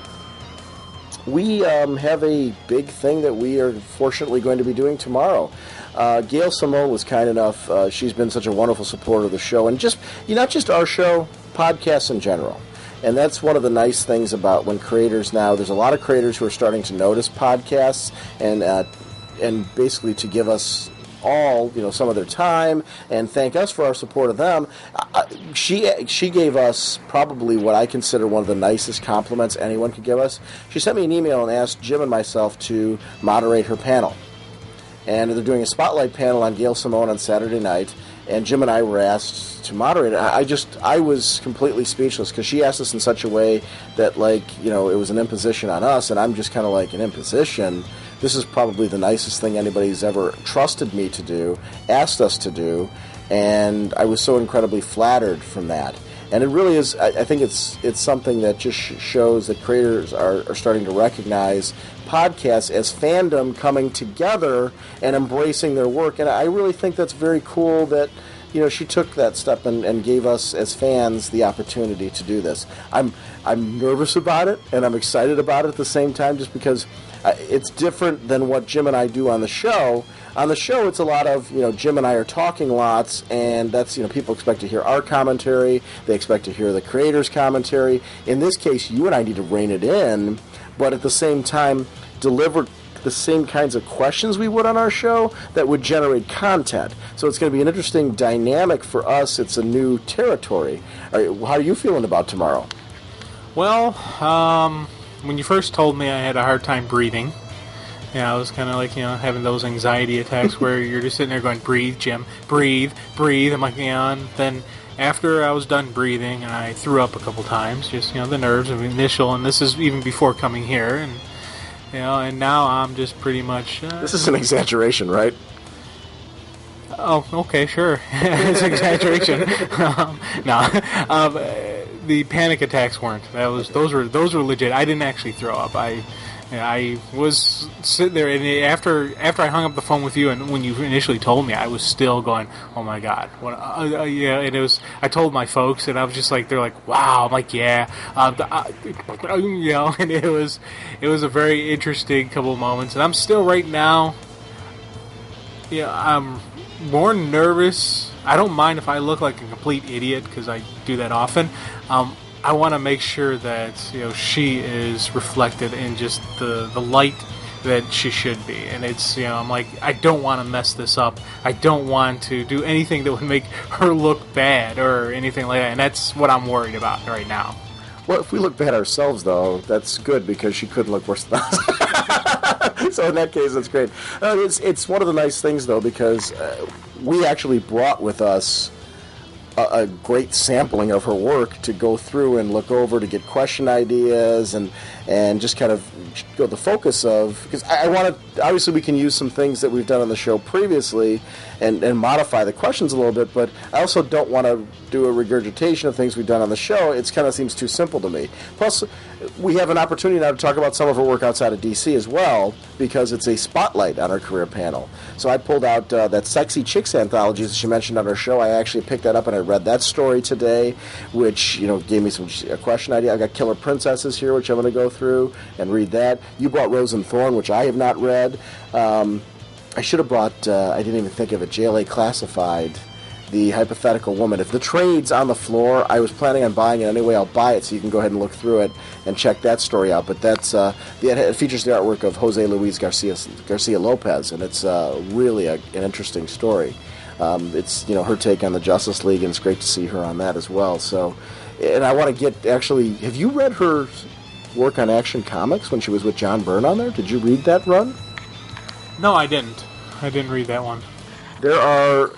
we have a big thing that we are fortunately going to be doing tomorrow. Gail Simone was kind enough. She's been such a wonderful supporter of the show, and just not just our show, podcasts in general. And that's one of the nice things about when creators now. There's a lot of creators who are starting to notice podcasts and basically to give us all some of their time and thank us for our support of them. She gave us probably what I consider one of the nicest compliments anyone could give us. She sent me an email and asked Jim and myself to moderate her panel, and they're doing a spotlight panel on Gail Simone on Saturday night, and Jim and I were asked to moderate it. I was completely speechless, because she asked us in such a way that it was an imposition on us, and I'm just kind of like, an imposition? This is probably the nicest thing anybody's ever trusted me to do, asked us to do, and I was so incredibly flattered from that. And it really is, I think it's something that just shows that creators are starting to recognize podcasts as fandom coming together and embracing their work. And I really think that's very cool that she took that step and gave us as fans the opportunity to do this. I'm nervous about it, and I'm excited about it at the same time, just because it's different than what Jim and I do on the show. On the show, it's a lot of, Jim and I are talking lots, and that's, people expect to hear our commentary. They expect to hear the creator's commentary. In this case, you and I need to rein it in, but at the same time, deliver the same kinds of questions we would on our show that would generate content. So it's going to be an interesting dynamic for us. It's a new territory. How are you feeling about tomorrow? Well, when you first told me, I had a hard time breathing. I was kind of like, having those anxiety attacks where you're just sitting there going, breathe, Jim, breathe, breathe. I'm like, and then after I was done breathing, and I threw up a couple times, just, the nerves of initial, and this is even before coming here, and, and now I'm just pretty much... This is an exaggeration, right? Oh, okay, sure. It's an exaggeration. the panic attacks weren't. Those were legit. I didn't actually throw up. I was sitting there, and after I hung up the phone with you, and when you initially told me, I was still going, "Oh my god!" Yeah, and it was. I told my folks, and I was just like, they're like, "Wow!" I'm like, "Yeah," and it was a very interesting couple of moments, and I'm still right now. Yeah, I'm more nervous. I don't mind if I look like a complete idiot because I do that often. I want to make sure that she is reflected in just the light that she should be, and it's I'm like, I don't want to mess this up. I don't want to do anything that would make her look bad or anything like that, and that's what I'm worried about right now. Well, if we look bad ourselves, though, that's good because she couldn't look worse than us. So in that case, that's great. It's one of the nice things, though, because we actually brought with us a great sampling of her work to go through and look over to get question ideas and just kind of go the focus of, because I want to, obviously we can use some things that we've done on the show previously and modify the questions a little bit, but I also don't want to do a regurgitation of things we've done on the show. It kind of seems too simple to me. Plus, we have an opportunity now to talk about some of her work outside of DC as well, because it's a spotlight on our career panel. So I pulled out that Sexy Chicks anthology that she mentioned on her show. I actually picked that up and I read that story today, which gave me a question idea. I got Killer Princesses here, which I'm going to go through and read that. You brought Rose and Thorn, which I have not read. I should have brought, I didn't even think of it, JLA Classified, The Hypothetical Woman. If the trade's on the floor, I was planning on buying it anyway. I'll buy it so you can go ahead and look through it and check that story out. But it features the artwork of Jose Luis Garcia Lopez, and it's really an interesting story. It's her take on the Justice League, and it's great to see her on that as well. So, and I want to have you read her work on Action Comics when she was with John Byrne on there? Did you read that run? No, I didn't. I didn't read that one. There are,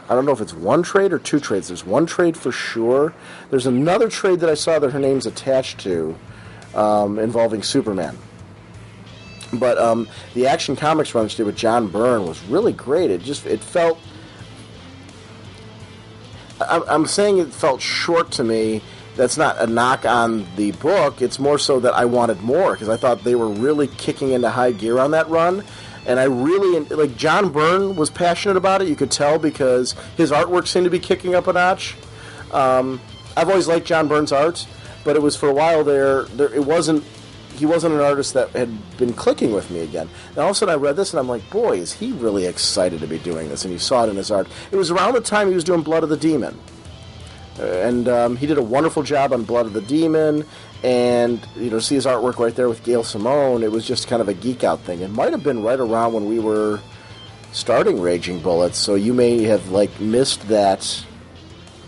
I don't know if it's one trade or two trades. There's one trade for sure. There's another trade that I saw that her name's attached to involving Superman. But the Action Comics run she did with John Byrne was really great. It felt, I'm saying it felt short to me. That's not a knock on the book. It's more so that I wanted more because I thought they were really kicking into high gear on that run. And I really, like, John Byrne was passionate about it. You could tell because his artwork seemed to be kicking up a notch. I've always liked John Byrne's art, but it was for a while he wasn't an artist that had been clicking with me again. And all of a sudden I read this and I'm like, boy, is he really excited to be doing this. And you saw it in his art. It was around the time he was doing Blood of the Demon. And he did a wonderful job on Blood of the Demon. And, see his artwork right there with Gail Simone, it was just kind of a geek-out thing. It might have been right around when we were starting Raging Bullets, so you may have, missed that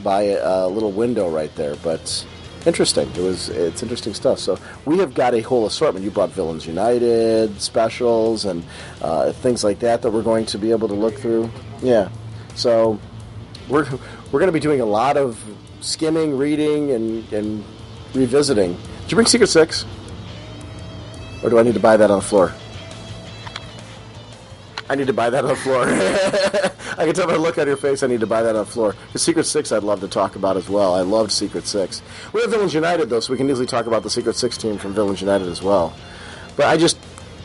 by a little window right there. But interesting. It's interesting stuff. So we have got a whole assortment. You brought Villains United specials and things like that we're going to be able to look through. Yeah. So we're going to be doing a lot of skimming, reading, and revisiting. Did you bring Secret Six? Or do I need to buy that on the floor? I need to buy that on the floor. I can tell by the look on your face I need to buy that on the floor. The Secret Six I'd love to talk about as well. I loved Secret Six. We have Villains United, though, so we can easily talk about the Secret Six team from Villains United as well. But I just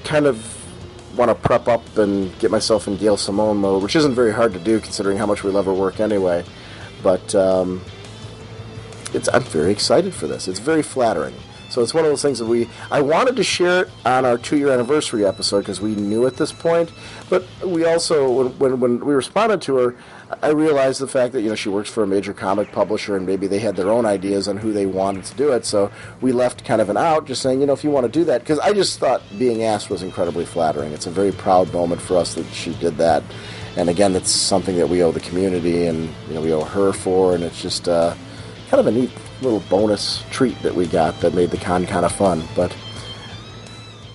kind of want to prep up and get myself in Gail Simone mode, which isn't very hard to do considering how much we love her work anyway. But I'm very excited for this. It's very flattering. So it's one of those things that I wanted to share it on our 2-year anniversary episode because we knew at this point. But we also, when we responded to her, I realized the fact that she works for a major comic publisher and maybe they had their own ideas on who they wanted to do it. So we left kind of an out, just saying, if you want to do that, because I just thought being asked was incredibly flattering. It's a very proud moment for us that she did that. And again, it's something that we owe the community and we owe her for, and it's just kind of a neat little bonus treat that we got that made the con kind of fun. But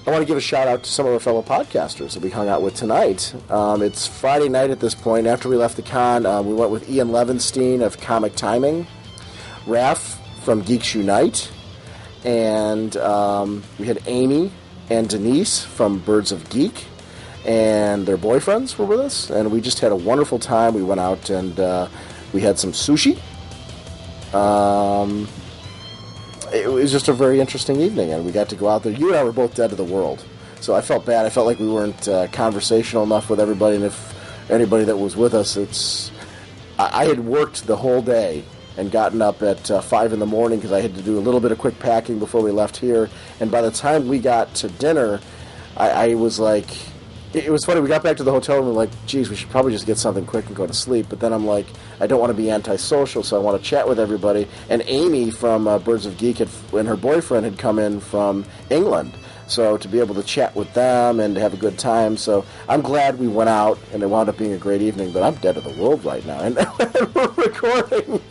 I want to give a shout out to some of our fellow podcasters that we hung out with tonight. It's Friday night at this point. After we left the con, we went with Ian Levenstein of Comic Timing, Raph from Geeks Unite, and we had Amy and Denise from Birds of Geek, and their boyfriends were with us, and we just had a wonderful time. We went out and we had some sushi. it was just a very interesting evening, and we got to go out there. You and I were both dead to the world, so I felt bad. I felt like we weren't conversational enough with everybody, and if anybody that was with us, I had worked the whole day and gotten up at 5 in the morning because I had to do a little bit of quick packing before we left here, and by the time we got to dinner, I was like... It was funny, we got back to the hotel and we were like, geez, we should probably just get something quick and go to sleep. But then I'm like, I don't want to be antisocial, so I want to chat with everybody. And Amy from Birds of Geek and her boyfriend had come in from England. So to be able to chat with them and to have a good time. So I'm glad we went out and it wound up being a great evening. But I'm dead to the world right now. And we're recording.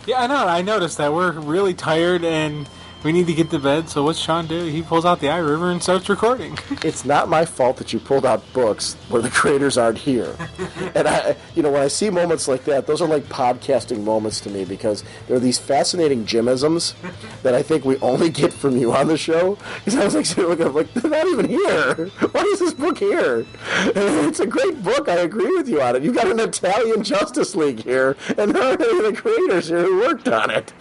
Yeah, I know. I noticed that. We're really tired and... we need to get to bed, so what's Sean do? He pulls out the iRiver and starts recording. It's not my fault that you pulled out books where the creators aren't here. And when I see moments like that, those are like podcasting moments to me because there are these fascinating Jimisms that I think we only get from you on the show. Because I was like, they're not even here. Why is this book here? It's a great book. I agree with you on it. You've got an Italian Justice League here, and there are the creators here who worked on it.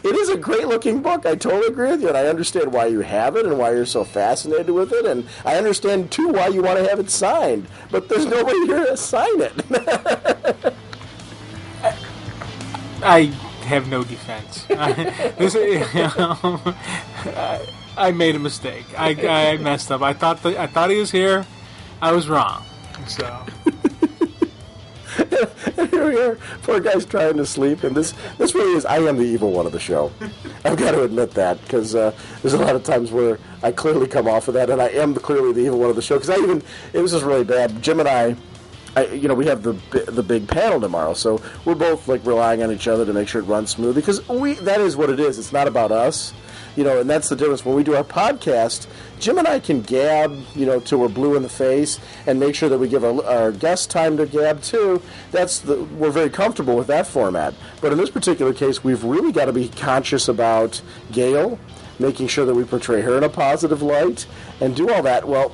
It is a great-looking book. I totally agree with you, and I understand why you have it and why you're so fascinated with it, and I understand, too, why you want to have it signed. But there's nobody here to sign it. I have no defense. I made a mistake. I messed up. I thought he was here. I was wrong. So... And here we are, poor guy's trying to sleep, and this really is, I am the evil one of the show. I've got to admit that, because there's a lot of times where I clearly come off of that, and I am clearly the evil one of the show, because it was just really bad. Jim and I we have the big panel tomorrow, so we're both, like, relying on each other to make sure it runs smoothly, because that is what it is. It's not about us. And that's the difference. When we do our podcast, Jim and I can gab, till we're blue in the face and make sure that we give our guests time to gab, too. We're very comfortable with that format. But in this particular case, we've really got to be conscious about Gail, making sure that we portray her in a positive light, and do all that. Well,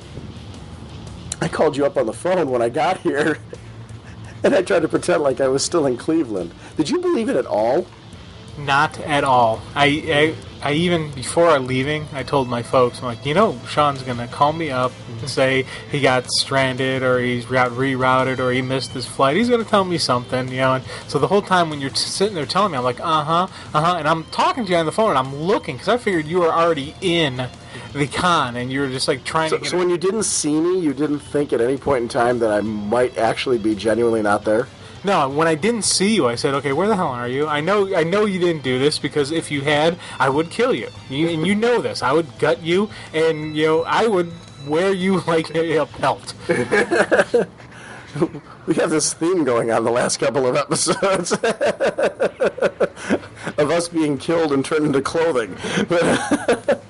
I called you up on the phone when I got here, and I tried to pretend like I was still in Cleveland. Did you believe it at all? Not at all. I even, before leaving, I told my folks, I'm like, Sean's going to call me up and say he got stranded or he's got rerouted or he missed his flight. He's going to tell me something, And so the whole time when you're sitting there telling me, I'm like, and I'm talking to you on the phone and I'm looking because I figured you were already in the con and you were just like trying to get... So when you didn't see me, you didn't think at any point in time that I might actually be genuinely not there? No, when I didn't see you, I said, okay, where the hell are you? I know you didn't do this because if you had, I would kill you. And you know this. I would gut you, and, I would wear you like a pelt. We have this theme going on the last couple of episodes of us being killed and turned into clothing. But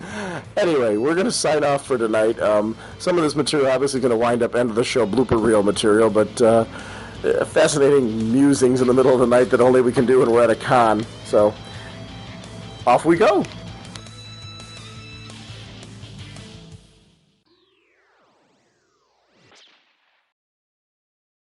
anyway, we're going to sign off for tonight. Some of this material obviously is going to wind up end of the show blooper reel material, but... fascinating musings in the middle of the night that only we can do when we're at a con. So, off we go.